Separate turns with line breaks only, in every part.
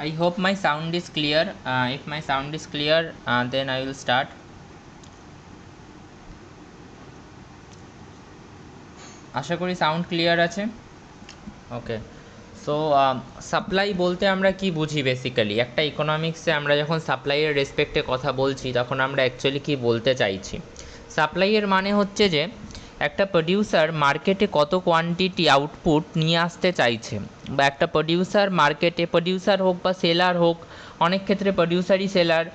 I hope my sound is clear. If my sound is clear, then I will start. আশা করি sound clear আছে। ওকে, so supply বলতে আমরা কি বুঝি basically? একটা ইকোনমিক্সে আমরা যখন সাপ্লাইয়ের রেসপেক্টে কথা বলছি তখন আমরা অ্যাকচুয়ালি কি বলতে চাইছি। সাপ্লাইয়ের মানে হচ্ছে যে একটা প্রডিউসার মার্কেটে কত কোয়ান্টিটি আউটপুট নিয়ে আসতে চাইছে, বা একটা প্রডিউসার মার্কেটে, প্রডিউসার হোক বা সেলার হোক, অনেক ক্ষেত্রে প্রডিউসারই সেলার।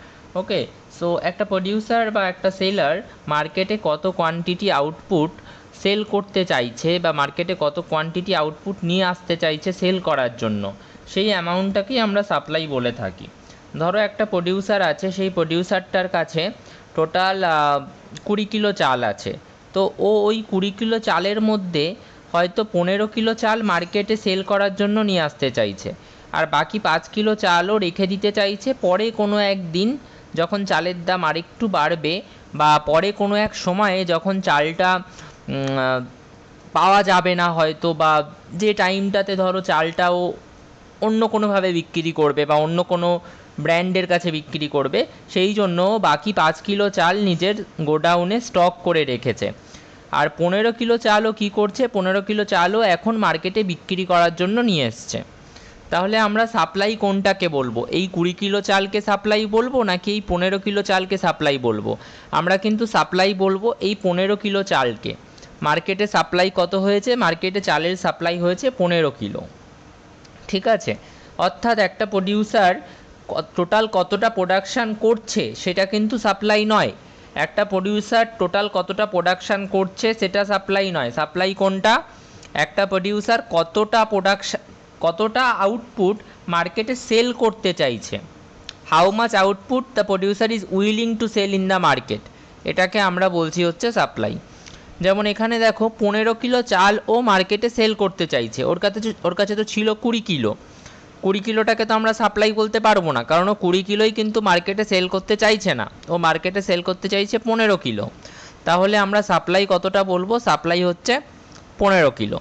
ওকে, সো একটা প্রডিউসার বা একটা সেলার মার্কেটে কত কোয়ান্টিটি আউটপুট সেল করতে চাইছে বা মার্কেটে কত কোয়ান্টিটি আউটপুট নিয়ে আসতে চাইছে সেল করার জন্য, সেই অ্যামাউন্টটাকেই আমরা সাপ্লাই বলে থাকি। ধরো একটা প্রডিউসার আছে, সেই প্রডিউসারটার কাছে টোটাল 20 কিলো চাল আছে। তো ও ওই 20 কিলো চালের মধ্যে হয়তো 15 কিলো চাল মার্কেটে সেল করার জন্য নিয়ে আসতে চাইছে, আর বাকি 5 কিলো চালও রেখে দিতে চাইছে পরে কোনো একদিন যখন চালের দাম আরেকটু বাড়বে, বা পরে কোনো এক সময়ে যখন চালটা পাওয়া যাবে না হয়তো, বা যে টাইমটাতে ধরো চালটাও অন্য কোনোভাবে বিক্রি করবে বা অন্য কোনো ব্র্যান্ডের কাছে বিক্রি করবে, সেই জন্য বাকি 5 কিলো চাল নিজের গোডাউনে স্টক করে রেখেছে। আর 15 কিলো চালও কী করছে, 15 কিলো চালও এখন মার্কেটে বিক্রি করার জন্য নিয়ে এসছে। তাহলে আমরা সাপ্লাই কোনটাকে বলবো? এই 20 কিলো চালকে সাপ্লাই বলবো নাকি এই 15 কিলো চালকে সাপ্লাই বলবো? আমরা কিন্তু সাপ্লাই বলবো এই 15 কিলো চালকে। মার্কেটে সাপ্লাই কত হয়েছে? মার্কেটে চালের সাপ্লাই হয়েছে 15 কিলো। ঠিক আছে, অর্থাৎ একটা প্রডিউসার টোটাল কতটা প্রোডাকশান করছে সেটা কিন্তু সাপ্লাই নয়। একটা প্রডিউসার টোটাল কতটা প্রোডাকশান করছে সেটা সাপ্লাই নয়। সাপ্লাই কোনটা? একটা প্রডিউসার কতটা আউটপুট মার্কেটে সেল করতে চাইছে, how much output the producer is willing to sell in the market, এটাকে আমরা বলছি হচ্ছে সাপ্লাই। যেমন এখানে দেখো 15 কিলো চাল ও মার্কেটে সেল করতে চাইছে, ওর কাছে তো ছিল 20 কিলো। 20 কিলোটাকে তো আমরা সাপ্লাই বলতে পারবো না, কারণ ও 20 কিলোই কিন্তু মার্কেটে সেল করতে চাইছে না, ও মার্কেটে সেল করতে চাইছে 15 কিলো। তাহলে আমরা সাপ্লাই কতটা বলবো? সাপ্লাই হচ্ছে 15 কিলো।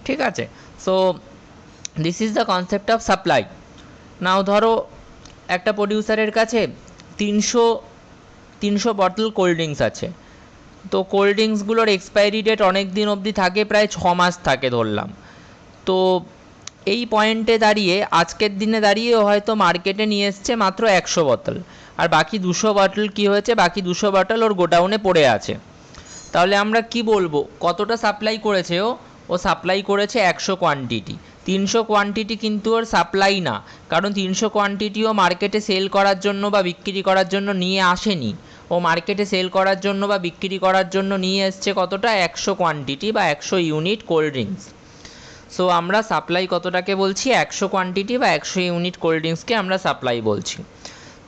ঠিক আছে, so this is the concept of supply. Now ধরো একটা প্রডিউসারের কাছে 300 বটল কোল্ড ড্রিঙ্কস আছে। তো কোল্ড ড্রিঙ্কসগুলোর এক্সপায়ারি ডেট অনেক দিন অবধি থাকে, প্রায় 6 মাস থাকে ধরলাম। তো এই পয়েন্টে দাঁড়িয়ে, আজকের দিনে দাঁড়িয়েও হয়তো মার্কেটে নিয়ে এসছে মাত্র 100 বোতল, আর বাকি 200 বটল কী হয়েছে? বাকি 200 বটল ওর গোডাউনে পড়ে আছে। তাহলে আমরা কি বলবো? কতটা সাপ্লাই করেছে ও? ও সাপ্লাই করেছে 100 কোয়ান্টিটি। 300 কোয়ান্টিটি কিন্তু ওর সাপ্লাই না, কারণ 300 কোয়ান্টিটিও মার্কেটে সেল করার জন্য বা বিক্রি করার জন্য নিয়ে আসেনি। ও মার্কেটে সেল করার জন্য বা বিক্রি করার জন্য নিয়ে এসছে কতটা? 100 কোয়ান্টিটি বা 100 ইউনিট কোল্ড ড্রিঙ্কস। সো আমরা সাপ্লাই কতটাকে বলছি? 100 কোয়ান্টিটি বা 100 ইউনিট কোল্ড ড্রিঙ্কসকে আমরা সাপ্লাই বলছি।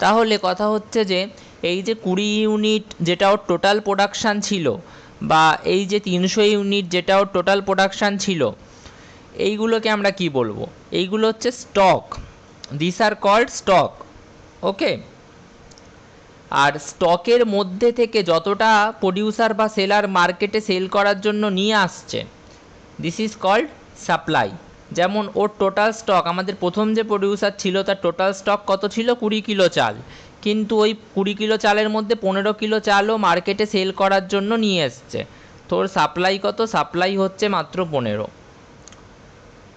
তাহলে কথা হচ্ছে যে এই যে 20 ইউনিট যেটা ওর টোটাল প্রোডাকশান ছিল, বা এই যে 300 ইউনিট যেটা ওর টোটাল প্রোডাকশান ছিল, এইগুলোকে আমরা কি বলবো? এইগুলো হচ্ছে stock. This are called stock. Okay, আর স্টকের মধ্যে থেকে যতটা প্রডিউসার বা সেলার মার্কেটে সেল করার জন্য নিয়ে আসছে, দিস ইজ কল্ড সাপ্লাই। যেমন ওর টোটাল স্টক, আমাদের প্রথম যে প্রডিউসার ছিল তার টোটাল স্টক কত ছিল? 20 কিলো চাল, কিন্তু ওই 20 কিলো চালের মধ্যে 15 কিলো চালও মার্কেটে সেল করার জন্য নিয়ে এসছে। তোর সাপ্লাই কত? সাপ্লাই হচ্ছে মাত্র 15।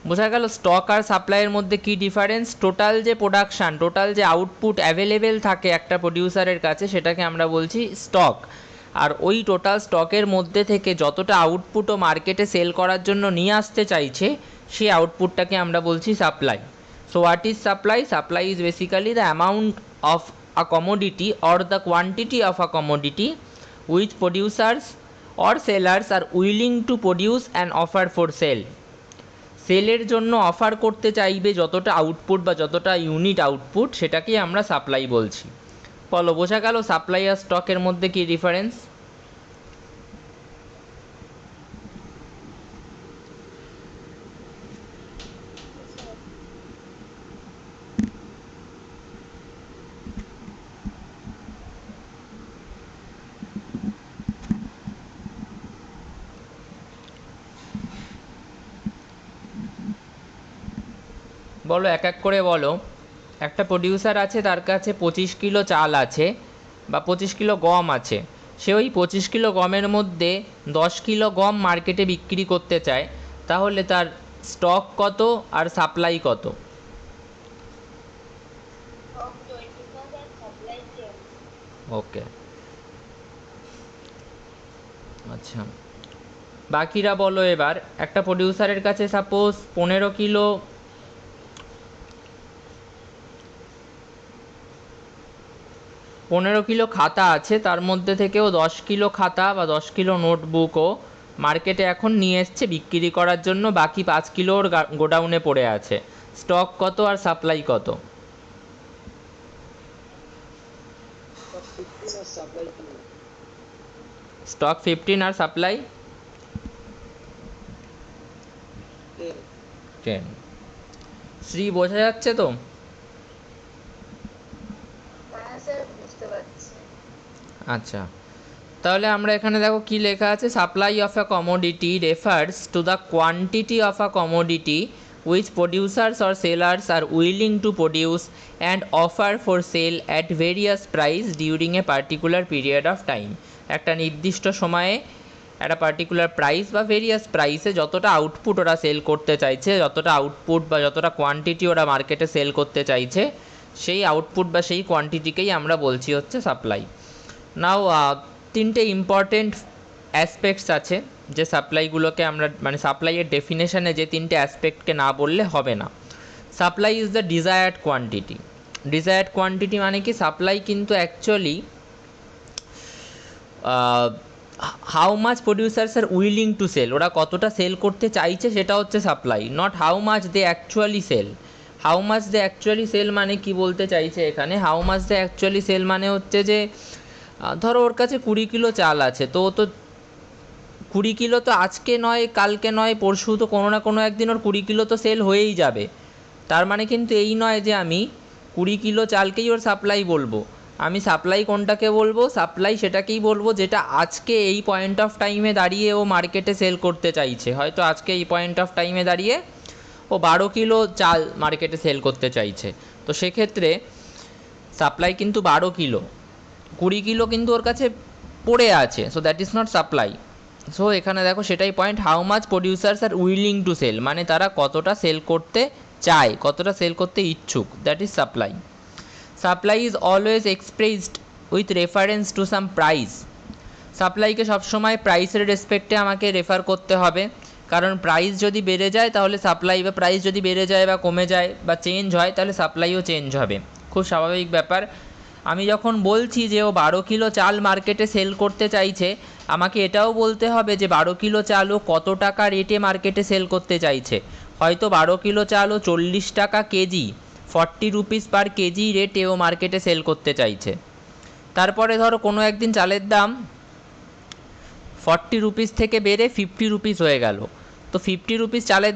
বোঝা গেল স্টক আর সাপ্লাইয়ের মধ্যে কি ডিফারেন্স? টোটাল যে প্রোডাকশান, টোটাল যে আউটপুট অ্যাভেলেবেল থাকে একটা প্রডিউসারের কাছে, সেটাকে আমরা বলছি স্টক। আর ওই টোটাল স্টকের মধ্যে থেকে যতটা আউটপুটও মার্কেটে সেল করার জন্য নিয়ে আসতে চাইছে, সেই আউটপুটটাকে আমরা বলছি supply. So what is supply? Supply is basically the amount of a commodity or the quantity of a commodity which producers or sellers are willing to produce and offer for sale. সেলের জন্য offer করতে চাইবে যতটা output বা যতটা unit output, সেটাকেই আমরা supply বলছি। বলো, বোঝা গেল সাপ্লাই আর স্টকের মধ্যে কী ডিফারেন্স? বলো, এক এক করে বলো, একটা প্রডিউসার আছে, তার কাছে 25 কিলো চাল আছে বা 25 কিলো গম আছে, সে ওই 25 কিলো গমের মধ্যে 10 কিলো গম মার্কেটে বিক্রি করতে চায়, তাহলে তার স্টক কত আর সাপ্লাই কত? ওকে, আচ্ছা, বাকিরা বলো এবার। একটা প্রডিউসারের কাছে সাপোজ 15 কিলো খাতা আছে, তার মধ্যে থেকেও 10 কিলো খাতা বা 10 কিলো নোটবুকও মার্কেটে এখন নিয়ে এসছে বিক্রি করার জন্য, বাকি 5 কিলো ওর গোডাউনে পড়ে আছে। স্টক কত আর সাপ্লাই কত? স্টক 15 আর সাপ্লাই 10। শ্রী, বোঝা যাচ্ছে তো? আচ্ছা, তাহলে আমরা এখানে দেখো কি লেখা আছে, supply of a commodity refers to the quantity of a commodity which producers or sellers are willing to produce and offer for sale at various price during a particular period of time। একটা নির্দিষ্ট সময়ে একটা particular price বা various প্রাইসে যতটা output ওরা sell করতে চাইছে, যতটা আউটপুট বা যতটা কোয়ান্টিটি ওরা মার্কেটে সেল করতে চাইছে, সেই আউটপুট বা সেই কোয়ান্টিটিকেই আমরা বলছি হচ্ছে সাপ্লাই। নাও তিনটে ইম্পর্টেন্ট অ্যাসপেক্টস আছে যে সাপ্লাইগুলোকে আমরা, মানে সাপ্লাইয়ের ডেফিনেশনে যে তিনটে অ্যাসপেক্টকে না বললে হবে না। Supply is the desired quantity. Desired quantity মানে কি, সাপ্লাই কিন্তু actually how much producers are willing to sell, ওরা কতটা সেল করতে চাইছে সেটা হচ্ছে supply, not how much they actually sell. How much they actually sell মানে কি বলতে চাইছে এখানে, how much they actually sell মানে হচ্ছে যে ধরো ওর কাছে 20 কিলো চাল আছে, তো 20 কিলো তো আজকে নয়, কালকে নয়, পরশু তো কোনো না কোনো একদিন ওর 20 কিলো তো সেল হয়েই যাবে। তার মানে কিন্তু এই নয় যে আমি 20 কিলো চালকেই ওর সাপ্লাই বলবো। আমি সাপ্লাই কোনটাকে বলবো, সাপ্লাই সেটাকেই বলবো যেটা আজকে এই পয়েন্ট অফ টাইমে দাঁড়িয়ে ও মার্কেটে সেল করতে চাইছে। হয়তো আজকে এই পয়েন্ট অফ টাইমে দাঁড়িয়ে ও 12 কিলো চাল মার্কেটে সেল করতে চাইছে, তো সেক্ষেত্রে সাপ্লাই কিন্তু 12 কিলো, 20 কিলো কিন্তু ওর কাছে পড়ে আছে, so that is not supply. So এখানে দেখো সেটাই point, how much producers are willing to sell, মানে তারা কতটা সেল করতে চায়, কতটা সেল করতে ইচ্ছুক, that is supply. Supply is always expressed with reference to some price. সাপ্লাইকে সবসময় প্রাইসের রেসপেক্টে আমাকে রেফার করতে হবে, কারণ প্রাইস যদি বেড়ে যায় তাহলে সাপ্লাই, বা প্রাইস যদি বেড়ে যায় বা কমে যায় বা চেঞ্জ হয় তাহলে সাপ্লাইও চেঞ্জ হবে, খুব স্বাভাবিক ব্যাপার। আমি যখন বলছি যে ও 12 কিলো চাল মার্কেটে সেল করতে চাইছে, আমাকে এটাও বলতে হবে যে 12 কিলো চাল ও কত টাকা রেটে মার্কেটে সেল করতে চাইছে। হয়তো 12 কিলো চাল ও 40 টাকা কেজি, 40 রুপিস পার কেজি রেটে ও মার্কেটে সেল করতে চাইছে। তারপরে ধরো কোনো একদিন চালের দাম 40 রুপিস থেকে বেড়ে 50 রুপিস হয়ে গেল, তো 50 রুপিস চালের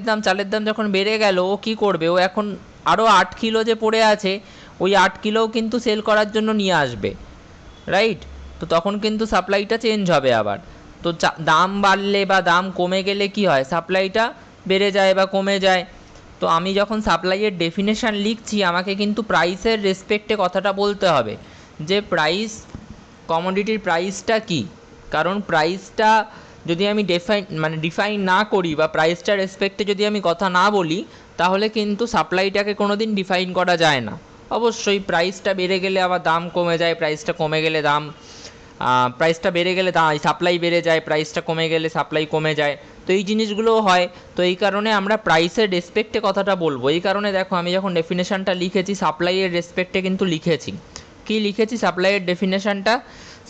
দাম যখন বেড়ে গেল, ও কী করবে, ও এখন আরও 8 কিলো যে পড়ে আছে ওই 8 কিলোও কিন্তু সেল করার জন্য নিয়ে আসবে, রাইট? তো তখন কিন্তু সাপ্লাইটা চেঞ্জ হবে আবার। তো দাম বাড়লে বা দাম কমে গেলে কি হয়, সাপ্লাইটা বেড়ে যায় বা কমে যায়। তো আমি যখন সাপ্লাইয়ের ডেফিনেশান লিখছি, আমাকে কিন্তু প্রাইসের রেসপেক্টে কথাটা বলতে হবে যে প্রাইস, কমোডিটির প্রাইসটা কী। কারণ প্রাইসটা যদি আমি ডিফাইন না করি বা প্রাইসটার রেসপেক্টে যদি আমি কথা না বলি, তাহলে কিন্তু সাপ্লাইটাকে কোনো দিন ডিফাইন করা যায় না। অবশ্যই প্রাইসটা বেড়ে গেলে আবার দাম কমে যায়, প্রাইসটা কমে গেলে দাম, প্রাইসটা বেড়ে গেলে সাপ্লাই বেড়ে যায়, প্রাইসটা কমে গেলে সাপ্লাই কমে যায়, তো এই জিনিসগুলোও হয়। তো এই কারণে আমরা প্রাইসের রেসপেক্টে কথাটা বলবো। এই কারণে দেখো আমি যখন ডেফিনেশানটা লিখেছি সাপ্লাইয়ের রেসপেক্টে কিন্তু লিখেছি। কি লিখেছি সাপ্লাইয়ের ডেফিনেশানটা,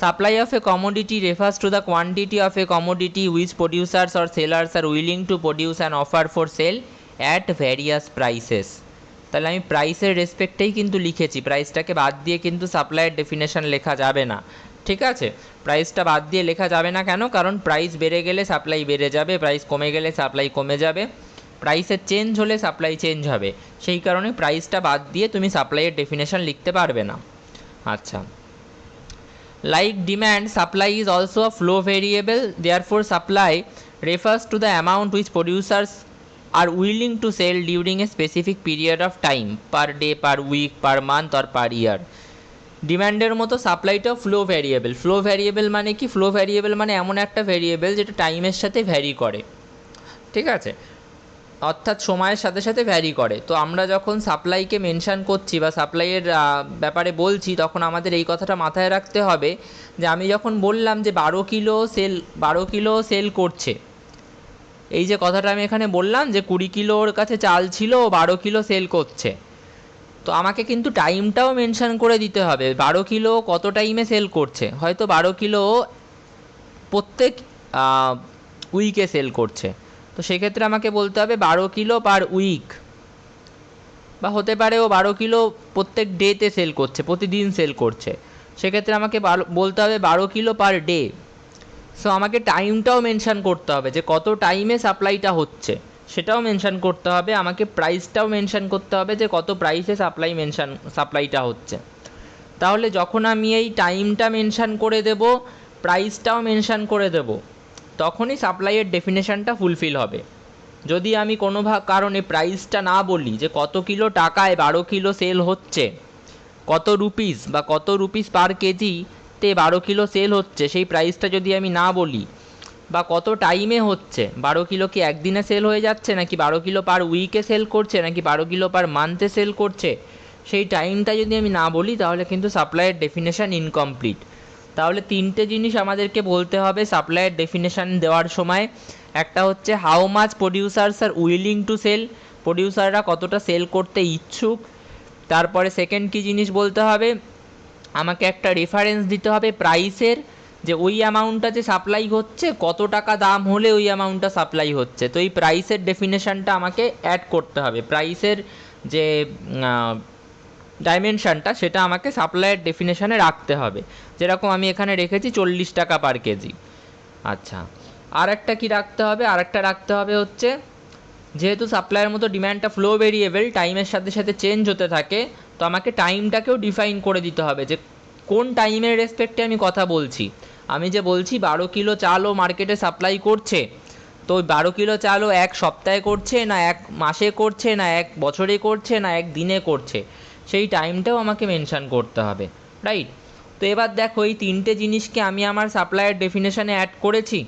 supply of a commodity refers to the quantity of a commodity which producers or sellers are willing to produce and offer for sale at various prices. তাহলে আমি প্রাইসের রেসপেক্টেই কিন্তু লিখেছি, প্রাইসটাকে বাদ দিয়ে কিন্তু সাপ্লাইয়ের ডেফিনেশান লেখা যাবে না, ঠিক আছে? প্রাইসটা বাদ দিয়ে লেখা যাবে না, কেন? কারণ প্রাইস বেড়ে গেলে সাপ্লাই বেড়ে যাবে, প্রাইস কমে গেলে সাপ্লাই কমে যাবে, প্রাইসের চেঞ্জ হলে সাপ্লাই চেঞ্জ হবে, সেই কারণে প্রাইসটা বাদ দিয়ে তুমি সাপ্লাইয়ের ডেফিনেশান লিখতে পারবে না। আচ্ছা, like demand, supply is also a flow variable, therefore supply refers to the amount which producers are willing to sell during a specific period of time, per day, per week, per month or per year. ডিম্যান্ডের মতো সাপ্লাইটাও flow variable. Flow variable মানে কি? Flow variable মানে এমন একটা variable যেটা টাইমের সাথে vary করে, ঠিক আছে, অর্থাৎ সময়ের সাথে সাথে ভ্যারি করে। তো আমরা যখন সাপ্লাইকে মেনশান করছি বা সাপ্লাইয়ের ব্যাপারে বলছি, তখন আমাদের এই কথাটা মাথায় রাখতে হবে যে আমি যখন বললাম যে 12 কিলো সেল করছে, এই যে কথাটা আমি এখানে বললাম যে 20 কিলোর কাছে চাল ছিল, 12 কিলো সেল করছে, তো আমাকে কিন্তু টাইমটাও মেনশান করে দিতে হবে 12 কিলো কত টাইমে সেল করছে। হয়তো 12 কিলো প্রত্যেক উইকে সেল করছে, তো সেক্ষেত্রে আমাকে বলতে হবে 12 কিলো পার উইক, বা হতে পারে ও 12 কিলো প্রত্যেক ডেতে সেল করছে, প্রতিদিন সেল করছে, সেক্ষেত্রে আমাকে বলতে হবে 12 কিলো পার ডে। সো আমাকে টাইমটাও মেনশান করতে হবে যে কত টাইমে সাপ্লাইটা হচ্ছে, সেটাও মেনশান করতে হবে। আমাকে প্রাইসটাও মেনশান করতে হবে যে কত প্রাইসে সাপ্লাইটা হচ্ছে। তাহলে যখন আমি এই টাইমটা মেনশান করে দেব, প্রাইসটাও মেনশান করে দেব, তখনই সাপ্লাইয়ের ডেফিনেশানটা ফুলফিল হবে। যদি আমি কোনো কারণে প্রাইসটা না বলি যে কত কিলো টাকায় 12 কিলো সেল হচ্ছে, কত রুপিস বা কত রুপিস পার কেজিতে 12 কিলো সেল হচ্ছে, সেই প্রাইসটা যদি আমি না বলি, বা কত টাইমে হচ্ছে, 12 কিলো কি একদিনে সেল হয়ে যাচ্ছে, নাকি 12 কিলো পার উইকে সেল করছে, নাকি 12 কিলো পার মান্থে সেল করছে, সেই টাইমটা যদি আমি না বলি, তাহলে কিন্তু সাপ্লাইয়ের ডেফিনেশান ইনকমপ্লিট। তাহলে তিনটে জিনিস আমাদেরকে বলতে হবে সাপ্লাইয়ের ডেফিনেশান দেওয়ার সময়। একটা হচ্ছে how much producers are willing to sell, প্রডিউসাররা কতটা সেল করতে ইচ্ছুক। তারপরে সেকেন্ড কি জিনিস বলতে হবে, আমাকে একটা রেফারেন্স দিতে হবে প্রাইসের, যে ওই অ্যামাউন্টটা যে সাপ্লাই হচ্ছে কত টাকা দাম হলে ওই অ্যামাউন্টটা সাপ্লাই হচ্ছে। তো এই প্রাইসের ডেফিনেশানটা আমাকে অ্যাড করতে হবে, প্রাইসের যে ডাইমেনশানটা সেটা আমাকে সাপ্লাইয়ের ডেফিনেশানে রাখতে হবে, যেরকম আমি এখানে রেখেছি 40 টাকা পার কেজি। আচ্ছা, আর একটা কী রাখতে হবে, আর একটা রাখতে হবে হচ্ছে, যেহেতু সাপ্লাইয়ের মতো ডিম্যান্ডটা ফ্লো ভেরিয়েবল, টাইমের সাথে সাথে চেঞ্জ হতে থাকে, তো আমাকে টাইমটাকেও ডিফাইন করে দিতে হবে যে কোন টাইমের রেসপেক্টে আমি কথা বলছি। আমি যে বলছি 12 কিলো চালও মার্কেটে সাপ্লাই করছে, তো ওই 12 কিলো চালও এক সপ্তাহে করছে, না এক মাসে করছে, না এক বছরে করছে, না এক দিনে করছে, সেই টাইমটাও আমাকে মেনশান করতে হবে, রাইট? তো এবার দেখো, এই তিনটে জিনিসকে আমি আমার সাপ্লাইয়ের ডেফিনেশানে অ্যাড করেছি।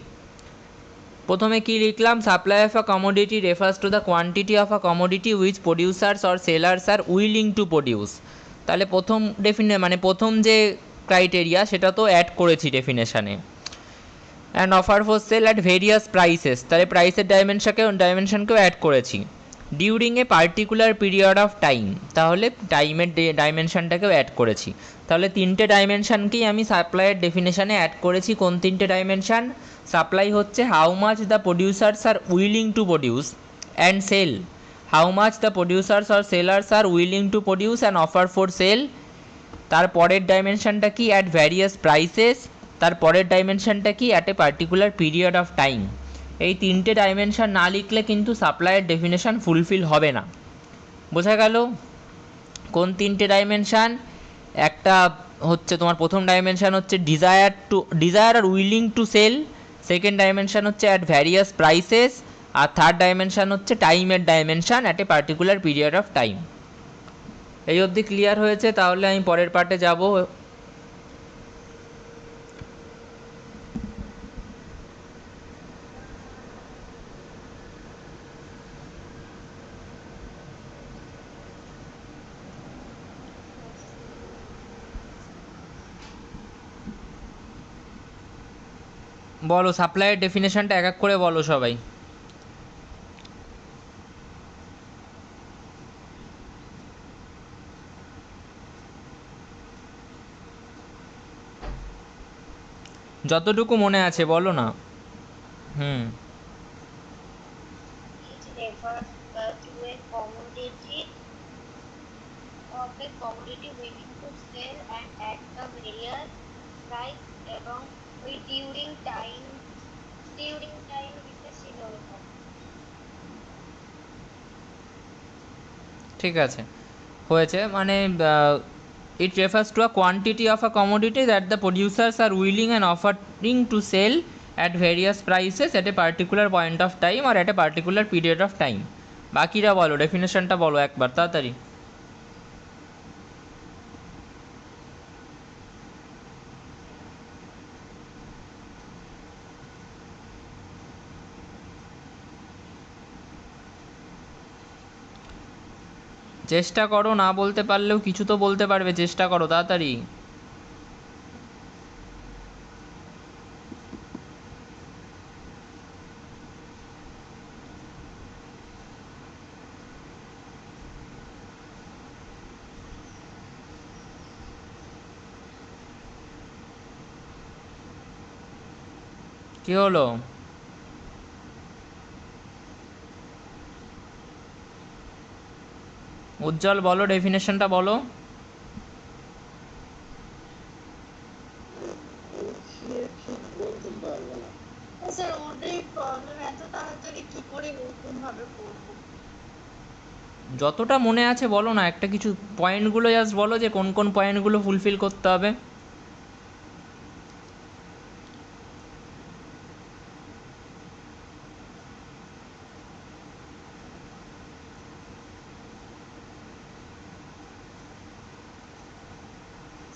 প্রথমে কি লিখলাম, supply of a commodity refers to the quantity of a commodity which producers or sellers are willing to produce. তাহলে প্রথম যে ক্রাইটেরিয়া সেটা তো অ্যাড করেছি ডেফিনেশানে। And offer for sale at various prices, তাহলে প্রাইসের ডাইমেনশনকেও অ্যাড করেছি। During a particular period of time, তাহলে টাইমের ডাইমেনশনটাকেও অ্যাড করেছি। তাহলে তিনটে ডাইমেনশনকেই আমি সাপ্লাইয়ের ডেফিনেশানে অ্যাড করেছি। কোন তিনটে ডাইমেনশান? সাপ্লাই হচ্ছে how much the producers are willing to produce, and sell how much the producers are sellers are willing to produce and offer for sale. তারপরের ডাইমেনশনটা কি? At various prices. তারপরের ডাইমেনশনটা কি? At a particular period of time. এই তিনটে dimension না লিখলে কিন্তু সাপ্লাইয়ের ডেফিনেশান ফুলফিল হবে না। বোঝা গেল কোন তিনটে ডাইমেনশান? একটা হচ্ছে তোমার প্রথম ডাইমেনশান হচ্ছে ডিজায়ার আর willing to sell, second dimension হচ্ছে অ্যাট ভ্যারিয়াস প্রাইসেস, আর থার্ড ডাইমেনশান হচ্ছে টাইমের dimension at a particular period of time. এই অবধি ক্লিয়ার হয়েছে? তাহলে আমি পরের পার্টে যাব। বলো সাপ্লাইয়ের ডেফিনেশনটা এক এক করে বলো সবাই। যতটুকু মনে আছে বলো না। হুম।
It refers to a commodity willing to sell and at a various price এবং ওই during time এটা ছিল ওরকম।
ঠিক আছে, হয়েছে। মানে it refers to a quantity of a commodity that the producers are willing and offering to sell at various prices at a particular point of time or at a particular period of time. বাকিটা বলো, ডেফিনেশনটা বলো একবার তাড়াতাড়ি। চেষ্টা করো, না বলতে পারলেও কিছু তো বলতে পারবে, চেষ্টা করো তাড়াতাড়ি। কি হলো? উজ্জ্বল বলো, ডেফিনেশনটা বলো।
স্যার ওটাই প্রবলেম, এত তাড়াতাড়ি কি করে ওরকম ভাবে পড়বো?
যতটা মনে আছে বলো না, একটা কিছু পয়েন্টগুলো জাস্ট বলো যে কোন কোন পয়েন্টগুলো ফুলফিল করতে হবে।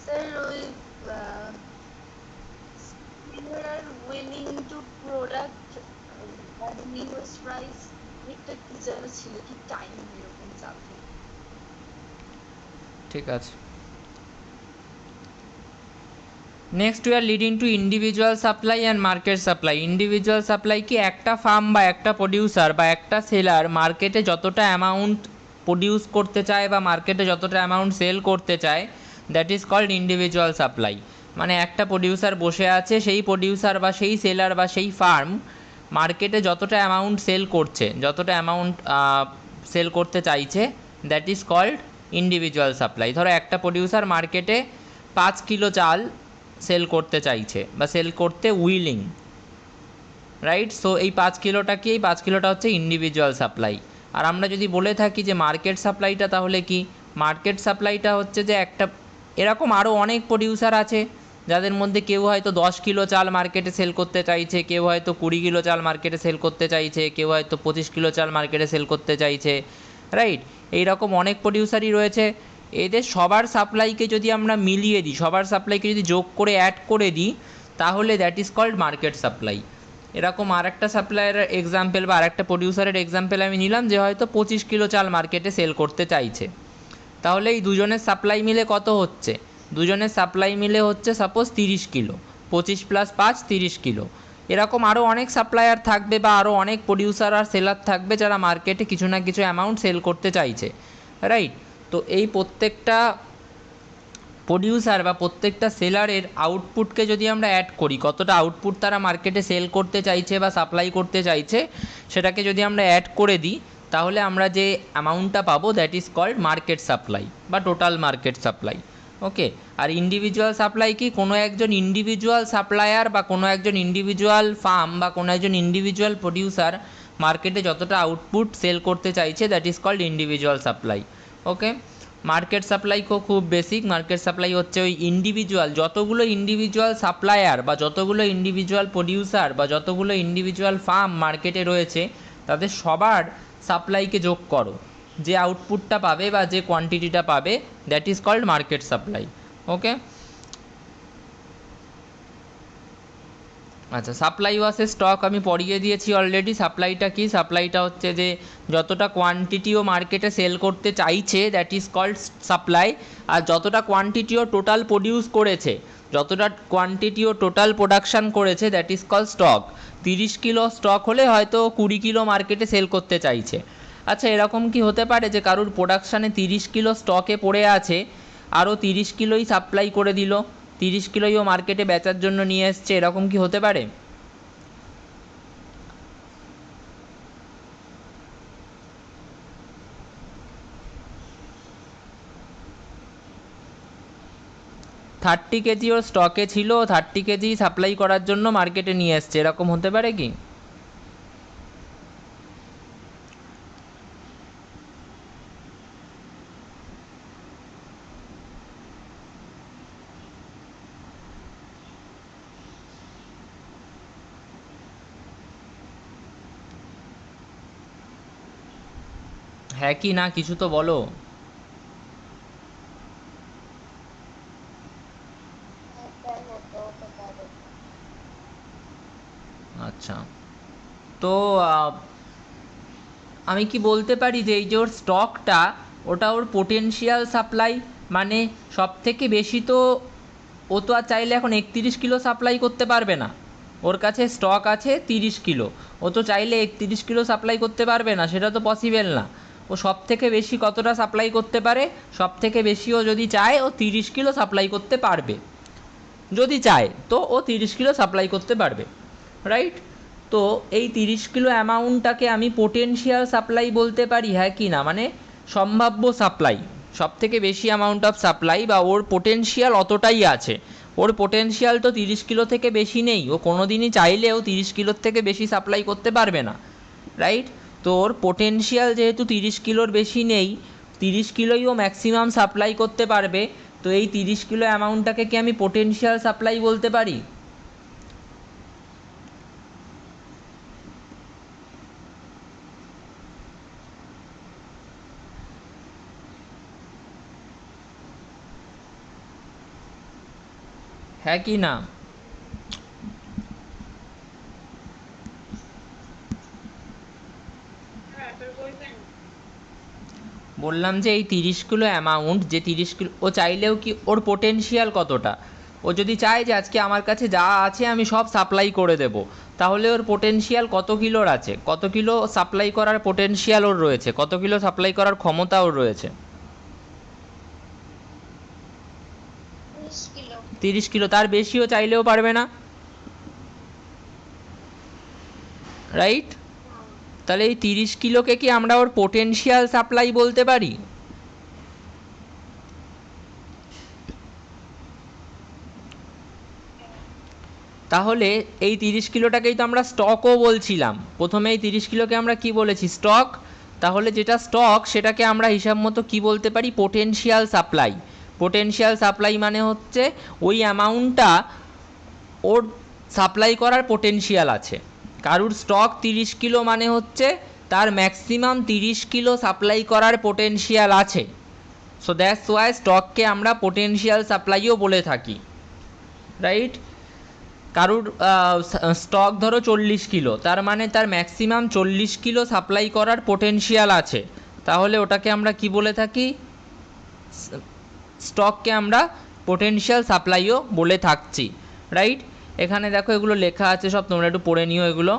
স্যার ওই are willing to product at lowest price, একটা কি যেন ছিল, কি টাইম এরকম সামথিং।
ঠিক আছে। Next we are leading to individual supply and market supply. Individual supply কি একটা ফার্ম বা একটা প্রডিউসার বা একটা সেলার মার্কেটে যতটা অ্যামাউন্ট প্রডিউস করতে চায় বা মার্কেটে যতটা অ্যামাউন্ট সেল করতে চায়, that is called individual supply. মানে একটা প্রডিউসার বসে আছে, সেই প্রডিউসার বা সেই সেলার বা সেই ফার্ম মার্কেটে যতটা অ্যামাউন্ট সেল করছে, যতটা অ্যামাউন্ট সেল করতে চাইছে, that is called individual supply. ধরো একটা প্রডিউসার মার্কেটে 5 কিলো চাল সেল করতে চাইছে বা সেল করতে উইলিং, রাইট? সো এই 5 কিলোটা কি? এই 5 কিলোটা হচ্ছে ইন্ডিভিজুয়াল সাপ্লাই। আর আমরা যদি বলে থাকি যে মার্কেট সাপ্লাইটা, তাহলে কি? মার্কেট সাপ্লাইটা হচ্ছে যে একটা এরকম আরও অনেক প্রডিউসার আছে যাদের মধ্যে কেউ হয়তো 10 কিলো চাল মার্কেটে সেল করতে চাইছে, কেউ হয়তো 20 কিলো চাল মার্কেটে সেল করতে চাইছে, কেউ হয়তো 25 কিলো চাল মার্কেটে সেল করতে চাইছে, রাইট? এইরকম অনেক প্রডিউসারই রয়েছে। এদের সবার সাপ্লাইকে যদি আমরা মিলিয়ে দিই, সবার সাপ্লাইকে যদি যোগ করে অ্যাড করে দিই, তাহলে that is called market supply. এরকম আর একটা সাপ্লায়ারের এক্সাম্পল বা আর একটা প্রডিউসারের এক্সাম্পল আমি নিলাম, যে হয়তো 25 কিলো চাল মার্কেটে সেল করতে চাইছে। তাহলে এই দুজনের সাপ্লাই মিলে কত হচ্ছে? দুজনের সাপ্লাই মিলে হচ্ছে সাপোজ 30 কিলো। 25 + 5 30 কিলো। এরকম আরও অনেক সাপ্লায়ার থাকবে বা আরও অনেক প্রডিউসার আর সেলার থাকবে যারা মার্কেটে কিছু না কিছু অ্যামাউন্ট সেল করতে চাইছে, রাইট? তো এই প্রত্যেকটা প্রডিউসার বা প্রত্যেকটা সেলারের আউটপুটকে যদি আমরা অ্যাড করি, কতটা আউটপুট তারা মার্কেটে সেল করতে চাইছে বা সাপ্লাই করতে চাইছে, সেটাকে যদি আমরা অ্যাড করে দিই, তাহলে আমরা যে অ্যামাউন্টটা পাবো, that is called market supply বা টোটাল মার্কেট সাপ্লাই। ওকে। আর ইন্ডিভিজুয়াল সাপ্লাই কি? কোনো একজন ইন্ডিভিজুয়াল সাপ্লায়ার বা কোনো একজন ইন্ডিভিজুয়াল ফার্ম বা কোনো একজন ইন্ডিভিজুয়াল প্রডিউসার মার্কেটে যতটা আউটপুট সেল করতে চাইছে, that is called individual supply. Okay. Market supply খুব বেসিক। মার্কেট সাপ্লাই হচ্ছে ওই ইন্ডিভিজুয়াল, যতগুলো ইন্ডিভিজুয়াল সাপ্লায়ার বা যতগুলো ইন্ডিভিজুয়াল প্রডিউসার বা যতগুলো ইন্ডিভিজুয়াল ফার্ম মার্কেটে রয়েছে, তাদের সবার সাপ্লাইকে যোগ করো, যে আউটপুটটা পাবে বা যে কোয়ান্টিটিটা পাবে, that is called market supply. Okay. আচ্ছা, সাপ্লাই ওয়াসের স্টক আমি পড়িয়ে দিয়েছি অলরেডি। সাপ্লাইটা কি? সাপ্লাইটা হচ্ছে যে যতটা কোয়ান্টিটিও মার্কেটে সেল করতে চাইছে, দ্যাট ইজ কল্ড সাপ্লাই। আর যতটা কোয়ান্টিটিও টোটাল প্রডিউস করেছে, যতটা কোয়ান্টিটিও টোটাল প্রোডাকশান করেছে, that is called stock. 30 kilo stock হলে হয়তো 20 কিলো মার্কেটে সেল করতে চাইছে। আচ্ছা, এরকম কি হতে পারে যে কারুর প্রোডাকশানে 30 কিলো স্টকে পড়ে আছে, আরও 30 কিলোই সাপ্লাই করে দিল, 30 কিলোই ও মার্কেটে বেচার জন্য নিয়ে এসছে? এরকম কি হতে পারে? 30 কেজি ওর স্টকে ছিল, 30 কেজি সাপ্লাই করার জন্য মার্কেটে নিয়ে এসছে, এরকম হতে পারে কি? হ্যাঁ কি না কিছু তো বলো।
স্যার হতে পারে।
আচ্ছা, তো আমি কি বলতে পারি যে এই যে ওর স্টকটা, ওটা ওর পোটেনশিয়াল সাপ্লাই, মানে সব থেকে বেশি তো ও তো আর চাইলে এখন 31 কিলো সাপ্লাই করতে পারবে না। ওর কাছে স্টক আছে 30 কিলো, ও তো চাইলে 31 কিলো সাপ্লাই করতে পারবে না, সেটা তো পসিবল না। ও সব থেকে বেশি কতটা সাপ্লাই করতে পারে? সব থেকে বেশি ও যদি চায় ও 30 কিলো সাপ্লাই করতে পারবে, যদি চায় তো ও 30 কিলো সাপ্লাই করতে পারবে, রাইট? তো এই 30 কিলো অ্যামাউন্টটাকে আমি পোটেনশিয়াল সাপ্লাই বলতে পারি, হ্যাঁ কি না? মানে সম্ভাব্য সাপ্লাই, সব থেকে বেশি অ্যামাউন্ট অফ সাপ্লাই, বা ওর পোটেনশিয়াল অতটাই আছে। ওর পোটেনশিয়াল তো 30 কিলো থেকে বেশি নেই, ও কোনো দিনই চাইলেও 30 কিলোর থেকে বেশি সাপ্লাই করতে পারবে না, রাইট? তো ওর পোটেনশিয়াল যেহেতু 30 কিলোর বেশি নেই, 30 কিলোই ও ম্যাক্সিমাম সাপ্লাই করতে পারবে, তো এই 30 কিলো অ্যামাউন্টটাকে কি আমি পোটেনশিয়াল সাপ্লাই বলতে পারি? হ্যাঁ কি না? বললাম যে এই 30 কিলো অ্যামাউন্ট, যে 30 কিলো ও চাইলেও কি ওর পোটেনশিয়াল কতটা, ও যদি চায় যে আজকে আমার কাছে যা আছে আমি সব সাপ্লাই করে দেব, তাহলে ওর পোটেনশিয়াল কত কিলোর আছে, কত কিলো সাপ্লাই করার পোটেনশিয়াল ওর রয়েছে, কত কিলো সাপ্লাই করার ক্ষমতা ওর রয়েছে?
30 কিলো।
30 কিলো, তার বেশিও চাইলেও পারবে না, রাইট? তাহলে এই 30 কিলোকে কি আমরা ওর পোটেনশিয়াল সাপ্লাই বলতে পারি? তাহলে এই 30 কিলোটাকেই তো আমরা স্টকও বলছিলাম, প্রথমে এই 30 কিলোকে আমরা কি বলেছি? স্টক। তাহলে যেটা স্টক সেটাকে আমরা হিসাব মতো কী বলতে পারি? Potential supply. পোটেনশিয়াল সাপ্লাই মানে হচ্ছে ওই অ্যামাউন্টটা ওর সাপ্লাই করার পোটেনশিয়াল আছে। কারুর স্টক 30 কিলো মানে হচ্ছে তার ম্যাক্সিমাম 30 কিলো সাপ্লাই করার পোটেনশিয়াল আছে। সো দ্যাটস ওয়াই স্টককে আমরা পোটেনশিয়াল সাপ্লাইও বলে থাকি, রাইট? কারুর স্টক ধরো 40 কিলো, তার মানে তার ম্যাক্সিমাম 40 কিলো সাপ্লাই করার পোটেনশিয়াল আছে, তাহলে ওটাকে আমরা কি বলে থাকি? স্টককে আমরা পোটেনশিয়াল সাপ্লাইও বলে থাকছি, রাইট? এখানে দেখো এগুলো লেখা আছে সব, তোমরা একটু পড়ে নিও এগুলো।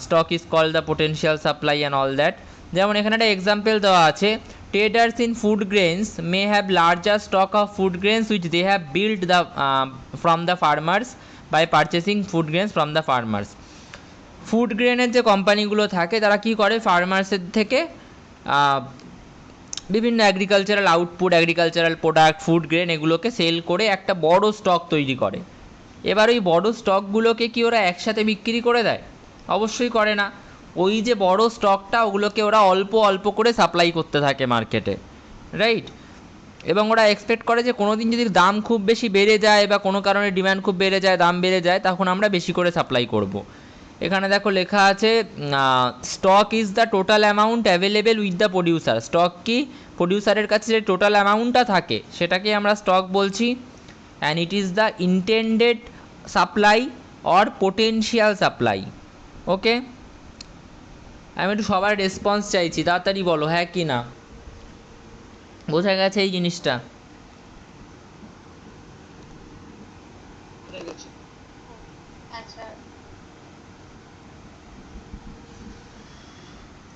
Stock is called the potential supply and all that. যেমন এখানে একটা এক্সাম্পল দেওয়া আছে, traders in food grains may have larger stock of food grains which they have build the from the farmers by purchasing food grains from the farmers. Food গ্রেনের যে কোম্পানিগুলো থাকে তারা কি করে? ফার্মার্সের থেকে বিভিন্ন agricultural output, agricultural product, food grain এগুলোকে সেল করে একটা বড় স্টক তৈরি করে। এবার ওই বড় স্টকগুলোকে কি ওরা একসাথে বিক্রি করে দেয়? অবশ্যই করে না। ওই যে বড় স্টকটা ওগুলোকে ওরা অল্প অল্প করে সাপ্লাই করতে থাকে মার্কেটে, রাইট? এবং ওরা এক্সপেক্ট করে যে কোনো দিন যদি দাম খুব বেশি বেড়ে যায় বা কোনো কারণে ডিমান্ড খুব বেড়ে যায়, দাম বেড়ে যায়, তখন আমরা বেশি করে সাপ্লাই করব। এখানে দেখো লেখা আছে stock is the total amount available with the producer. Stock কি? প্রডিউসারের কাছে যে টোটাল অ্যামাউন্টটা থাকে সেটাকে আমরা স্টক বলছি। And it is the intended supply or potential supply. Okay, আমি একটু সবার রেসপন্স চাইছি, তাড়াতাড়ি বলো হ্যাঁ কি না। বোঝা গেছে এই জিনিসটা?
আচ্ছা।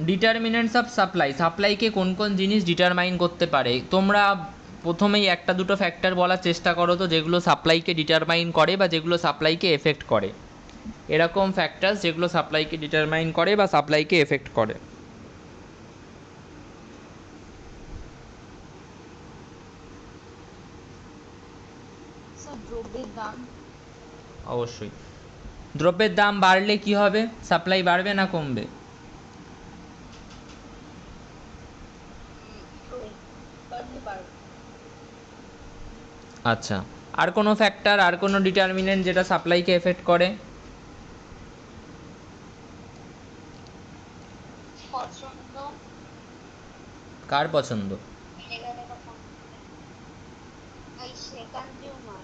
ডিটারমিনেন্টস অফ সাপ্লাই, সাপ্লাইকে কোন কোন জিনিস ডিটারমাইন করতে পারে? তোমরা প্রথমেই একটা দুটো ফ্যাক্টর বলার চেষ্টা করো তো, যেগুলো সাপ্লাইকে ডিটারমাইন করে বা যেগুলো সাপ্লাইকে এফেক্ট করে। এরকম ফ্যাক্টরস যেগুলো সাপ্লাইকে ডিটারমাইন করে বা সাপ্লাইকে এফেক্ট করে।
স্যার দ্রব্যের দাম।
অবশ্যই। দ্রব্যের দাম বাড়লে কি হবে? সাপ্লাই বাড়বে না কমবে?
বাড়লে বাড়বে।
আচ্ছা, আর কোনো ফ্যাক্টর, আর কোনো ডিটারমিনেন্ট যেটা সাপ্লাইকে এফেক্ট করে?
পছন্দ।
কার পছন্দ?
এটাকে কম এই সে কনজিউমার।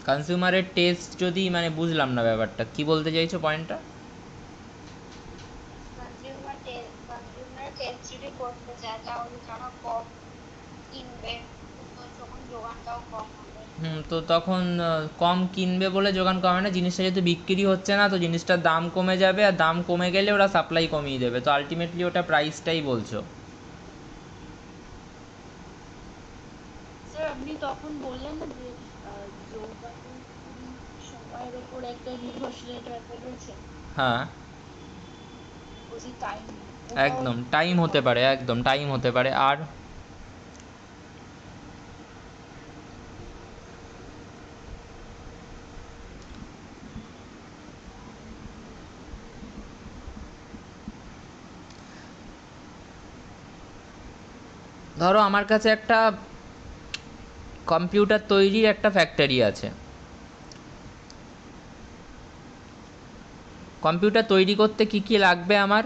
কনজিউমারের টেস্ট যদি মানে বুঝলাম না ব্যাপারটা, কি বলতে চাইছো পয়েন্টটা?
কনজিউমার টেস্ট যদি করতে চায় তাহলে যারা কম কিনবে তো তখন যোগানটাও কম হবে।
তো তখন কম কিনবে বলে যোগান কমে না, জিনিসটা যেহেতু বিক্রি হচ্ছে না তো জিনিসটার দাম কমে যাবে, আর দাম কমে গেলে ওরা সাপ্লাই কমিয়ে দেবে, তো আলটিমেটলি ওটা প্রাইসটাই বলছো।
স্যার আপনি তখন বললেন না যে যোগানের সময়ের ওপর একটা নির্ভরশীলতার ব্যাপার রয়েছে,
হ্যাঁ,
ওই যে টাইম, ওটাও
একদম টাইম হতে পারে, একদম টাইম হতে পারে। আর ধরো আমার কাছে একটা কম্পিউটার তৈরির একটা ফ্যাক্টরি আছে। কম্পিউটার তৈরি করতে কি কি লাগবে আমার?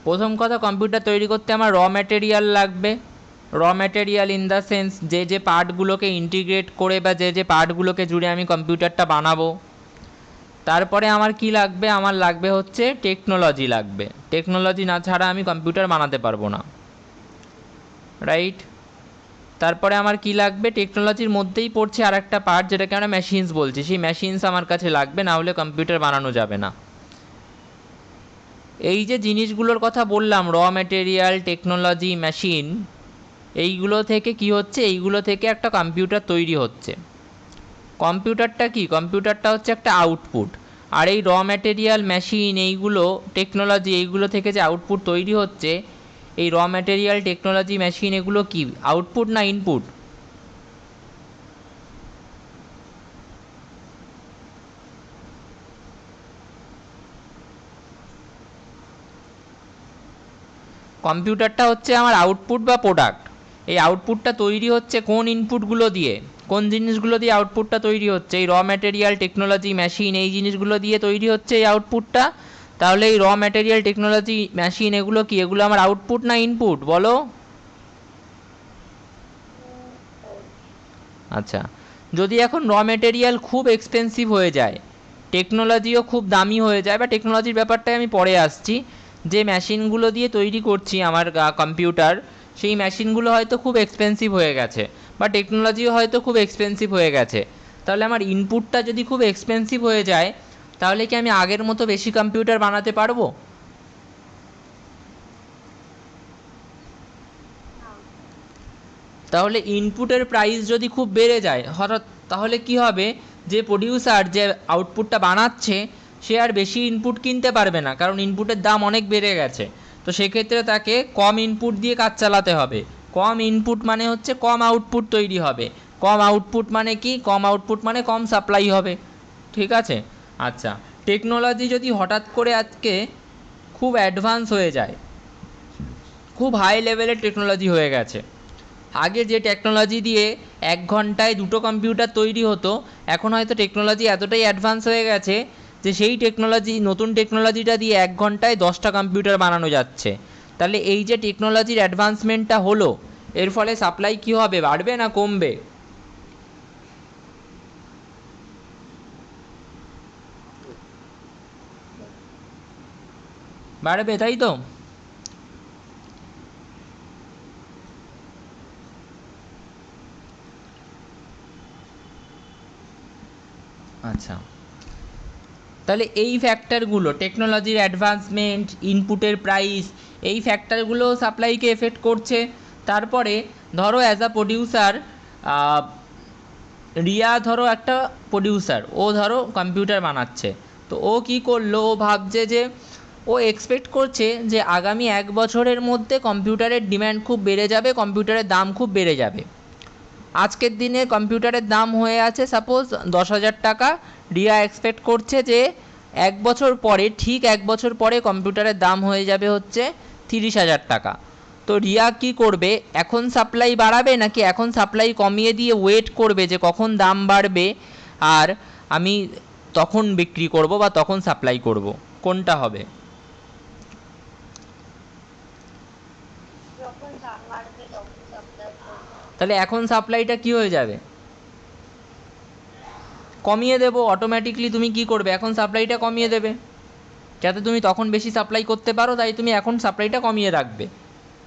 প্রথম কথা, কম্পিউটার তৈরি করতে আমার র ম্যাটেরিয়াল লাগবে। র ম্যাটেরিয়াল ইন দ্য সেন্স যে যে পার্টগুলোকে ইন্টিগ্রেট করে বা যে যে পার্টগুলোকে জুড়ে আমি কম্পিউটারটা বানাবো। তারপরে আমার কি লাগবে? আমার লাগবে হচ্ছে টেকনোলজি লাগবে। টেকনোলজি না ছাড়া আমি কম্পিউটার বানাতে পারবো না, রাইট? তারপরে আমার কি লাগবে? টেকনোলজির মধ্যেই পড়ছে আর একটা পার্ট যেটাকে আমরা মেশিনস বলছি, সেই মেশিনস আমার কাছে লাগবে, না হলে কম্পিউটার বানানো যাবে না। এই যে জিনিসগুলোর কথা বললাম, র ম্যাটেরিয়াল, টেকনোলজি, মেশিন, এইগুলো থেকে কি হচ্ছে? এইগুলো থেকে একটা কম্পিউটার তৈরি হচ্ছে। কম্পিউটারটা কি? কম্পিউটারটা হচ্ছে একটা আউটপুট। আর এই র ম্যাটেরিয়াল, মেশিন, এইগুলো টেকনোলজি, এইগুলো থেকে যে আউটপুট তৈরি হচ্ছে, এই র ম্যাটেরিয়াল, টেকনোলজি, মেশিন এগুলো কি আউটপুট না ইনপুট? কম্পিউটারটা হচ্ছে আমার আউটপুট বা প্রোডাক্ট। এই আউটপুটটা তৈরি হচ্ছে কোন ইনপুটগুলো দিয়ে? কোন জিনিসগুলো দিয়ে আউটপুটটা তৈরি হচ্ছে? এই র ম্যাটেরিয়াল, টেকনোলজি, মেশিন, এই জিনিসগুলো দিয়ে তৈরি হচ্ছে এই আউটপুটটা। তাহলে এই র ম্যাটেরিয়াল, টেকনোলজি, মেশিন এগুলো কি? এগুলো আমার আউটপুট না ইনপুট, বলো? আচ্ছা, যদি এখন র ম্যাটেরিয়াল খুব এক্সপেন্সিভ হয়ে যায়, টেকনোলজিও খুব দামি হয়ে যায়, বা টেকনোলজির ব্যাপারটায় আমি পরে আসছি, যে মেশিনগুলো দিয়ে তৈরি করছি আমার কম্পিউটার, সেই মেশিনগুলো হয়তো খুব এক্সপেন্সিভ হয়ে গেছে, বা টেকনোলজিও হয়তো খুব এক্সপেন্সিভ হয়ে গেছে, তাহলে আমার ইনপুটটা যদি খুব এক্সপেন্সিভ হয়ে যায়, তাহলে কি আমি আগের মতো বেশি কম্পিউটার বানাতে পারবো?
না,
তাহলে ইনপুটের প্রাইস যদি খুব বেড়ে যায় হঠাৎ, তাহলে কি হবে? যে প্রডিউসার যে আউটপুটটা বানাচ্ছে, সে আর বেশি ইনপুট কিনতে পারবে না, কারণ ইনপুটের দাম অনেক বেড়ে গেছে। তো সেক্ষেত্রে তাকে কম ইনপুট দিয়ে কাজ চালাতে হবে। কম ইনপুট মানে হচ্ছে কম আউটপুট তৈরি হবে। কম আউটপুট মানে কি? কম আউটপুট মানে কম সাপ্লাই হবে। ঠিক আছে? আচ্ছা, টেকনোলজি যদি হঠাৎ করে আজকে খুব অ্যাডভান্স হয়ে যায়, খুব হাই লেভেলের টেকনোলজি হয়ে গেছে, আগে যে টেকনোলজি দিয়ে 1 ঘন্টায় 2টো কম্পিউটার তৈরি হতো, এখন হয়তো টেকনোলজি এতটাই অ্যাডভান্স হয়ে গেছে যে সেই টেকনোলজি, নতুন টেকনোলজিটা দিয়ে 1 ঘন্টায় 10টা কম্পিউটার বানানো যাচ্ছে। তাহলে এই যে টেকনোলজির অ্যাডভান্সমেন্টটা হলো, এর ফলে সাপ্লাই কী হবে? বাড়বে না কমবে? বাড়বে, তাই তো? আচ্ছা, তাহলে এই ফ্যাক্টরগুলো, টেকনোলজির অ্যাডভান্সমেন্ট, ইনপুটের প্রাইস, এই ফ্যাক্টরগুলো সাপ্লাইকে এফেক্ট করছে। তারপরে ধরো অ্যাজ আ প্রডিউসার, রিয়া ধরো একটা প্রডিউসার, ও ধরো কম্পিউটার বানাচ্ছে। তো ও কি করলো? ও ভাবছে যে, ও এক্সপেক্ট করছে যে আগামী 1 বছরের মধ্যে কম্পিউটারের ডিম্যান্ড খুব বেড়ে যাবে, কম্পিউটারের দাম খুব বেড়ে যাবে। আজকের দিনে কম্পিউটারের দাম হয়ে আছে সাপোজ 10,000 টাকা। রিয়া এক্সপেক্ট করছে যে 1 বছর পরে, ঠিক 1 বছর পরে কম্পিউটারের দাম হয়ে যাবে হচ্ছে 30,000 টাকা। তো রিয়া কি করবে, এখন সাপ্লাই বাড়াবে নাকি এখন সাপ্লাই কমিয়ে দিয়ে ওয়েট করবে যে কখন দাম বাড়বে আর আমি তখন বিক্রি করব বা তখন সাপ্লাই করব, কোনটা হবে?
যখন দাম বাড়বে তখন সাপ্লাই করবো।
তাহলে এখন সাপ্লাইটা কি হয়ে যাবে, কমিয়ে দেবো অটোমেটিকলি। তুমি কি করবে, এখন সাপ্লাইটা কমিয়ে দেবে যাতে তুমি তখন বেশি সাপ্লাই করতে পারো, তাই তুমি এখন সাপ্লাইটা কমিয়ে রাখবে।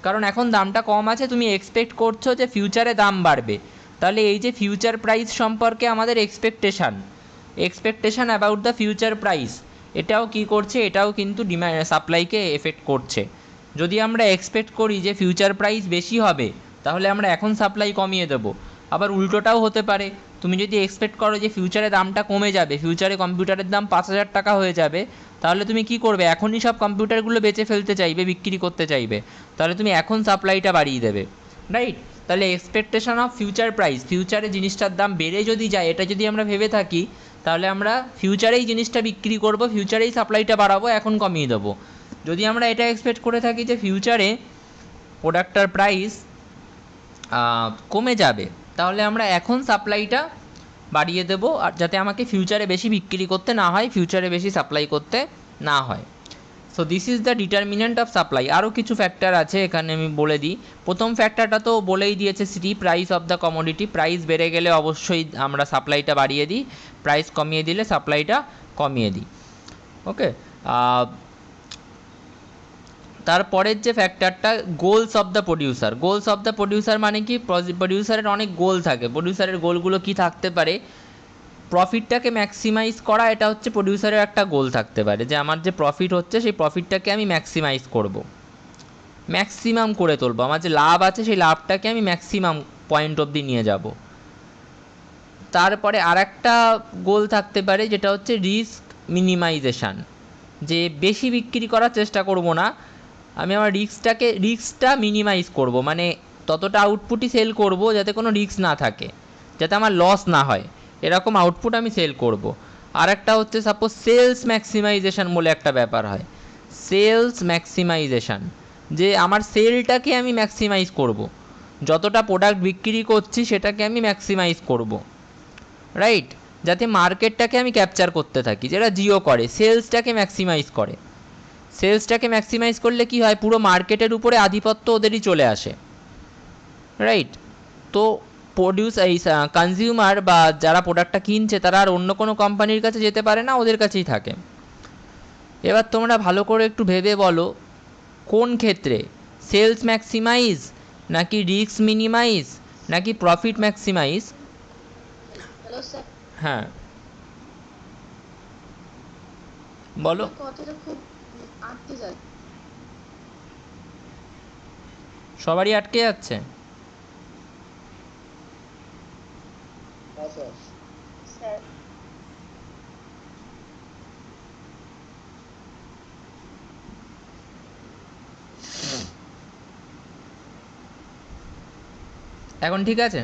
কারণ এখন দামটা কম আছে, তুমি এক্সপেক্ট করছো যে ফিউচারে দাম বাড়বে। তাহলে এই যে ফিউচার প্রাইস সম্পর্কে আমাদের expectation about the future price, এটাও কি করছে, এটাও কিন্তু সাপ্লাইকে এফেক্ট করছে। যদি আমরা এক্সপেক্ট করি যে ফিউচার প্রাইস বেশি হবে, তাহলে আমরা এখন সাপ্লাই কমিয়ে দেবো। আবার উল্টোটাও হতে পারে, তুমি যদি এক্সপেক্ট করো যে ফিউচারে দামটা কমে যাবে, ফিউচারে কম্পিউটারের দাম 5,000 টাকা হয়ে যাবে, তাহলে তুমি কি করবে, এখনই সব কম্পিউটারগুলো বেচে ফেলতে চাইবে, বিক্রি করতে চাইবে, তাহলে তুমি এখন সাপ্লাইটা বাড়িয়ে দেবে, রাইট? তাহলে এক্সপেকটেশন অফ ফিউচার প্রাইস, ফিউচারে জিনিসটার দাম বেড়ে যদি যায়, এটা যদি আমরা ভেবে থাকি, তাহলে আমরা ফিউচারেই জিনিসটা বিক্রি করব, ফিউচারেই সাপ্লাইটা বাড়াবো, এখন কমিয়ে দেবো। যদি আমরা এটা এক্সপেক্ট করে থাকি যে ফিউচারে প্রোডাক্টটার প্রাইস কমে যাবে, তাহলে আমরা এখন সাপ্লাইটা বাড়িয়ে দেবো, আর যাতে আমাকে ফিউচারে বেশি বিক্রি করতে না হয়, ফিউচারে বেশি সাপ্লাই করতে না হয়। So this is the determinant of supply. আরও কিছু ফ্যাক্টর আছে এখানে, আমি বলে দিই। প্রথম ফ্যাক্টরটা তো বলেই দিয়েছে, city price of the commodity. Price বেড়ে গেলে অবশ্যই আমরা সাপ্লাইটা বাড়িয়ে দিই, প্রাইস কমিয়ে দিলে সাপ্লাইটা কমিয়ে দিই। ওকে, তারপরের যে ফ্যাক্টরটা, goals of the producer. Goals of the producer মানে কি, প্রডিউসারের অনেক গোল থাকে। প্রডিউসারের গোলগুলো কি থাকতে পারে, প্রফিটটাকে ম্যাক্সিমাইজ করা, এটা হচ্ছে প্রডিউসারের একটা গোল থাকতে পারে, যে আমার যে প্রফিট হচ্ছে সেই প্রফিটটাকে আমি ম্যাক্সিমাইজ করব, ম্যাক্সিমাম করে তুলবো। আমার যে লাভ আছে সেই লাভটাকে আমি ম্যাক্সিমাম পয়েন্ট অবধি নিয়ে যাব। তারপরে আর একটা গোল থাকতে পারে যেটা হচ্ছে রিস্ক মিনিমাইজেশান, যে বেশি বিক্রি করার চেষ্টা করব না, আমি আমার রিস্কটা মিনিমাইজ করব, মানে ততটা আউটপুটই সেল করব যাতে কোনো রিস্ক না থাকে, যাতে আমার লস না হয়, এরকম আউটপুট আমি সেল করব। আর একটা হচ্ছে সাপোজ সেলস ম্যাক্সিমাইজেশান বলে একটা ব্যাপার হয়, সেলস ম্যাক্সিমাইজেশান, যে আমার সেলটাকে আমি ম্যাক্সিমাইজ করব, যতটা প্রোডাক্ট বিক্রি করছি সেটাকে আমি ম্যাক্সিমাইজ করব, রাইট? যাতে মার্কেটটাকে আমি ক্যাপচার করতে থাকি, যেটা জিও করে, সেলসটাকে ম্যাক্সিমাইজ করে। সেলসটাকে ম্যাক্সিমাইজ করলে কি হয়, পুরো মার্কেটের উপরে আধিপত্য ওদেরই চলে আসে, রাইট? তো এই কনজিউমার বা যারা প্রোডাক্টটা কিনছে তারা আর অন্য কোনো কোম্পানির কাছে যেতে পারে না, ওদের কাছেই থাকে। এবার তোমরা ভালো করে একটু ভেবে বলো, কোন ক্ষেত্রে, সেলস ম্যাক্সিমাইজ নাকি রিস্ক মিনিমাইজ নাকি প্রফিট ম্যাক্সিমাইজ?
হ্যালো স্যার,
হ্যাঁ বলো।
কথাটা খুব আটকে যায়।
সবারই আটকে যাচ্ছে।
স্যার
এখন ঠিক আছে?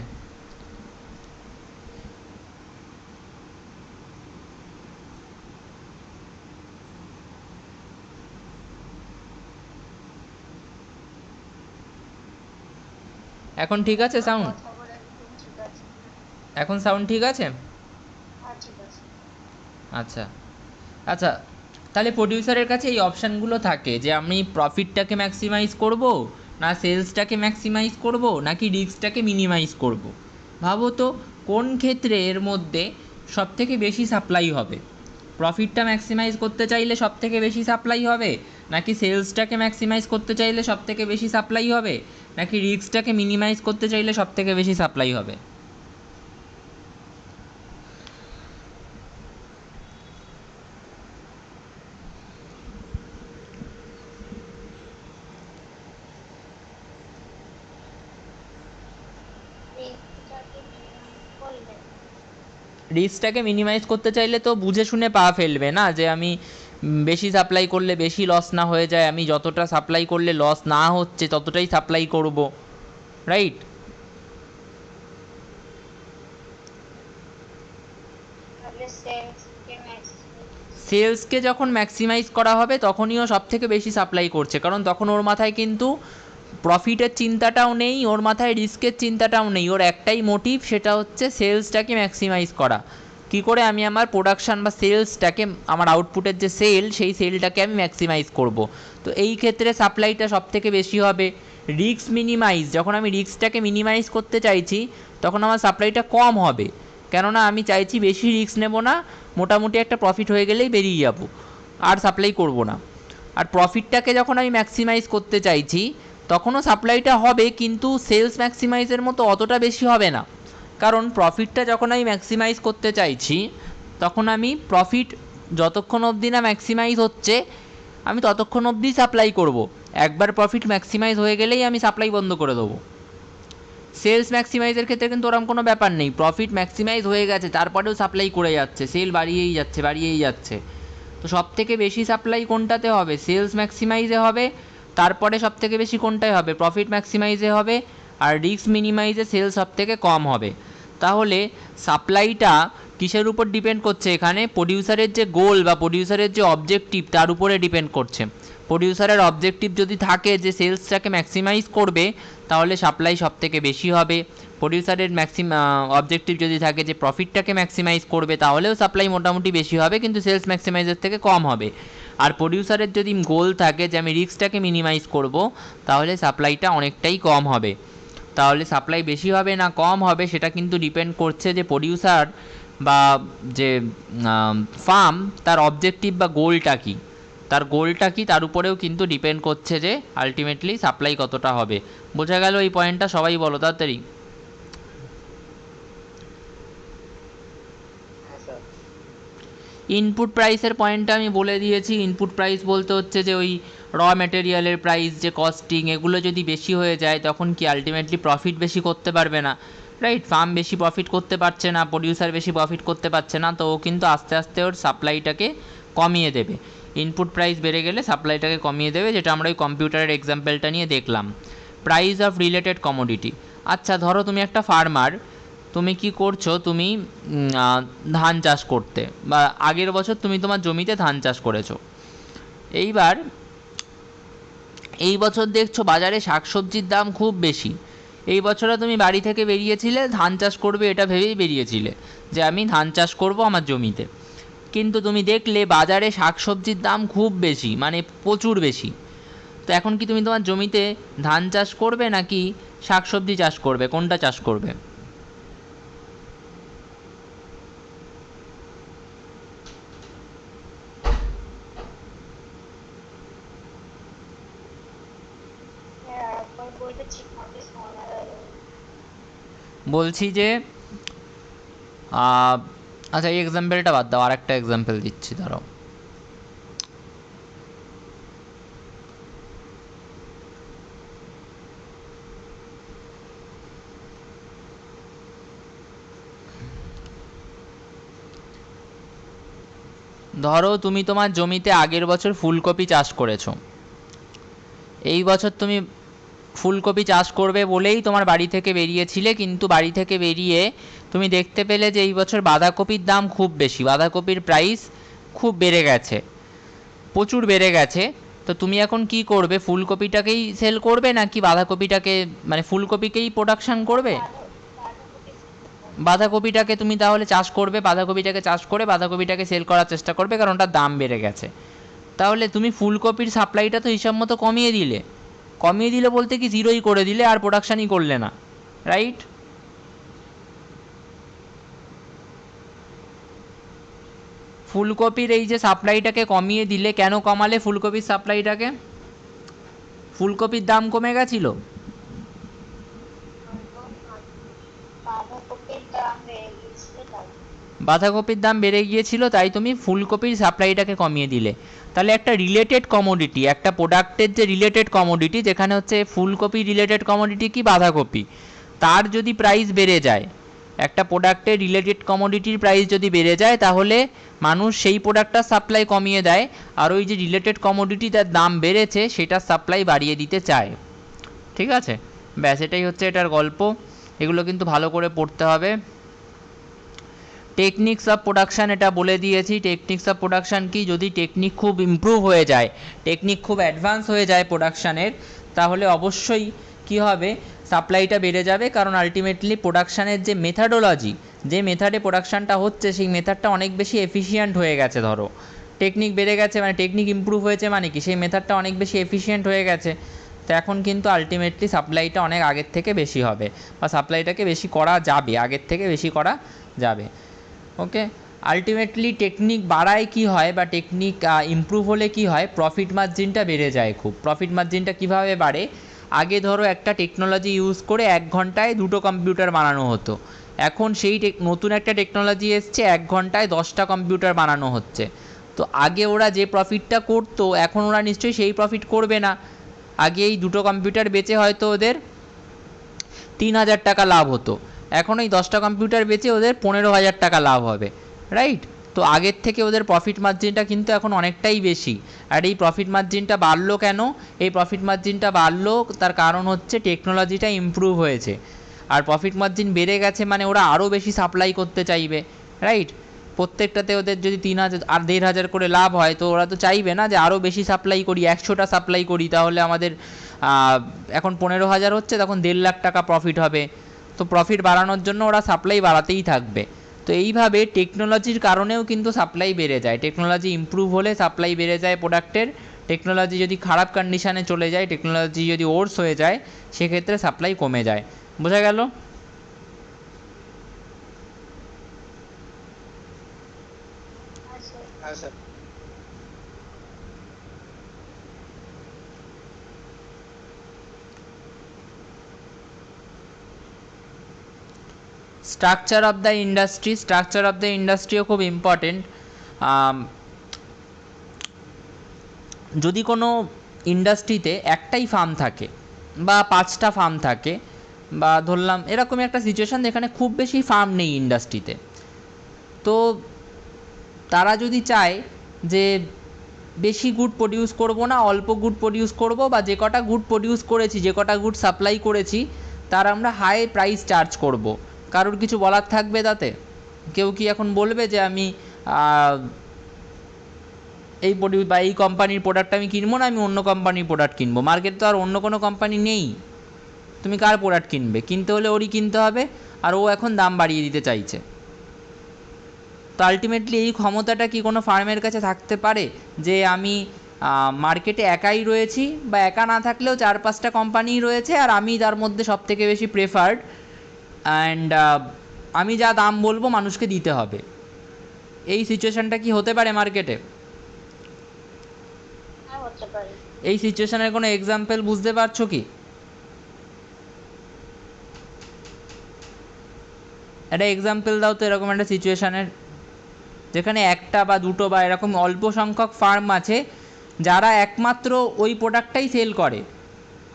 এখন ঠিক আছে সাউন্ড?
কথা বলে একদম ঠিক আছে।
এখন সাউন্ড ঠিক আছে?
হ্যাঁ ঠিক আছে।
আচ্ছা আচ্ছা, তাহলে প্রডিউসারের কাছে এই অপশানগুলো থাকে যে আমি প্রফিটটাকে ম্যাক্সিমাইজ করব, না সেলসটাকে ম্যাক্সিমাইজ করব, নাকি রিস্কটাকে মিনিমাইজ করব। ভাবো তো কোন ক্ষেত্রে এর মধ্যে সবথেকে বেশি সাপ্লাই হবে, প্রফিটটা ম্যাক্সিমাইজ করতে চাইলে সবথেকে বেশি সাপ্লাই হবে, নাকি সেলসটাকে ম্যাক্সিমাইজ করতে চাইলে সবথেকে বেশি সাপ্লাই হবে, নাকি রিস্কটাকে মিনিমাইজ করতে চাইলে সবথেকে বেশি সাপ্লাই হবে?
রেটটাকে মিনিমাইজ করলে
রিস্কটাকে মিনিমাইজ করতে চাইলে তো বুঝে শুনে পা ফেলবে না, যে আমি বেশি সাপ্লাই করলে বেশি লস না হয়ে যায়, আমি যতটা সাপ্লাই করলে লস না হচ্ছে ততটাই সাপ্লাই করব, রাইট?
তাহলে সেলসকে ম্যাক্সিমাইজ
সেলসকে যখন ম্যাক্সিমাইজ করা হবে তখনই ও সব থেকে বেশি সাপ্লাই করছে, কারণ তখন ওর মাথায় কিন্তু প্রফিটের চিন্তাটাও নেই, ওর মাথায় রিস্কের চিন্তাটাও নেই, ওর একটাই মোটিভ, সেটা হচ্ছে সেলসটাকে ম্যাক্সিমাইজ করা। কি করে আমি আমার প্রোডাকশান বা সেলসটাকে, আমার আউটপুটের যে সেল, সেই সেলটাকে আমি ম্যাক্সিমাইজ করব। তো এই ক্ষেত্রে সাপ্লাইটা সব থেকে বেশি হবে। রিস্ক মিনিমাইজ, যখন আমি রিস্কটাকে মিনিমাইজ করতে চাইছি তখন আমার সাপ্লাইটা কম হবে, কেননা আমি চাইছি বেশি রিস্ক নেব না, মোটামুটি একটা প্রফিট হয়ে গেলেই বেরিয়ে যাব, আর সাপ্লাই করব না। আর প্রফিটটাকে যখন আমি ম্যাক্সিমাইজ করতে চাইছি তখনও সাপ্লাইটা হবে, কিন্তু সেলস ম্যাক্সিমাইজের মতো অতটা বেশি হবে না, কারণ প্রফিটটা যখন আমি ম্যাক্সিমাইজ করতে চাইছি তখন আমি প্রফিট যতক্ষণ অবধি না ম্যাক্সিমাইজ হচ্ছে আমি ততক্ষণ অবধি সাপ্লাই করব। একবার প্রফিট ম্যাক্সিমাইজ হয়ে গেলেই আমি সাপ্লাই বন্ধ করে দেবো। সেলস ম্যাক্সিমাইজের ক্ষেত্রে কিন্তু ওরকম কোনো ব্যাপার নেই, প্রফিট ম্যাক্সিমাইজ হয়ে গেছে তারপরেও সাপ্লাই করে যাচ্ছে, সেল বাড়িয়েই যাচ্ছে বাড়িয়েই যাচ্ছে। তো সব থেকে বেশি সাপ্লাই কোনটাতে হবে? সেলস ম্যাক্সিমাইজে হবে, তারপরে সব থেকে বেশি কোনটায় হবে? প্রফিট ম্যাক্সিমাইজে হবে, আর রিস্ক মিনিমাইজে সেল সব থেকে কম হবে। তাহলে সাপ্লাইটা কিসের উপর ডিপেন্ড করছে? এখানে প্রডিউসারের যে গোল বা প্রডিউসারের যে অবজেক্টিভ তার উপরে ডিপেন্ড করছে। প্রডিউসারের অবজেক্টিভ যদি থাকে যে সেলসটাকে ম্যাক্সিমাইজ করবে তাহলে সাপ্লাই সব থেকে বেশি হবে। প্রডিউসারের অবজেক্টিভ যদি থাকে যে প্রফিটটাকে ম্যাক্সিমাইজ করবে তাহলেও সাপ্লাই মোটামুটি বেশি হবে, কিন্তু সেলস ম্যাক্সিমাইজের থেকে কম হবে। আর প্রডিউসারের যদি গোল থাকে যে আমি রিস্কটাকে মিনিমাইজ করব তাহলে সাপ্লাইটা অনেকটাই কম হবে। তাহলে সাপ্লাই বেশি হবে না কম হবে সেটা কিন্তু ডিপেন্ড করছে যে প্রডিউসার বা যে ফার্ম তার অবজেক্টিভ বা গোলটা কী, তার গোলটা কী তার উপরেও কিন্তু ডিপেন্ড করছে যে আলটিমেটলি সাপ্লাই কতটা হবে। বোঝা গেল এই পয়েন্টটা? সবাই বলো তাড়াতাড়ি। ইনপুট প্রাইসের পয়েন্টটা আমি বলে দিয়েছি। ইনপুট প্রাইস বলতে হচ্ছে যে ওই র ম্যাটেরিয়ালের প্রাইস, যে কস্টিং, এগুলো যদি বেশি হয়ে যায় তখন কি আলটিমেটলি প্রফিট বেশি করতে পারবে না, রাইট? ফার্ম বেশি প্রফিট করতে পারছে না, প্রডিউসার বেশি প্রফিট করতে পারছে না, তো ও কিন্তু আস্তে আস্তে ওর সাপ্লাইটাকে কমিয়ে দেবে। ইনপুট প্রাইস বেড়ে গেলে সাপ্লাইটাকে কমিয়ে দেবে, যেটা আমরা ওই কম্পিউটারের এক্সাম্পলটা নিয়ে দেখলাম। Price of related commodity. আচ্ছা ধরো তুমি একটা ফার্মার, তুমি কি করছো, তুমি ধান চাষ করতে, বা আগের বছর তুমি তোমার জমিতে ধান চাষ করেছো। এইবার এই বছর দেখছো বাজারে শাকসবজির দাম খুব বেশি। এই বছরে তুমি বাড়ি থেকে বেরিয়েছিলে ধান চাষ করবে এটা ভেবেই বেরিয়েছিলে যে আমি ধান চাষ করব আমার জমিতে, কিন্তু তুমি দেখলে বাজারে শাকসবজির দাম খুব বেশি, মানে প্রচুর বেশি। তো এখন কি তুমি তোমার জমিতে ধান চাষ করবে নাকি শাকসবজি চাষ করবে? কোনটা চাষ করবে?
একবার বলতে ঠিকভাবে শোনা গেল না।
বলছি যে আচ্ছা এই এক্সাম্পলটা বাদ দাও, আর একটা এক্সাম্পল দিচ্ছি, ধরো ধরো তুমি তোমার জমিতে আগের বছর ফুলকপি চাষ করেছো। এই বছর তুমি ফুলকপি চাষ করবে বলেই তোমার বাড়ি থেকে বেরিয়েছিলে, কিন্তু বাড়ি থেকে বেরিয়ে তুমি দেখতে পেলে যে এই বছর বাঁধাকপির দাম খুব বেশি, বাঁধাকপির প্রাইস খুব বেড়ে গেছে, প্রচুর বেড়ে গেছে। তো তুমি এখন কি করবে? ফুলকপিটাকেই সেল করবে নাকি বাঁধাকপিটাকে, মানে ফুলকপিকেই প্রোডাকশান করবে?
বাঁধাকপি
বাঁধাকপিটাকে তুমি তাহলে চাষ করবে, বাঁধাকপিটাকে চাষ করে বাঁধাকপিটাকে সেল করার চেষ্টা করবে, কারণ ওটার দাম বেড়ে গেছে। তাহলে তুমি ফুলকপির সাপ্লাইটা তো হিসাব মতো কমিয়ে দিলে, কমিয়ে দিলে বলতে কি জিরোই করে দিলে, আর প্রোডাকশানই করলে না, রাইট? ফুলকপির এই যে সাপ্লাইটাকে কমিয়ে দিলে, কেন কমালে ফুলকপির সাপ্লাইটাকে? ফুলকপির দাম কমে গেছিল,
বাঁধাকপির দাম বেড়ে গিয়েছিল তাই।
বাঁধাকপির দাম বেড়ে গিয়েছিল তাই তুমি ফুলকপির সাপ্লাইটাকে কমিয়ে দিলে। তাহলে একটা রিলেটেড কমোডিটি, একটা প্রোডাক্টের যে রিলেটেড কমোডিটি, যেখানে হচ্ছে ফুলকপি রিলেটেড কমোডিটি কি বাঁধাকপি, তার যদি প্রাইস বেড়ে যায়, একটা প্রোডাক্টের রিলেটেড কমোডিটির প্রাইস যদি বেড়ে যায় তাহলে মানুষ সেই প্রোডাক্টটার সাপ্লাই কমিয়ে দেয়, আর ওই যে রিলেটেড কমোডিটি তার দাম বেড়েছে সেটার সাপ্লাই বাড়িয়ে দিতে চায়। ঠিক আছে, ব্যাস এটাই হচ্ছে এটার গল্প। এগুলো কিন্তু ভালো করে পড়তে হবে। টেকনিক্স অফ প্রোডাকশান এটা বলে দিয়েছি। টেকনিক্স অফ প্রোডাকশান কি, যদি টেকনিক খুব ইমপ্রুভ হয়ে যায়, টেকনিক খুব অ্যাডভান্স হয়ে যায় প্রোডাকশানের, তাহলে অবশ্যই কি হবে, সাপ্লাইটা বেড়ে যাবে। কারণ আলটিমেটলি প্রোডাকশানের যে মেথাডোলজি, যে মেথাডে প্রোডাকশানটা হচ্ছে, সেই মেথাডটা অনেক বেশি এফিশিয়েন্ট হয়ে গেছে। ধরো টেকনিক বেড়ে গেছে মানে টেকনিক ইমপ্রুভ হয়েছে মানে কি, সেই মেথাডটা অনেক বেশি এফিশিয়েন্ট হয়ে গেছে। তো এখন কিন্তু আলটিমেটলি সাপ্লাইটা অনেক আগের থেকে বেশি হবে, বা সাপ্লাইটাকে বেশি করা যাবে, আগের থেকে বেশি করা যাবে। ওকে, আলটিমেটলি টেকনিক বাড়ায় কি হয়, বা টেকনিক ইমপ্রুভ হলে কি হয়, প্রফিট মার্জিনটা বেড়ে যায় খুব। প্রফিট মার্জিনটা কীভাবে বাড়ে, আগে ধরো একটা টেকনোলজি ইউজ করে 1 ঘন্টায় 2টো কম্পিউটার বানানো হতো, এখন সেই নতুন একটা টেকনোলজি এসছে, 1 ঘন্টায় 10টা কম্পিউটার বানানো হচ্ছে। তো আগে ওরা যে প্রফিটটা করতো, এখন ওরা নিশ্চয়ই সেই প্রফিট করবে না। আগে এই 2টো কম্পিউটার বেচে হয়তো ওদের 3000 টাকা লাভ হতো, এখন এই 10টা কম্পিউটার বেচে ওদের 15,000 টাকা লাভ হবে, রাইট? তো আগের থেকে ওদের প্রফিট মার্জিনটা কিন্তু এখন অনেকটাই বেশি। আর এই প্রফিট মার্জিনটা বাড়লো কেন? এই প্রফিট মার্জিনটা বাড়লো তার কারণ হচ্ছে টেকনোলজিটা ইমপ্রুভ হয়েছে। আর প্রফিট মার্জিন বেড়ে গেছে মানে ওরা আরও বেশি সাপ্লাই করতে চাইবে, রাইট? প্রত্যেকটাতে ওদের যদি 3,000 আর 1,500 করে লাভ হয়, তো ওরা তো চাইবে না যে আরও বেশি সাপ্লাই করি, 100টা সাপ্লাই করি, তাহলে আমাদের এখন 15,000 হচ্ছে, তখন 1.5 লাখ টাকা প্রফিট হবে। তো প্রফিট বাড়ানোর জন্য ওরা সাপ্লাই বাড়াতেই থাকবে। তো এইভাবে টেকনোলজির কারণেও কিন্তু সাপ্লাই বেড়ে যায়। টেকনোলজি ইমপ্রুভ হলে সাপ্লাই বেড়ে যায় প্রোডাক্টের। টেকনোলজি যদি খারাপ কন্ডিশানে চলে যায়, টেকনোলজি যদি ওর্স হয়ে যায়, সেক্ষেত্রে সাপ্লাই কমে যায়। বোঝা গেল?
আচ্ছা।
Structure of the industry, structure of the ইন্ডাস্ট্রিও খুব ইম্পর্টেন্ট। যদি কোনো ইন্ডাস্ট্রিতে একটাই ফার্ম থাকে বা 5টা ফার্ম থাকে, বা ধরলাম এরকমই একটা সিচুয়েশান যেখানে খুব বেশি ফার্ম নেই ইন্ডাস্ট্রিতে, তো তারা যদি চায় যে বেশি গুড প্রডিউস করব না, অল্প গুড প্রডিউস করব, বা যে কটা গুড প্রডিউস করেছি, যে কটা গুড সাপ্লাই করেছি, তার আমরা হাই প্রাইস চার্জ করব, কারোর কিছু বলার থাকবে তাতে? কেউ কি এখন বলবে যে আমি এই প্রডিউস বা এই কোম্পানির প্রোডাক্ট আমি কিনবো না, আমি অন্য কোম্পানির প্রোডাক্ট কিনবো? মার্কেটে তো আর অন্য কোনো কোম্পানি নেই, তুমি কার প্রোডাক্ট কিনবে? কিনতে হলে ওরই কিনতে হবে, আর ও এখন দাম বাড়িয়ে দিতে চাইছে। তো আলটিমেটলি এই ক্ষমতাটা কি কোনো ফার্মের কাছে থাকতে পারে, যে আমি মার্কেটে একাই রয়েছি, বা একা না থাকলেও 4-5টা কোম্পানিই রয়েছে, আর আমি তার মধ্যে সবথেকে বেশি প্রেফার্ড, অ্যান্ড আমি যা দাম বলবো মানুষকে দিতে হবে? এই সিচুয়েশানটা কি হতে পারে মার্কেটে?
হ্যাঁ, হতে পারে।
এই সিচুয়েশানের কোনো এক্সাম্পল বুঝতে পারছো কি? একটা এক্সাম্পল দাও তো এরকম একটা সিচুয়েশানের, যেখানে একটা বা দুটো বা এরকম অল্প সংখ্যক ফার্ম আছে যারা একমাত্র ওই প্রোডাক্টটাই সেল করে,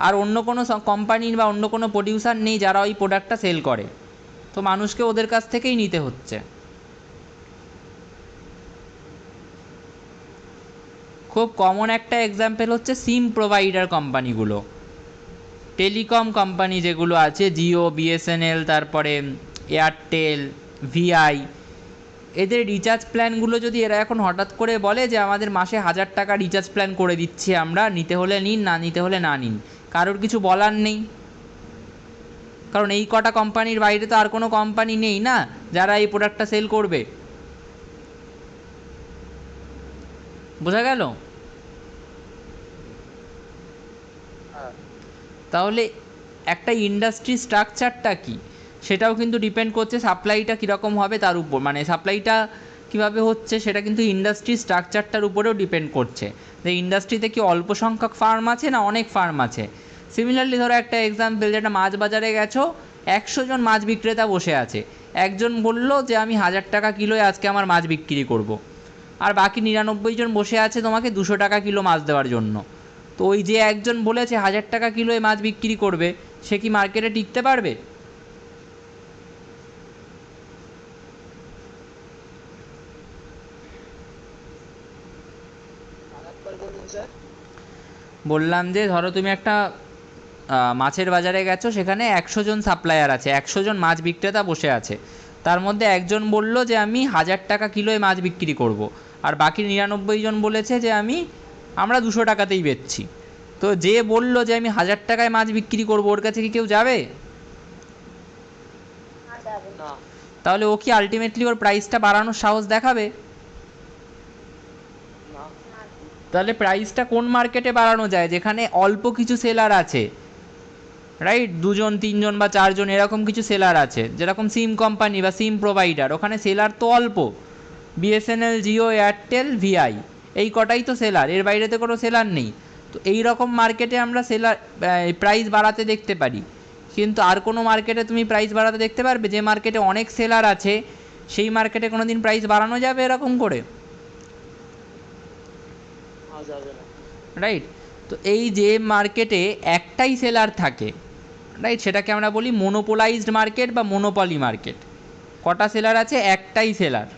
আর অন্য কোনো কোম্পানির বা অন্য কোনো প্রডিউসার নেই যারা ওই প্রোডাক্টটা সেল করে, তো মানুষকে ওদের কাছ থেকেই নিতে হচ্ছে। খুব কমন একটা এক্সাম্পল হচ্ছে সিম প্রোভাইডার কোম্পানিগুলো, টেলিকম কোম্পানি যেগুলো আছে, জিও, বিএসএনএল, তারপরে এয়ারটেল, ভিআই, এদের রিচার্জ প্ল্যানগুলো যদি এরা এখন হঠাৎ করে বলে যে আমাদের মাসে 1,000 টাকা রিচার্জ প্ল্যান করে দিচ্ছি আমরা, নিতে হলে নিন, না নিতে হলে না নিন, কারোর কিছু বলার নেই। কারণ এই কটা কোম্পানির বাইরে তো আর কোনো কোম্পানি নেই না যারা এই প্রোডাক্টটা সেল করবে। বোঝা গেল? তাহলে একটা ইন্ডাস্ট্রি স্ট্রাকচারটা কি, সেটাও কিন্তু ডিপেন্ড করছে সাপ্লাইটা কীরকম হবে তার উপর, মানে সাপ্লাইটা কীভাবে হচ্ছে সেটা কিন্তু ইন্ডাস্ট্রি স্ট্রাকচারটার উপরেও ডিপেন্ড করছে, যে ইন্ডাস্ট্রিতে কি অল্প সংখ্যক ফার্ম আছে না অনেক ফার্ম আছে। সিমিলারলি ধরো একটা এক্সাম্পল, যেটা মাছ বাজারে গেছো, 100 জন মাছ বিক্রেতা বসে আছে, একজন বললো যে আমি 1,000 টাকা কিলোয় আজকে আমার মাছ বিক্রি করব, আর বাকি 99 জন বসে আছে তোমাকে 200 টাকা কিলো মাছ দেওয়ার জন্য। তো ওই যে একজন বলেছে 1,000 টাকা কিলোয় মাছ বিক্রি করবে, সে কি মার্কেটে টিকতে পারবে? বললাম যে ধরো তুমি একটা মাছের বাজারে গেছো, সেখানে 100 জন সাপ্লায়ার আছে, 100 জন মাছ বিক্রেতা বসে আছে, তার মধ্যে একজন বলল যে আমি 1000 টাকা কিলোয় মাছ বিক্রি করব, আর বাকি 99 জন বলেছে যে আমরা 200 টাকাতেই বেচছি। তো যে বলল যে আমি 1000 টাকায় মাছ বিক্রি করব, ওর কাছে কি কেউ যাবে?
না যাবে না।
তাহলে ও কি আলটিমেটলি ওর প্রাইসটা বাড়ানোর সাহস দেখাবে?
না।
তাহলে প্রাইসটা কোন মার্কেটে বাড়ানো যায়? যেখানে অল্প কিছু সেলার আছে, রাইট, 2জন 3জন বা 4জন এরকম কিছু সেলার আছে, যেরকম সিম কোম্পানি বা সিম প্রোভাইডার, ওখানে সেলার তো অল্প, বিএসএনএল, জিও, এয়ারটেল, ভিআই, এই কটাই তো সেলার, এর বাইরে তো কোনো সেলার নেই। তো এই রকম মার্কেটে আমরা সেলার প্রাইস বাড়াতে দেখতে পারি। কিন্তু আর কোনো মার্কেটে তুমি প্রাইস বাড়াতে দেখতে পারবে? যে মার্কেটে অনেক সেলার আছে সেই মার্কেটে কোনো দিন প্রাইস বাড়ানো যাবে এরকম করে? রাইট। তো এই যে মার্কেটে একটাই সেলার থাকে, রাইট, সেটাকে আমরা বলি মোনোপোলাইজড মার্কেট বা মোনোপলি মার্কেট। কটা সেলার আছে? একটাই সেলার।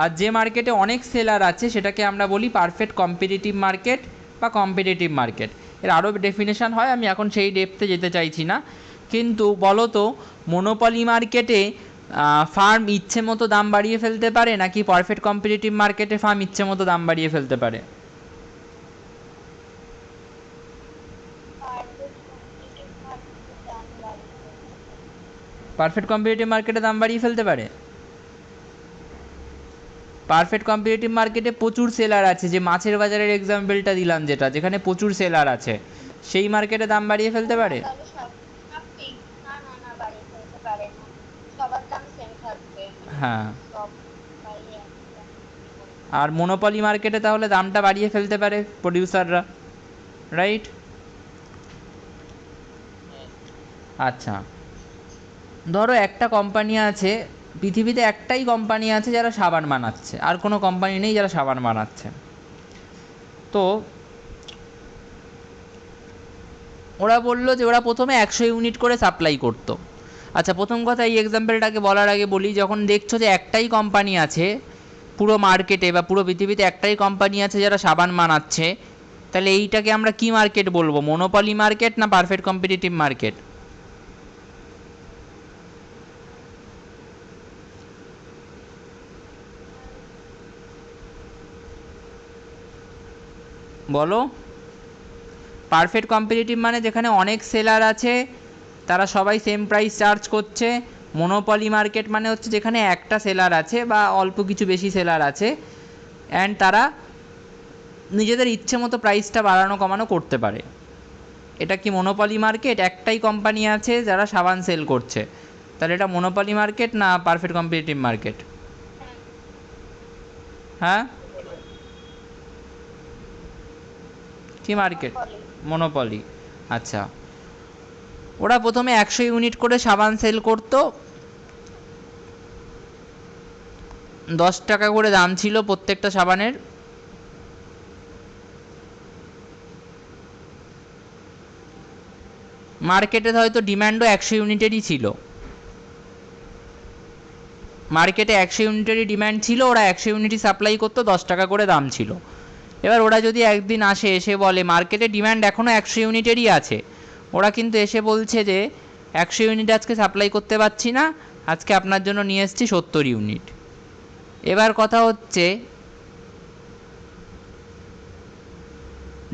আর যে মার্কেটে অনেক সেলার আছে সেটাকে আমরা বলি পারফেক্ট কম্পিটিটিভ মার্কেট বা কম্পিটিটিভ মার্কেট। এর আরও ডেফিনেশন হয়, আমি এখন সেই ডেপথে যেতে চাইছি না। কিন্তু বলো তো, মোনোপলি মার্কেটে ফার্ম ইচ্ছে মতো দাম বাড়িয়ে ফেলতে পারে, নাকি পারফেক্ট কম্পিটিটিভ মার্কেটে ফার্ম ইচ্ছে মতো দাম বাড়িয়ে ফেলতে পারে?
পারফেক্ট কম্পিটিটিভ মার্কেটে দাম বাড়িয়ে ফেলতে পারে।
পারফেক্ট কম্পিটিটিভ মার্কেটে প্রচুর সেলার আছে, যে মাছের বাজারের এক্সাম্পলটা দিলাম যেটা, যেখানে প্রচুর সেলার আছে, সেই মার্কেটে দাম বাড়িয়ে ফেলতে পারে?
তাহলে সব ঠিক। না না না, বাড়িয়ে ফেলতে পারে না। সবার দাম সেম থাকবে,
হ্যাঁ।
সব বাড়িয়ে একদম।
আর মোনোপলি মার্কেটে তাহলে দামটা বাড়িয়ে ফেলতে পারে প্রডিউসাররা, রাইট? আচ্ছা, ধরো একটা কোম্পানি আছে, পৃথিবীতে একটাই কোম্পানি আছে যারা সাবান বানাচ্ছে, আর কোনো কোম্পানি নেই যারা সাবান বানাচ্ছে। তো ওরা বলল যে ওরা প্রথমে 100 ইউনিট করে সাপ্লাই করতো। আচ্ছা, প্রথম কথা এই এক্সাম্পলটাকে বলার আগে বলি, যখন দেখছো যে একটাই কোম্পানি আছে পুরো মার্কেটে বা পুরো পৃথিবীতে, একটাই কোম্পানি আছে যারা সাবান বানাচ্ছে, তাহলে এইটাকে আমরা কি মার্কেট বলবো? মোনোপলি মার্কেট না পারফেক্ট কম্পিটিটিভ মার্কেট? বলো। পারফেক্ট কম্পিটিটিভ মানে যেখানে অনেক সেলার আছে, তারা সবাই সেম প্রাইস চার্জ করছে। মোনোপলি মার্কেট মানে হচ্ছে যেখানে একটা সেলার আছে বা অল্প কিছু বেশি সেলার আছে, অ্যান্ড তারা নিজেদের ইচ্ছে মতো প্রাইসটা বাড়ানো কমানো করতে পারে। এটা কি মোনোপলি মার্কেট? একটাই কোম্পানি আছে যারা সাবান সেল করছে, তাহলে এটা মোনোপলি মার্কেট না পারফেক্ট কম্পিটিটিভ মার্কেট? হ্যাঁ, কি মার্কেট? মোনোপলি। আচ্ছা, ওরা প্রথমে 100 ইউনিট করে সাবান সেল করতো, 10 টাকা করে দাম ছিল প্রত্যেকটা সাবানের। মার্কেটে হয়তো ডিম্যান্ডও 100 ইউনিটেরই ছিল, মার্কেটে 100 ইউনিটেরই ডিম্যান্ড ছিল, ওরা 100 ইউনিটই সাপ্লাই করতো, 10 টাকা করে দাম ছিল। এবার ওরা যদি একদিন এসে বলে মার্কেটে ডিম্যান্ড এখনও 100 ইউনিটেরই আছে, ওরা কিন্তু এসে বলছে যে 100 ইউনিট আজকে সাপ্লাই করতে পারছি না, আজকে আপনার জন্য নিয়ে এসেছি 70 ইউনিট। এবার কথা হচ্ছে,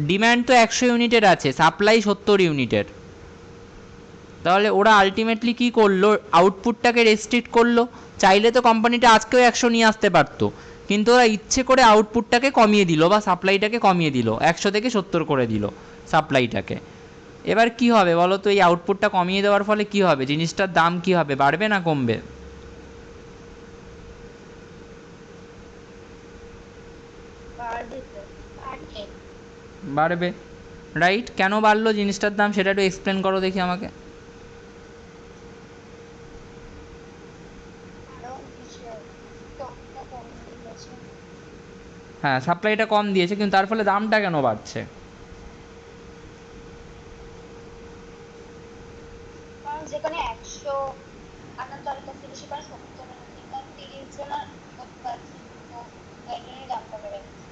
ডিম্যান্ড তো 100 ইউনিটের আছে, সাপ্লাই 70 ইউনিটের, তাহলে ওরা আলটিমেটলি কী করলো? আউটপুটটাকে রেস্ট্রিক্ট করলো। চাইলে তো কোম্পানিটা আজকেও 100 নিয়ে আসতে পারতো, কিন্তু ওরা ইচ্ছে করে আউটপুটটাকে কমিয়ে দিল বা সাপ্লাইটাকে কমিয়ে দিল, 100 থেকে 70 করে দিল সাপ্লাইটাকে। এবার কি হবে বলো তো? এই আউটপুটটা কমিয়ে দেওয়ার ফলে কি হবে? জিনিসটার দাম কি হবে? বাড়বে না কমবে? বাড়বে, রাইট? কেন বাড়লো জিনিসটার দাম, সেটা একটু এক্সপ্লেন করো দেখি আমাকে। হ্যাঁ, সাপ্লাইটা কম দিয়েছে, কিন্তু তার ফলে দামটা কেন বাড়ছে?
কারণ যেখানে 100 আনার দরকার ছিল সেখানে 70 আর 30 জন করতে পারছে, তো তাই জন্যই দামটা বেড়ে গেছে।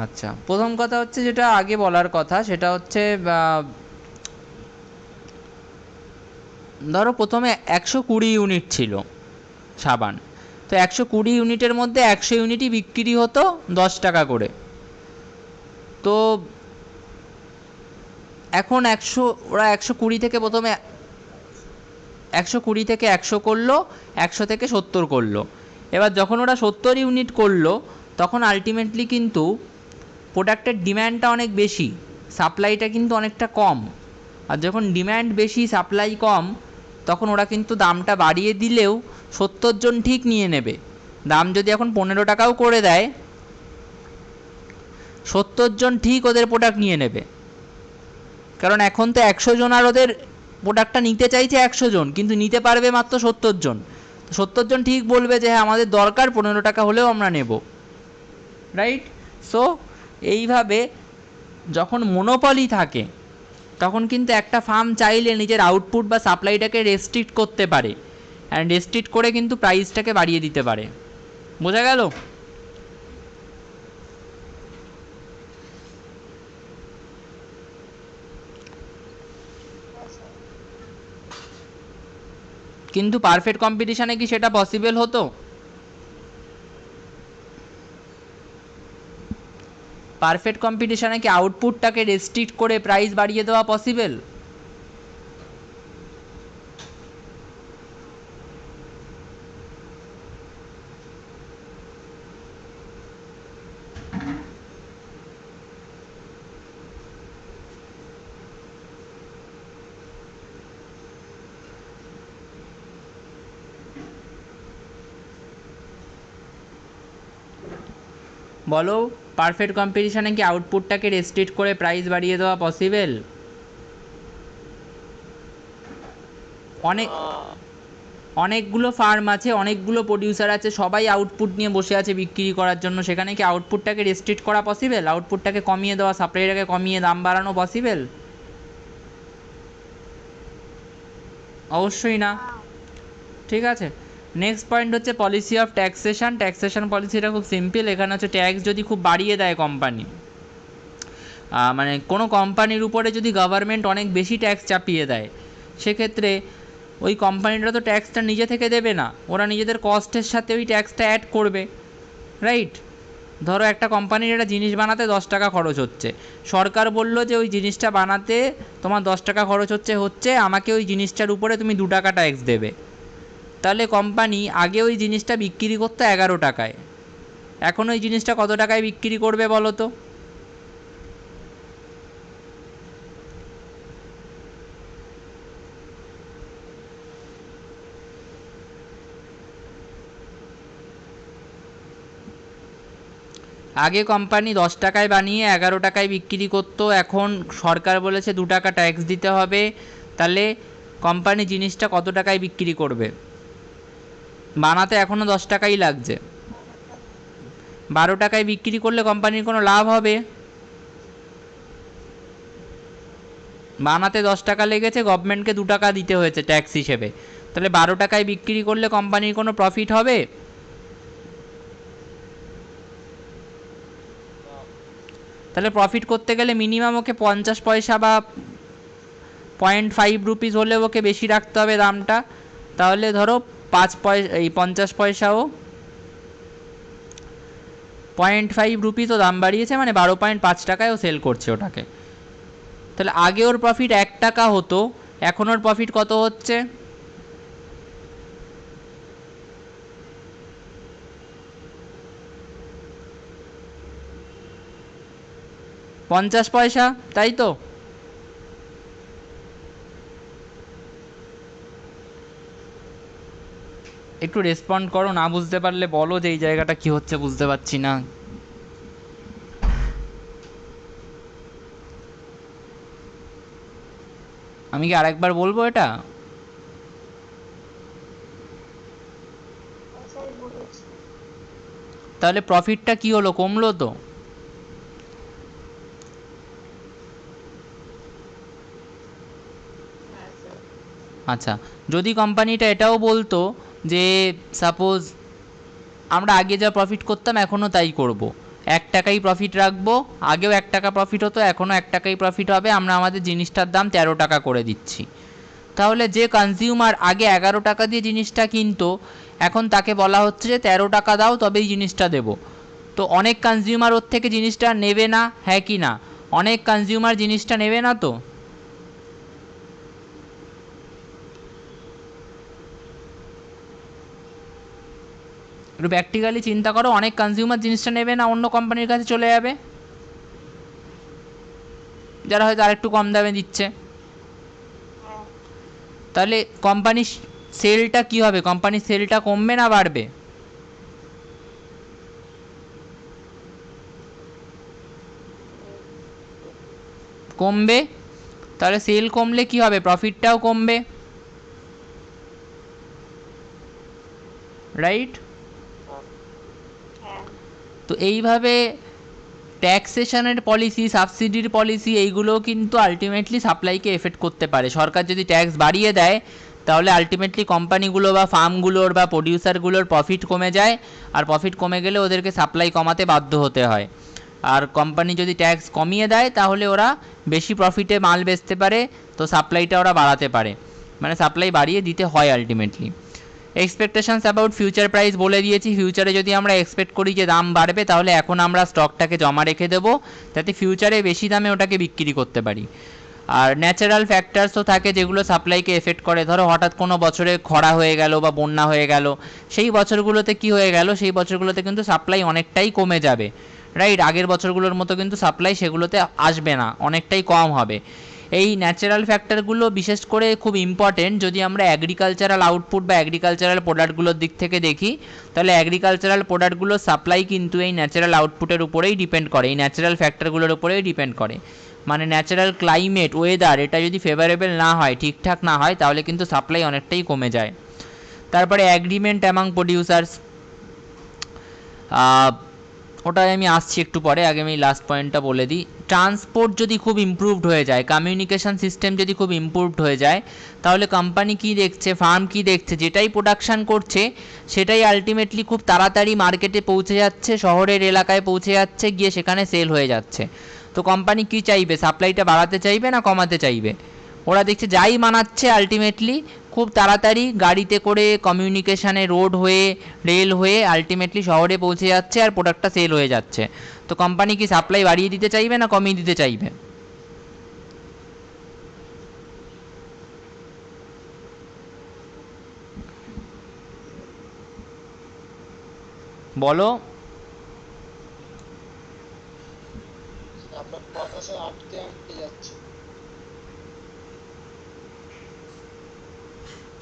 আচ্ছা, প্রথম কথা হচ্ছে যেটা আগে বলার কথা, সেটা হচ্ছে ধরো প্রথমে 120 ইউনিট ছিল সাবান, তো 120 ইউনিটের মধ্যে 100 ইউনিটই বিক্রি হতো 10 টাকা করে। তো এখন 100, ওরা 120 থেকে প্রথমে 120 থেকে 100 করলো, 100 থেকে 70 করলো। এবার যখন ওরা 70 ইউনিট করলো তখন আলটিমেটলি কিন্তু প্রোডাক্টের ডিম্যান্ডটা অনেক বেশি, সাপ্লাইটা কিন্তু অনেকটা কম। আর যখন ডিম্যান্ড বেশি সাপ্লাই কম তখন ওরা কিন্তু দামটা বাড়িয়ে দিলেও 70 জন ঠিক নিয়ে নেবে। দাম যদি এখন 15 টাকাও করে দেয় 70 জন ঠিক ওদের প্রোডাক্ট নিয়ে নেবে, কারণ এখন তো 100 জন আর ওদের প্রোডাক্টটা নিতে চাইছে 100 জন, কিন্তু নিতে পারবে মাত্র 70 জন। 70 জন ঠিক বলবে যে হ্যাঁ আমাদের দরকার, 15 টাকা হলেও আমরা নেব, রাইট? সো এইভাবে যখন মনোপলি থাকে তখন কিন্তু একটা ফার্ম চাইলে নিজের আউটপুট বা সাপ্লাইটাকে রেস্ট্রিক্ট করতে পারে, অ্যান্ড রেস্ট্রিক্ট করে কিন্তু প্রাইসটাকে বাড়িয়ে দিতে পারে। বোঝা গেল? কিন্তু পারফেক্ট কম্পিটিশানে কি সেটা পসিবল হতো? পারফেক্ট কম্পিটিশানে কি আউটপুটটাকে রেস্ট্রিক্ট করে প্রাইস বাড়িয়ে দেওয়া পসিবল? বলো, পারফেক্ট কম্পিটিশানে কি আউটপুটটাকে রেস্ট্রিক্ট করে প্রাইস বাড়িয়ে দেওয়া পসিবল? অনেক অনেকগুলো ফার্ম আছে, অনেকগুলো প্রডিউসার আছে, সবাই আউটপুট নিয়ে বসে আছে বিক্রি করার জন্য, সেখানে কি আউটপুটটাকে রেস্ট্রিক্ট করা পসিবল? আউটপুটটাকে কমিয়ে দেওয়া, সাপ্লাইটাকে কমিয়ে দাম বাড়ানো পসিবল? অবশ্যই না। ঠিক আছে, নেক্সট পয়েন্ট হচ্ছে পলিসি অফ ট্যাক্সেশন। ট্যাক্সেশন পলিসিটা খুব সিম্পল। এখানে হচ্ছে ট্যাক্স যদি খুব বাড়িয়ে দেয় কোম্পানি, মানে কোনো কোম্পানির উপরে যদি গভর্নমেন্ট অনেক বেশি ট্যাক্স চাপিয়ে দেয়, সেক্ষেত্রে ওই কোম্পানিটা তো ট্যাক্সটা নিজে থেকে দেবে না, ওরা নিজেদের কস্টের সাথে ওই ট্যাক্সটা অ্যাড করবে, রাইট? ধরো একটা কোম্পানির একটা জিনিস বানাতে 10 টাকা খরচ হচ্ছে, সরকার বলল যে ওই জিনিসটা বানাতে তোমার 10 টাকা খরচ হচ্ছে আমাকে ওই জিনিসটার উপরে তুমি 2 টাকা ট্যাক্স দেবে। তাহলে কোম্পানি আগে ওই জিনিসটা বিক্রি করতো 11 টাকায়, এখন ওই জিনিসটা কত টাকায় বিক্রি করবে বলো তো? আগে কোম্পানি 10 টাকায় বানিয়ে 11 টাকায় বিক্রি করতো, এখন সরকার বলেছে 2 টাকা ট্যাক্স দিতে হবে, তাহলে কোম্পানি জিনিসটা কত টাকায় বিক্রি করবে? বানাতে এখনও 10 টাকাই লাগছে, 12 টাকায় বিক্রি করলে কোম্পানির কোনো লাভ হবে? বানাতে 10 টাকা লেগেছে, গভর্নমেন্টকে 2 টাকা দিতে হয়েছে ট্যাক্স হিসেবে, তাহলে 12 টাকায় বিক্রি করলে কোম্পানির কোনো প্রফিট হবে? তাহলে প্রফিট করতে গেলে মিনিমাম ওকে 50 পয়সা বা 0.5 রুপিস হলে ওকে বেশি রাখতে হবে দামটা। তাহলে ধরো 5 পয়সা, এই 50 পয়সাও 0.5 রুপিসও দাম বাড়িয়েছে, মানে 12.5 টাকায়ও সেল করছে ওটাকে। তাহলে আগে ওর প্রফিট 1 টাকা হতো, এখন ওর প্রফিট কত হচ্ছে? 50 পয়সা, তাই তো? একটু রেসপন্ড করো, না বুঝতে পারলে বলো যে এই জায়গাটা কি হচ্ছে বুঝতে পারছি না। আমি কি আরেকবার বলবো এটা?
স্যার বলেছি।
তাহলে প্রফিটটা কি হলো, কমলো তো?
হ্যাঁ স্যার।
আচ্ছা, যদি কোম্পানিটা এটাও বলতো যে সাপোজ আমরা আগে যা প্রফিট করতাম এখনও তাই করব, 1 টাকাই প্রফিট রাখবো, আগেও 1 টাকা প্রফিট হতো এখনও 1 টাকাই প্রফিট হবে, আমরা আমাদের জিনিসটার দাম 13 টাকা করে দিচ্ছি, তাহলে যে কনজিউমার আগে 11 টাকা দিয়ে জিনিসটা কিনতো, এখন তাকে বলা হচ্ছে যে 13 টাকা দাও তবেই জিনিসটা দেবো। তো অনেক কনজিউমার ওর থেকে জিনিসটা নেবে না, হ্যাঁ কি না? অনেক কনজিউমার জিনিসটা নেবে না তো? একটু প্র্যাকটিক্যালি চিন্তা করো, অনেক কনজিউমার জিনিসটা নেবে না, অন্য কোম্পানির কাছে চলে যাবে, যারা হয়তো আরেকটু কম দামে দিচ্ছে। তাহলে কোম্পানির সেলটা কি হবে? কোম্পানির সেলটা কমবে না বাড়বে? কমবে। তাহলে সেল কমলে কি হবে? প্রফিটটাও কমবে, রাইট? তো এইভাবে ট্যাক্সেশনের পলিসি, সাবসিডির পলিসি, এইগুলোও কিন্তু আলটিমেটলি সাপ্লাইকে এফেক্ট করতে পারে। সরকার যদি ট্যাক্স বাড়িয়ে দেয় তাহলে আলটিমেটলি কোম্পানিগুলো বা ফার্মগুলোর বা প্রডিউসারগুলোর প্রফিট কমে যায়, আর প্রফিট কমে গেলে ওদেরকে সাপ্লাই কমাতে বাধ্য হতে হয়। আর কোম্পানি যদি ট্যাক্স কমিয়ে দেয় তাহলে ওরা বেশি প্রফিটে মাল বেচতে পারে, তো সাপ্লাইটা ওরা বাড়াতে পারে, মানে সাপ্লাই বাড়িয়ে দিতে হয় ultimately. Expectations about future price বলে দিয়েছি। ফিউচারে যদি আমরা এক্সপেক্ট করি যে দাম বাড়বে, তাহলে এখন আমরা স্টকটাকে জমা রেখে দেবো যাতে ফিউচারে বেশি দামে ওটাকে বিক্রি করতে পারি। আর ন্যাচারাল ফ্যাক্টরসও থাকে যেগুলো সাপ্লাইকে এফেক্ট করে। ধরো হঠাৎ কোনো বছরে খরা হয়ে গেল বা বন্যা হয়ে গেল, সেই বছরগুলোতে কি হয়ে গেল, সেই বছরগুলোতে কিন্তু সাপ্লাই অনেকটাই কমে যাবে, রাইট? আগের বছরগুলোর মতো কিন্তু সাপ্লাই সেগুলোতে আসবে না, অনেকটাই কম হবে। এই ন্যাচারাল ফ্যাক্টরগুলো বিশেষ করে খুব ইম্পর্টেন্ট যদি আমরা অ্যাগ্রিকালচারাল আউটপুট বা অ্যাগ্রিকালচারাল প্রোডাক্টগুলোর দিক থেকে দেখি, তাহলে অ্যাগ্রিকালচারাল প্রোডাক্টগুলোর সাপ্লাই কিন্তু এই ন্যাচারাল আউটপুটের উপরেই ডিপেন্ড করে, এই ন্যাচারাল ফ্যাক্টরগুলোর উপরেই ডিপেন্ড করে। মানে ন্যাচারাল ক্লাইমেট, ওয়েদার, এটা যদি ফেভারেবল না হয়, ঠিকঠাক না হয়, তাহলে কিন্তু সাপ্লাই অনেকটাই কমে যায়। তারপরে অ্যাগ্রিমেন্ট অ্যামাং প্রডিউসার্স, ওটাই আমি আসছি একটু পরে, আগে আমি লাস্ট পয়েন্টটা বলে দিই। ট্রান্সপোর্ট যদি খুব ইমপ্রুভড হয়ে যায়, কমিউনিকেশন সিস্টেম যদি খুব ইমপ্রুভড হয়ে যায়, তাহলে কোম্পানি কি দেখছে, ফার্ম কি দেখছে, যেটাই প্রোডাকশান করছে সেটাই আলটিমেটলি খুব তাড়াতাড়ি মার্কেটে পৌঁছে যাচ্ছে, শহরের এলাকায় পৌঁছে যাচ্ছে, গিয়ে সেখানে সেল হয়ে যাচ্ছে। তো কোম্পানি কি চাইবে? সাপ্লাইটা বাড়াতে চাইবে না কমাতে চাইবে? ওরা দেখছে যাই বানাচ্ছে আলটিমেটলি খুব তাড়াতাড়ি গাড়িতে করে, কমিউনিকেশানে, রোড হয়ে, রেল হয়ে আলটিমেটলি শহরে পৌঁছে যাচ্ছে আর প্রোডাক্টটা সেল হয়ে যাচ্ছে। তো কোম্পানি কি সাপ্লাই বাড়িয়ে দিতে চাইবে না কমিয়ে দিতে চাইবে? বলো।
আপনার কথা স্যার আটকে আটকে যাচ্ছে।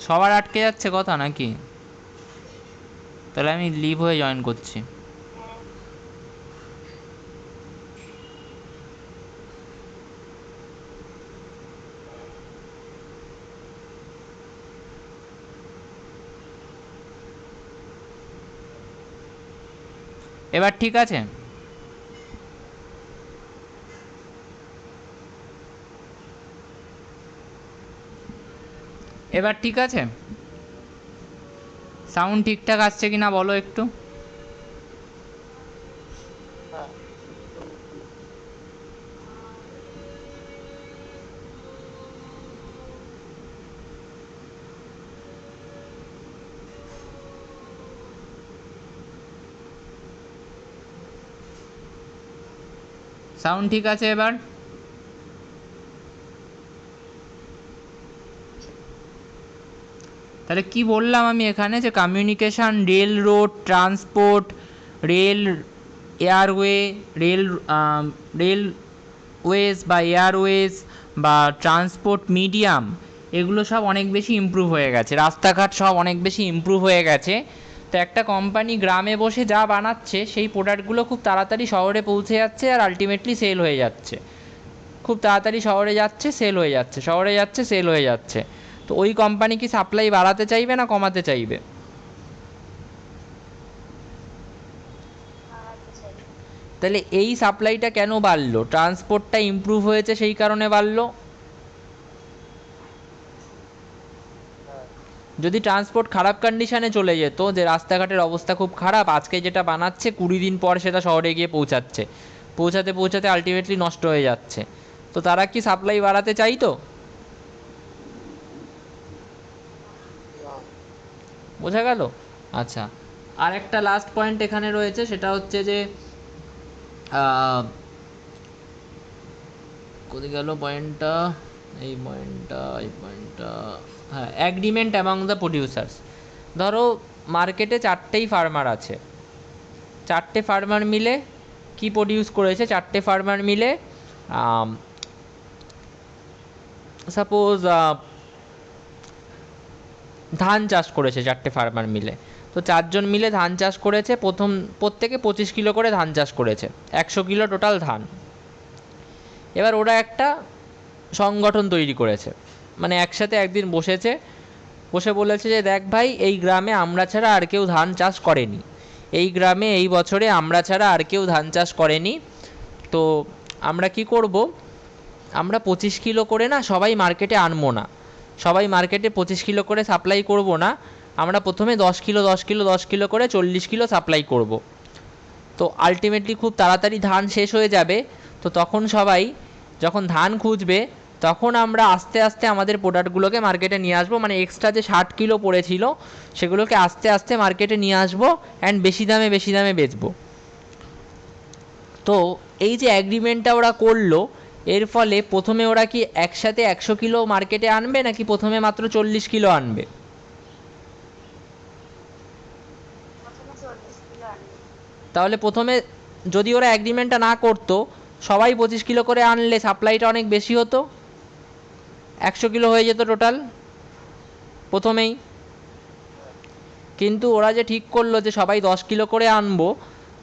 সবার আটকে যাচ্ছে কথা নাকি? তাহলে আমি লিভ হয়ে জয়েন করছি। এবার ঠিক আছে? এবার ঠিক আছে? সাউন্ড ঠিকঠাক আসছে কি না বলো একটু।
হ্যাঁ,
সাউন্ড ঠিক আছে এবার? তাহলে কি বললাম আমি এখানে, যে communication, rail, road, transport, rail, airway, rail, railways বা এয়ারওয়েজ বা ট্রান্সপোর্ট মিডিয়াম, এগুলো সব অনেক বেশি ইমপ্রুভ হয়ে গেছে, রাস্তাঘাট সব অনেক বেশি ইমপ্রুভ হয়ে গেছে। তো একটা কোম্পানি গ্রামে বসে যা বানাচ্ছে সেই প্রোডাক্টগুলো খুব তাড়াতাড়ি শহরে পৌঁছে যাচ্ছে আর আলটিমেটলি সেল হয়ে যাচ্ছে, খুব তাড়াতাড়ি শহরে যাচ্ছে, সেল হয়ে যাচ্ছে, শহরে যাচ্ছে, সেল হয়ে যাচ্ছে। তো ওই কোম্পানি কি সাপ্লাই বাড়াতে চাইবে না কমাতে চাইবে? তাহলে এই সাপ্লাইটা কেন বাড়লো? ট্রান্সপোর্টটা ইমপ্রুভ হয়েছে সেই কারণে বাড়লো।
হ্যাঁ,
যদি ট্রান্সপোর্ট খারাপ কন্ডিশনে চলে যেত, যে রাস্তাঘাটের অবস্থা খুব খারাপ, আজকে যেটা বানাচ্ছে 20 দিন পর সেটা শহরে গিয়ে পৌঁছাচ্ছে, পৌঁছাতে পৌঁছাতে আলটিমেটলি নষ্ট হয়ে যাচ্ছে, তো তারা কি সাপ্লাই বাড়াতে চাইতো? বোঝা গেল? আচ্ছা, আর একটা লাস্ট পয়েন্ট এখানে রয়েছে, সেটা হচ্ছে যে কোথায় গেল পয়েন্টটা, এই পয়েন্টটা হ্যাঁ, অ্যাগ্রিমেন্ট অ্যামং দ্য প্রডিউসার্স। ধরো মার্কেটে চারটেই ফার্মার আছে, চারটে ফার্মার মিলে কি প্রডিউস করেছে, চারটে ফার্মার মিলে সাপোজ ধান চাষ করেছে, চারটে ফার্মার মিলে। তো চারজন মিলে ধান চাষ করেছে, প্রত্যেকে 25 কিলো করে ধান চাষ করেছে, 100 কিলো টোটাল ধান। এবার ওরা একটা সংগঠন তৈরি করেছে, মানে একসাথে একদিন বসেছে, বসে বলেছে যে দেখ ভাই, এই গ্রামে আমরা ছাড়া আর কেউ ধান চাষ করেনি, এই গ্রামে এই বছরে আমরা ছাড়া আর কেউ ধান চাষ করেনি। তো আমরা কি করব, আমরা 25 কিলো করে না সবাই মার্কেটে আনবো না, সবাই মার্কেটে 25 কিলো করে সাপ্লাই করব না, আমরা প্রথমে 10 কিলো 10 কিলো 10 কিলো করে 40 কিলো সাপ্লাই করব। তো আলটিমেটলি খুব তাড়াতাড়ি ধান শেষ হয়ে যাবে। তো তখন সবাই যখন ধান খুঁজবে, তখন আমরা আস্তে আস্তে আমাদের প্রোডাক্টগুলোকে মার্কেটে নিয়ে আসবো, মানে এক্সট্রা যে 60 কিলো পড়েছিল সেগুলোকে আস্তে আস্তে মার্কেটে নিয়ে আসবো অ্যান্ড বেশি দামে বেচবো। তো এই যে অ্যাগ্রিমেন্টটা ওরা করলো, এর ফলে প্রথমে ওরা কি একসাথে 100 কিলো মার্কেটে আনবে, নাকি প্রথমে মাত্র 40 কিলো আনবে?
প্রথমে 40 কিলো আনবে।
তাহলে প্রথমে যদি ওরা অ্যাগ্রিমেন্টটা না করতো, সবাই 25 কিলো করে আনলে সাপ্লাইটা অনেক বেশি হতো, 100 কিলো হয়ে যেত টোটাল প্রথমেই। কিন্তু ওরা যে ঠিক করলো যে সবাই 10 কিলো করে আনবো,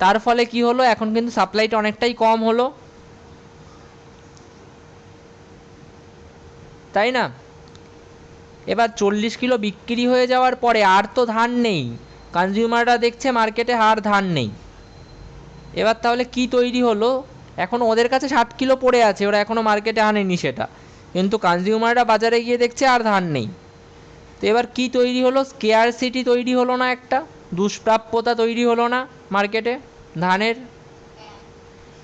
তার ফলে কি হলো, এখন কিন্তু সাপ্লাইটা অনেকটাই কম হলো, তাই না? এবার 40 কিলো বিক্রি হয়ে যাওয়ার পরে আর তো ধান নেই, কনজিউমাররা দেখছে মার্কেটে আর ধান নেই। এবার তাহলে কি তৈরি হলো, এখন ওদের কাছে 60 কিলো পড়ে আছে, ওরা এখনও মার্কেটে আনেনি সেটা, কিন্তু কনজিউমাররা বাজারে গিয়ে দেখছে আর ধান নেই। তো এবার কি তৈরি হলো, স্কেয়ারসিটি তৈরি হলো না, একটা দুষ্প্রাপ্যতা তৈরি হলো না মার্কেটে ধানের?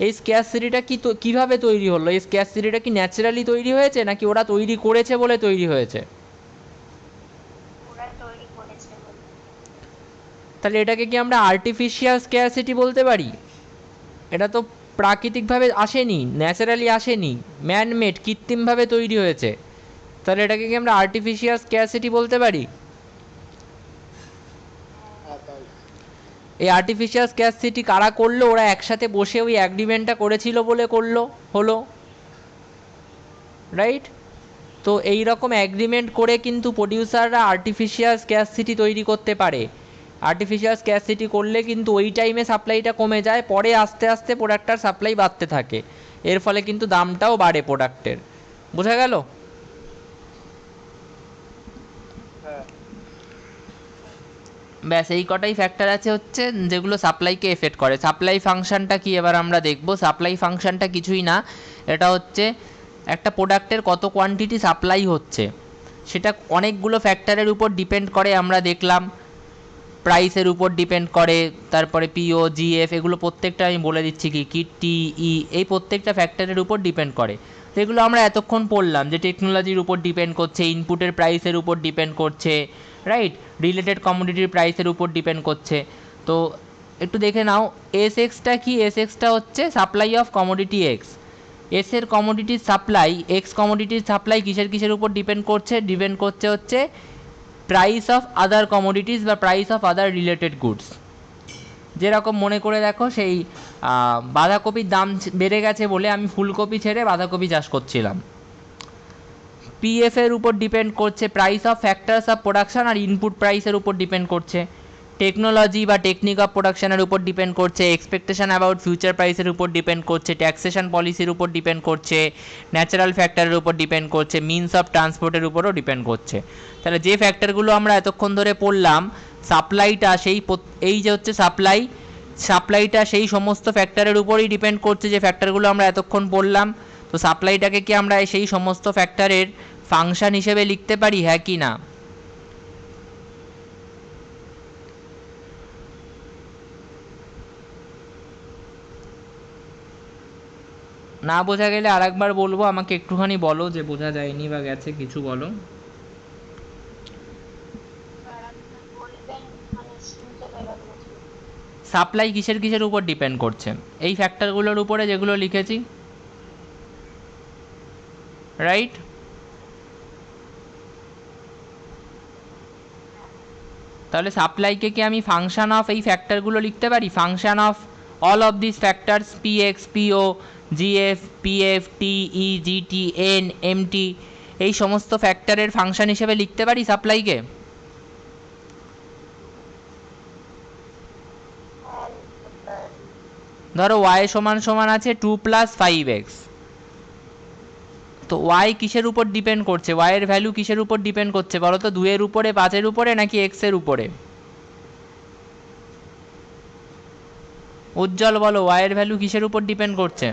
এই স্কেয়ারসিটিটা কীভাবে তৈরি হলো? এই স্কেয়ারসিটিটা কি ন্যাচারালি তৈরি হয়েছে, নাকি ওরা তৈরি করেছে বলে তৈরি হয়েছে?
ওরা তৈরি করেছে বলে।
তাহলে এটাকে কি আমরা আর্টিফিশিয়াল স্কেয়ারসিটি বলতে পারি? এটা তো প্রাকৃতিকভাবে আসেনি, ন্যাচারালি আসেনি, ম্যানমেড, কৃত্রিমভাবে তৈরি হয়েছে। তাহলে এটাকে কি আমরা আর্টিফিশিয়াল স্কেয়ারসিটি বলতে পারি?
হ্যাঁ পারি।
এই আর্টিফিশিয়াল স্কেয়ারসিটি কারা করলো? ওরা একসাথে বসে ওই অ্যাগ্রিমেন্টটা করেছিল বলে হলো, রাইট? তো এই রকম অ্যাগ্রিমেন্ট করে কিন্তু প্রডিউসাররা আর্টিফিশিয়াল স্কেয়ারসিটি তৈরি করতে পারে। আর্টিফিশিয়াল স্কেয়ারসিটি করলে কিন্তু ওই টাইমে সাপ্লাইটা কমে যায়, পরে আস্তে আস্তে প্রোডাক্টটার সাপ্লাই বাড়তে থাকে, এর ফলে কিন্তু দামটাও বাড়ে প্রোডাক্টের। বোঝা গেল?
হ্যাঁ।
ব্যাস এই কটাই ফ্যাক্টর আছে হচ্ছে যেগুলো সাপ্লাইকে এফেক্ট করে। সাপ্লাই ফাংশনটা কি এবার আমরা দেখব। সাপ্লাই ফাংশনটা কিছুই না, এটা হচ্ছে একটা প্রোডাক্টের কত কোয়ান্টিটি সাপ্লাই হচ্ছে, সেটা অনেকগুলো ফ্যাক্টরের উপর ডিপেন্ড করে। আমরা দেখলাম প্রাইসের উপর ডিপেন্ড করে, তারপরে পিও জিএফ, এগুলো প্রত্যেকটা আমি বলে দিচ্ছি কি টি ই, এই প্রত্যেকটা ফ্যাক্টরের উপর ডিপেন্ড করে। তো এগুলো আমরা এতক্ষণ পড়লাম যে টেকনোলজির উপর ডিপেন্ড করছে, ইনপুটের প্রাইসের উপর ডিপেন্ড করছে, রাইট, রিলেটেড কমোডিটির প্রাইসের উপর ডিপেন্ড করছে। তো একটু দেখে নাও এস এক্সটা কি। এস এক্সটা হচ্ছে supply of commodity x. S এর কমোডিটির সাপ্লাই, এক্স কমোডিটির সাপ্লাই কিসের উপর ডিপেন্ড করছে হচ্ছে প্রাইস অফ আদার কমোডিটিস বা price of other related goods. যেরকম মনে করে দেখো, সেই বাঁধাকপির দাম বেড়ে গেছে বলে আমি ফুলকপি ছেড়ে বাঁধাকপি চাষ করছিলাম, পিএফ এর উপর ডিপেন্ড করছে, price of factors of production আর ইনপুট প্রাইসের উপর ডিপেন্ড করছে, টেকনোলজি বা টেকনিক অফ প্রোডাকশনের উপর ডিপেন্ড করছে, এক্সপেকটেশন অ্যাবাউট ফিউচার প্রাইসের উপর ডিপেন্ড করছে, ট্যাক্সেশন পলিসির উপর ডিপেন্ড করছে, ন্যাচারাল ফ্যাক্টরের উপর ডিপেন্ড করছে, মিনস অফ ট্রান্সপোর্টের উপরও ডিপেন্ড করছে। তাহলে যে ফ্যাক্টরগুলো আমরা এতক্ষণ ধরে পড়লাম, সাপ্লাইটা এই যে হচ্ছে সাপ্লাইটা সেই সমস্ত ফ্যাক্টরের উপরই ডিপেন্ড করছে, যে ফ্যাক্টরগুলো আমরা এতক্ষণ পড়লাম। তো সাপ্লাইটাকে কি আমরা সেই সমস্ত ফ্যাক্টরের ফাংশন হিসেবে লিখতে পারি, হ্যাঁ কি না? না বোঝা গেলে আরেকবার বলবো, আমাকে একটুখানি বলো যে বোঝা যায়নি বা গেছে, কিছু বলো।
বলবে
সাপ্লাই কিসের কিসের উপর ডিপেন্ড করছে? এই ফ্যাক্টরগুলোর উপরে যেগুলো লিখেছি, রাইট? তাহলে সাপ্লাইকে কি আমি ফাংশন অফ এই ফ্যাক্টরগুলো লিখতে পারি? Function of all of this factors, PX, PO, GF, PF, TE, GT, N, MT, এই সমস্ত ফ্যাক্টরের ফাংশন হিসেবে লিখতে পারি সাপ্লাইকে? ধরো ওয়াই সমান সমান আছে 2 + 5x, তো ওয়াই কিসের উপর ডিপেন্ড করছে? ওয়াই এর ভ্যালু কিসের উপর ডিপেন্ড করছে বলো তো? 2 এর উপরে, 5 এর উপরে, নাকি x এর উপরে? উজ্জ্বল বলো, ওয়াই এর ভ্যালু কিসের উপর ডিপেন্ড করছে?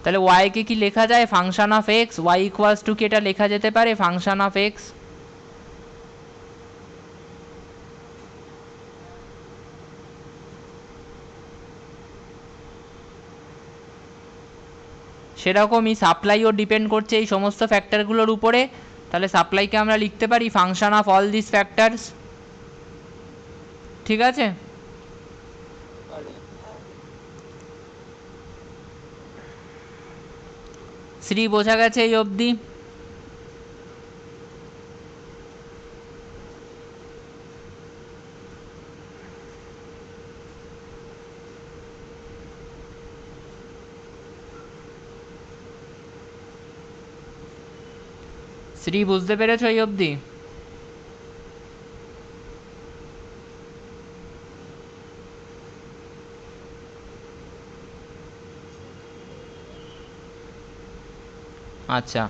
তাহলে ওয়াই কে কি লেখা যায়? Function of X, Y equals to কি এটা লেখা যেতে পারে ফাংশন অফ এক্স? সেরকমই সাপ্লাইও ডিপেন্ড করছে এই সমস্ত ফ্যাক্টরগুলোর উপরে। তাহলে সাপ্লাইকে আমরা লিখতে পারি function of all this factors. ঠিক আছে? শ্রী, বোঝা গেছে এই অবধি? শ্রী, বুঝতে পেরেছো এই অবধি? আচ্ছা,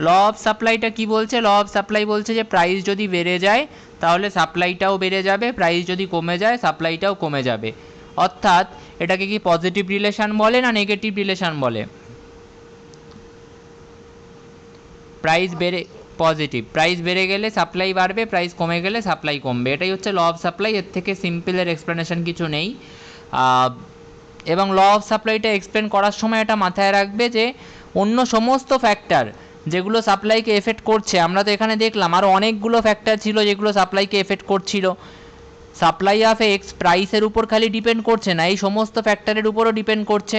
ল অফ সাপ্লাইটা কি বলছে? ল অফ সাপ্লাই বলছে যে প্রাইস যদি বেড়ে যায় তাহলে সাপ্লাইটাও বেড়ে যাবে, প্রাইস যদি কমে যায় সাপ্লাইটাও কমে যাবে। অর্থাৎ এটাকে কি পজিটিভ রিলেশন বলে না নেগেটিভ রিলেশন বলে? প্রাইস বেড়ে, পজিটিভ, প্রাইস বেড়ে গেলে সাপ্লাই বাড়বে, প্রাইস কমে গেলে সাপ্লাই কমবে, এটাই হচ্ছে ল অফ সাপ্লাই। এর থেকে সিম্পলের এক্সপ্লেনেশন কিছু নেই। এবং ল অফ সাপ্লাইটা এক্সপ্লেন করার সময় এটা মাথায় রাখবে যে অন্য সমস্ত ফ্যাক্টর যেগুলো সাপ্লাইকে এফেক্ট করছে, আমরা তো এখানে দেখলাম আরও অনেকগুলো ফ্যাক্টর ছিল যেগুলো সাপ্লাইকে এফেক্ট করছিল। সাপ্লাই অফ এক্স প্রাইসের উপর খালি ডিপেন্ড করছে না, এই সমস্ত ফ্যাক্টরের উপরও ডিপেন্ড করছে,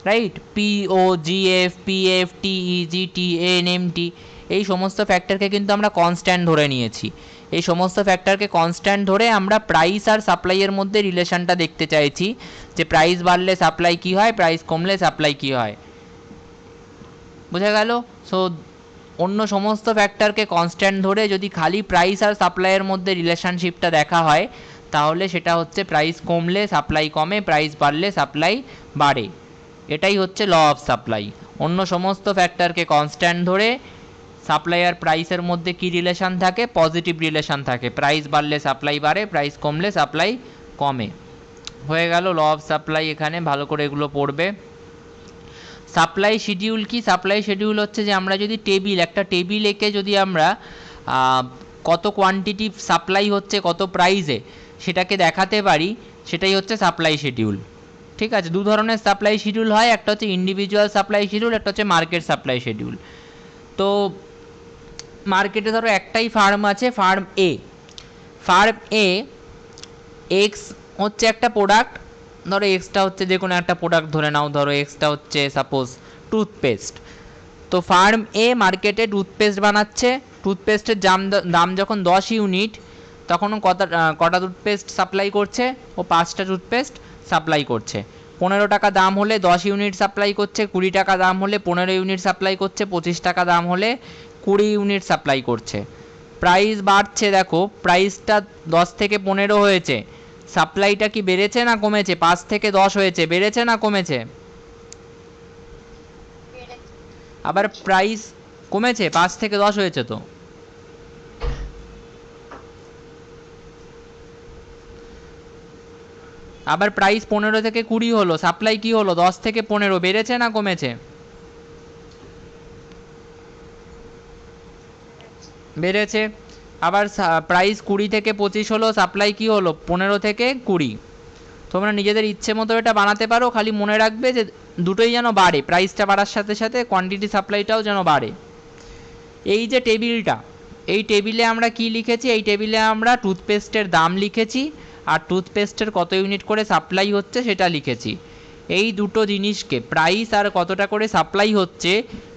রাইট? পিও, GF, PF, TE, GT, N, MT, এই সমস্ত ফ্যাক্টরকে কিন্তু আমরা কনস্ট্যান্ট ধরে নিয়েছি। এই সমস্ত ফ্যাক্টরকে কনস্ট্যান্ট ধরে আমরা প্রাইস আর সাপ্লাইয়ের মধ্যে রিলেশনটা দেখতে চাইছি, যে প্রাইস বাড়লে সাপ্লাই কী হয়, প্রাইস কমলে সাপ্লাই কী হয়। বোঝা গেল? সো অন্য সমস্ত ফ্যাক্টরকে কনস্ট্যান্ট ধরে যদি খালি প্রাইস আর সাপ্লাইয়ের মধ্যে রিলেশনশিপটা দেখা হয় তাহলে সেটা হচ্ছে প্রাইস কমলে সাপ্লাই কমে, প্রাইস বাড়লে সাপ্লাই বাড়ে। এটাই হচ্ছে ল অফ সাপ্লাই। অন্য সমস্ত ফ্যাক্টরকে কনস্ট্যান্ট ধরে সাপ্লাই আর প্রাইসের মধ্যে কি রিলেশন থাকে? পজিটিভ রিলেশন থাকে। প্রাইস বাড়লে সাপ্লাই বাড়ে, প্রাইস কমলে সাপ্লাই কমে। হয়ে গেল ল অফ সাপ্লাই। এখানে ভালো করে এগুলো পড়বে। সাপ্লাই শিডিউল কি? সাপ্লাই শিডিউল হচ্ছে যে আমরা যদি একটা টেবিল এঁকে যদি আমরা কত কোয়ান্টিটি সাপ্লাই হচ্ছে কত প্রাইসে সেটাকে দেখাতে পারি, সেটাই হচ্ছে সাপ্লাই শিডিউল। ঠিক আছে? দু ধরনের সাপ্লাই শিডিউল হয়, একটা হচ্ছে ইন্ডিভিজুয়াল সাপ্লাই শিডিউল, একটা হচ্ছে মার্কেট সাপ্লাই শিডিউল। তো মার্কেটে ধরো একটাই ফার্ম আছে, ফার্ম এ। ফার্ম এ এক্স হচ্ছে একটা প্রোডাক্ট, ধরো এক্সটা হচ্ছে যে কোনো একটা প্রোডাক্ট ধরে নাও, ধরো এক্সটা হচ্ছে সাপোজ টুথপেস্ট। তো ফার্ম এ মার্কেটে টুথপেস্ট বানাচ্ছে, টুথপেস্টের দাম যখন 10 ইউনিট তখন কটা টুথপেস্ট সাপ্লাই করছে? ও 5টা টুথপেস্ট সাপ্লাই করছে। 15 টাকা দাম হলে 10 ইউনিট সাপ্লাই করছে, 20 টাকা দাম হলে 15 ইউনিট সাপ্লাই করছে, 25 টাকা দাম হলে 20 ইউনিট সাপ্লাই করছে। প্রাইস বাড়ছে, দেখো প্রাইসটা 10 থেকে 15 হয়েছে, সাপ্লাইটা কি বেড়েছে না কমেছে? 5 থেকে 10 হয়েছে, বেড়েছে না কমেছে? আবার প্রাইস কমেছে, 5 থেকে 10 হয়েছে। তো আবার প্রাইস 15 থেকে 20 হলো, সাপ্লাই কি হলো? 10 থেকে 15, বেড়েছে না কমেছে? বেড়েছে। আবার প্রাইস 20 থেকে 25 হলো, সাপ্লাই কি হলো? 15 থেকে 20। তোমরা নিজেদের ইচ্ছে মতো এটা বানাতে পারো, খালি মনে রাখবে যে দুটোই যেন বাড়ে, প্রাইসটা বাড়ার সাথে সাথে কোয়ান্টিটি সাপ্লাইটাও যেন বাড়ে। এই যে টেবিলটা, এই টেবিলে আমরা কি লিখেছি, এই টেবিলে আমরা টুথপেস্টের দাম লিখেছি আর টুথপেস্টের কত ইউনিট করে সাপ্লাই হচ্ছে সেটা লিখেছি। এই দুটো জিনিসকে, প্রাইস আর কতটা করে সাপ্লাই হচ্ছে,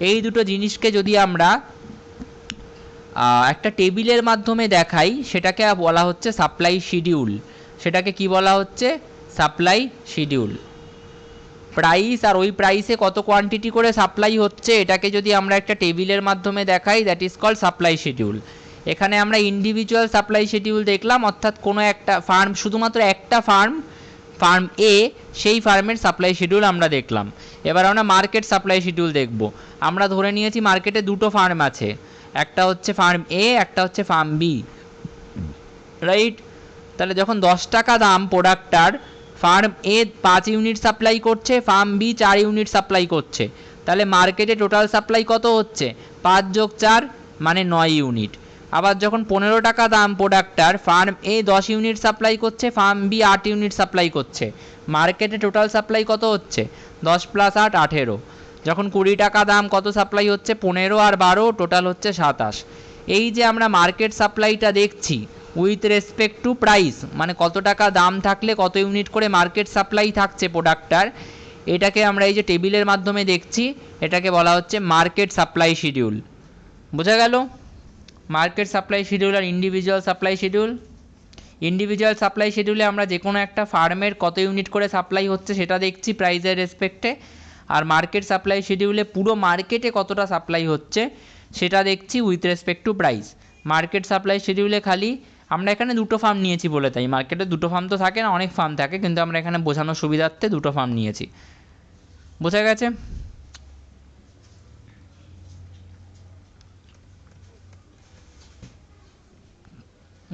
এই দুটো জিনিসকে যদি আমরা একটা টেবিলের মাধ্যমে দেখাই সেটাকে বলা হচ্ছে সাপ্লাই শিডিউল। সেটাকে কি বলা হচ্ছে? Supply schedule. প্রাইস আর ওই প্রাইসে কত কোয়ান্টিটি করে সাপ্লাই হচ্ছে এটাকে যদি আমরা একটা টেবিলের মাধ্যমে দেখাই, that is called supply schedule. এখানে আমরা ইন্ডিভিজুয়াল সাপ্লাই শিডিউল দেখলাম, অর্থাৎ কোনো একটা ফার্ম, শুধুমাত্র একটা ফার্ম এ, সেই ফার্মের সাপ্লাই শিডিউল আমরা দেখলাম। এবার আমরা মার্কেট সাপ্লাই শিডিউল দেখব। আমরা ধরে নিয়েছি মার্কেটে দুটো ফার্ম আছে, একটা হচ্ছে ফার্ম এ, একটা হচ্ছে ফার্ম বি, রাইট? তাহলে যখন 10 টাকা দাম প্রোডাক্টটার, ফার্ম এ 5 ইউনিট সাপ্লাই করছে, ফার্ম বি 4 ইউনিট সাপ্লাই করছে, তাহলে মার্কেটে টোটাল সাপ্লাই কত হচ্ছে? 5 যোগ 4 মানে 9 ইউনিট। আবার যখন 15 টাকা দাম প্রোডাক্টটার, ফার্ম এ 10 ইউনিট সাপ্লাই করছে, ফার্ম বি 8 ইউনিট সাপ্লাই করছে, মার্কেটে টোটাল সাপ্লাই কত হচ্ছে? 10 + 8 18। যখন 20 টাকা দাম, কত সাপ্লাই হচ্ছে? 15 আর 12, টোটাল হচ্ছে 27। এই যে আমরা মার্কেট সাপ্লাইটা দেখছি উইথ রেসপেক্ট টু প্রাইস, মানে কত টাকা দাম থাকলে কত ইউনিট করে মার্কেট সাপ্লাই থাকছে প্রোডাক্টটার, এটাকে আমরা এই যে টেবিলের মাধ্যমে দেখছি, এটাকে বলা হচ্ছে মার্কেট সাপ্লাই শিডিউল। বোঝা গেল? মার্কেট সাপ্লাই শিডিউল আর individual supply schedule. Individual supply শিডিউলে আমরা যে কোনো একটা ফার্মের কত ইউনিট করে সাপ্লাই হচ্ছে সেটা দেখছি প্রাইসের রেসপেক্টে, আর মার্কেট সাপ্লাই শিডিউলে পুরো মার্কেটে কতটা সাপ্লাই হচ্ছে সেটা দেখছি with respect to price. Market supply শিডিউলে খালি আমরা এখানে দুটো ফার্ম নিয়েছি বলে, তাই মার্কেটে দুটো ফার্ম তো থাকে না, অনেক ফার্ম থাকে, কিন্তু আমরা এখানে বোঝানোর সুবিধার্থে দুটো ফার্ম নিয়েছি। বোঝা গেছে?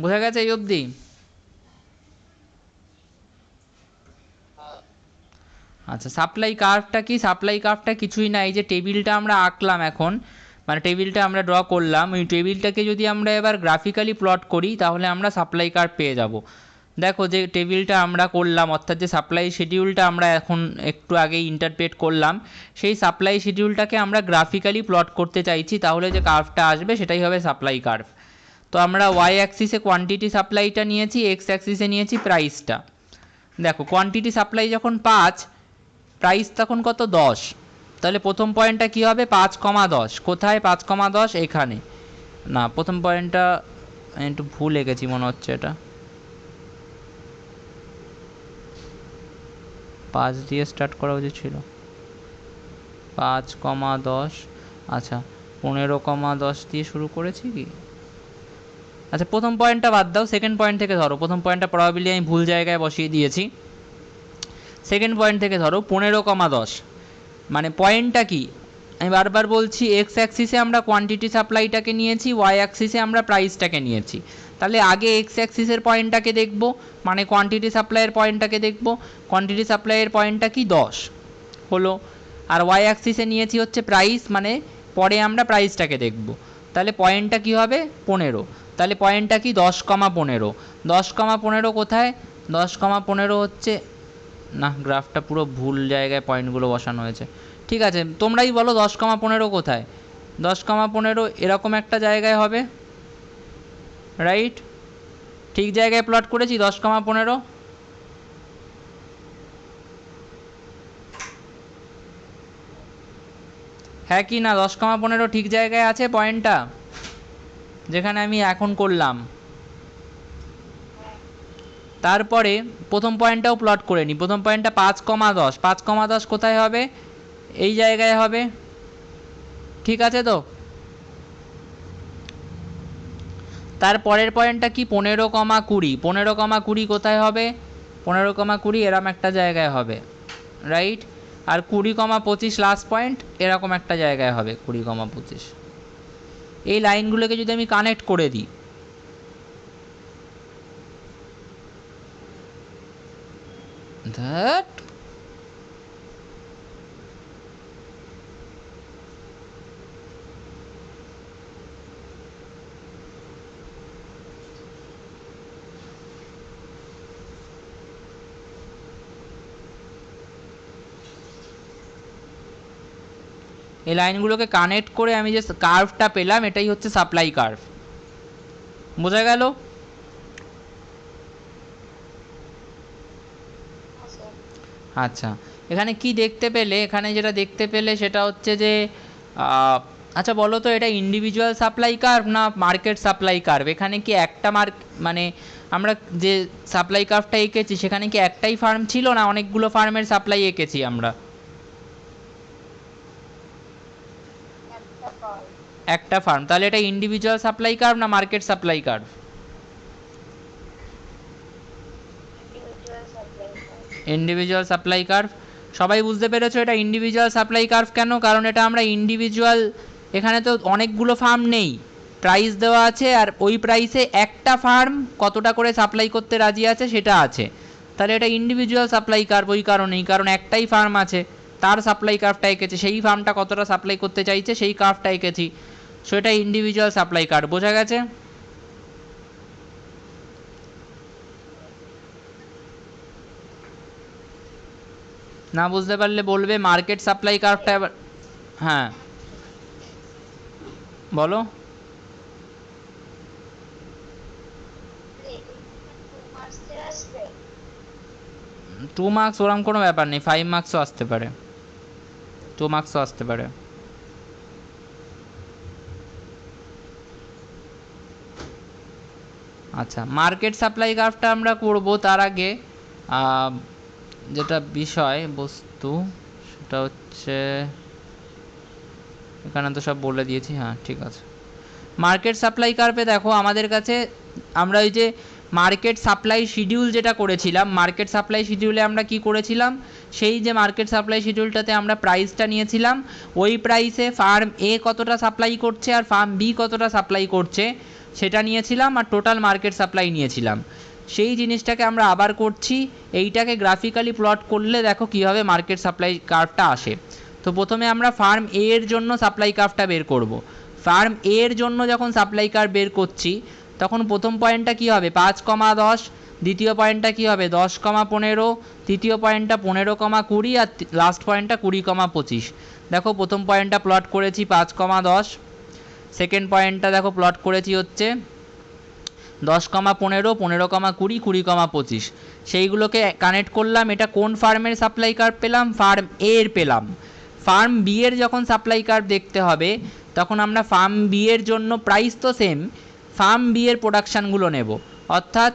বোঝা গেছে এই অবধি? আচ্ছা, সাপ্লাই কার্ভটা কি? সাপ্লাই কার্ভটা কিছুই না, এই যে টেবিলটা আমরা আঁকলাম এখন, মানে টেবিলটা আমরা ড্র করলাম, এই টেবিলটাকে যদি আমরা এবার গ্রাফিক্যালি প্লট করি তাহলে আমরা সাপ্লাই কার্ভ পেয়ে যাব। দেখো যে টেবিলটা আমরা করলাম, অর্থাৎ যে সাপ্লাই শিডিউলটা আমরা এখন একটু আগেই ইন্টারপ্রেট করলাম, সেই সাপ্লাই শিডিউলটাকে আমরা গ্রাফিক্যালি প্লট করতে চাইছি, তাহলে যে কার্ভটা আসবে সেটাই হবে সাপ্লাই কার্ভ। তো আমরা ওয়াই অ্যাক্সিসে কোয়ান্টিটি সাপ্লাইটা নিয়েছি, এক্স অ্যাক্সিসে নিয়েছি প্রাইসটা। দেখো কোয়ান্টিটি সাপ্লাই যখন 5, প্রাইস তখন কত? 10। তাহলে প্রথম পয়েন্টটা কি হবে? 5,10। কোথায় 5,10? এখানে না, প্রথম পয়েন্টটা একটু ভুল এঁকেছি মনে হচ্ছে, এটা 5 দিয়ে স্টার্ট করা উচিত ছিল। 5,10, আচ্ছা 15,10 দিয়ে শুরু করেছি কি? আচ্ছা প্রথম পয়েন্টটা বাদ দাও, সেকেন্ড পয়েন্ট থেকে ধরো। প্রথম পয়েন্টটা প্রবাবিলি আমি ভুল জায়গায় বসিয়ে দিয়েছি, সেকেন্ড পয়েন্ট থেকে ধরো 15,10। মানে পয়েন্টটা কি? আমি বারবার বলছি, এক্স অ্যাক্সিসে আমরা কোয়ান্টিটি সাপ্লাইটাকে নিয়েছি, ওয়াই অ্যাক্সিসে আমরা প্রাইসটাকে নিয়েছি। তাহলে আগে এক্স অ্যাক্সিসের পয়েন্টটাকে দেখব, মানে কোয়ান্টিটি সাপ্লাইয়ের পয়েন্টটাকে দেখব। কোয়ান্টিটি সাপ্লাইয়ের পয়েন্টটা কি? 10 হলো। আর ওয়াই অ্যাক্সিসে নিয়েছি হচ্ছে প্রাইস, মানে পরে আমরা প্রাইসটাকে দেখব। তাহলে পয়েন্টটা কি হবে? 15। তাহলে পয়েন্টটা কি? 10,15। 10,15 কোথায়? 10,15 হচ্ছে, না গ্রাফটা পুরো ভুল জায়গায় পয়েন্টগুলো বসানো হয়েছে। ঠিক আছে, তোমরাই বলো 10,15 কোথায়? 10,15 এরকম একটা জায়গায় হবে, রাইট? ঠিক জায়গায় প্লট করেছি 10,15। হ্যাঁ কি না? 10,15 ঠিক জায়গায় আছে পয়েন্টটা, যেখানে আমি এখন করলাম। তারপরে প্রথম পয়েন্টটাও প্লট করে নিই। প্রথম পয়েন্টটা 5,10। 5,10 কোথায় হবে? এই জায়গায় হবে, ঠিক আছে তো? তারপরের পয়েন্টটা কি? 15,20। 15,20 কোথায় হবে? 15,20 এরকম একটা জায়গায় হবে, রাইট? আর 20,25 লাস্ট পয়েন্ট এরকম একটা জায়গায় হবে, 20,25। এই লাইনগুলোকে যদি আমি কানেক্ট করে দিই, ধ্যাট এই লাইনগুলোকে কানেক্ট করে আমি যে কার্ভটা পেলাম এটাই হচ্ছে সাপ্লাই কার্ভ। বোঝা গেল? আচ্ছা, এখানে কি দেখতে পেলে? এখানে যেটা দেখতে পেলে সেটা হচ্ছে যে আচ্ছা বলো তো, এটা ইন্ডিভিজুয়াল সাপ্লাই কার্ভ না মার্কেট সাপ্লাই কার্ভ? এখানে কি একটা মানে আমরা যে সাপ্লাই কার্ভটা এঁকেছি সেখানে কি একটাই ফার্ম ছিল না অনেকগুলো ফার্মের সাপ্লাই এঁকেছি আমরা? একটা ফার্ম। তাহলে এটা ইন্ডিভিজুয়াল সাপ্লাই কার্ভ না market supply curve? Individual supply curve. সবাই বুঝতে পেরেছো এটা ইন্ডিভিজুয়াল সাপ্লাই কার্ভ কেন? কারণ এটা আমরা ইন্ডিভিজুয়াল, এখানে তো অনেকগুলো ফার্ম নেই, প্রাইস দেওয়া আছে আর ওই প্রাইসে একটা ফার্ম কতটা করে সাপ্লাই করতে রাজি আছে সেটা আছে। তাহলে এটা ইন্ডিভিজুয়াল সাপ্লাই কার্ভ ওই কারণেই, কারণ একটাই ফার্ম আছে, তার সাপ্লাই কার্ভটা এঁকেছে, সেই ফার্মটা কতটা সাপ্লাই করতে চাইছে সেই কার্ভটা এঁকেছি, সো এটা ইন্ডিভিজুয়াল সাপ্লাই কার্ভ। বোঝা গেছে? না বুঝতে পারলে বলবে। মার্কেট সাপ্লাই কার্ভটা এবার, হ্যাঁ বলো। 2 মার্কস ওরম কোনো ব্যাপার নেই, 5 মার্কসও আসতে পারে, 2 মার্কসও আসতে পারে। আচ্ছা, মার্কেট সাপ্লাই কার্ভটা আমরা করব তার আগে যেটা বিষয় বস্তু সেটা হচ্ছে, এখানে তো সব বলে দিয়েছি, হ্যাঁ ঠিক আছে। মার্কেট সাপ্লাই কার্ভে দেখো আমাদের কাছে, আমরা ওই যে মার্কেট সাপ্লাই শিডিউল যেটা করেছিলাম, মার্কেট সাপ্লাই শিডিউলে আমরা কি করেছিলাম, সেই যে মার্কেট সাপ্লাই শিডিউলটাতে আমরা প্রাইসটা নিয়েছিলাম, ওই প্রাইসে ফার্ম এ কতটা সাপ্লাই করছে আর ফার্ম বি কতটা সাপ্লাই করছে সেটা নিয়েছিলাম, আর টোটাল মার্কেট সাপ্লাই নিয়েছিলাম। সেই জিনিসটাকে আমরা আবার করছি, এইটাকে গ্রাফিক্যালি প্লট করলে দেখো কীভাবে মার্কেট সাপ্লাই কার্ভটা আসে। তো প্রথমে আমরা ফার্ম এ এর জন্য সাপ্লাই কার্ভটা বের করব। ফার্ম এ এর জন্য যখন সাপ্লাই কার্ভ বের করছি তখন প্রথম পয়েন্টটা কী হবে 5,10, দ্বিতীয় পয়েন্টটা কী হবে 10,15, তৃতীয় পয়েন্টটা 15,20 আর লাস্ট পয়েন্টটা 20,25। দেখো প্রথম পয়েন্টটা প্লট করেছি 5,10, সেকেন্ড পয়েন্টটা দেখো প্লট করেছি হচ্ছে 10,15, 15,20, 20,25। সেইগুলোকে কানেক্ট করলাম। এটা কোন ফার্মের সাপ্লাই কার্ভ পেলাম? ফার্ম এ এর পেলাম। ফার্ম বি এর যখন সাপ্লাই কার্ভ দেখতে হবে তখন আমরা ফার্ম বি এর জন্য প্রাইস তো সেম, ফার্ম বি এর প্রোডাকশানগুলো নেব। অর্থাৎ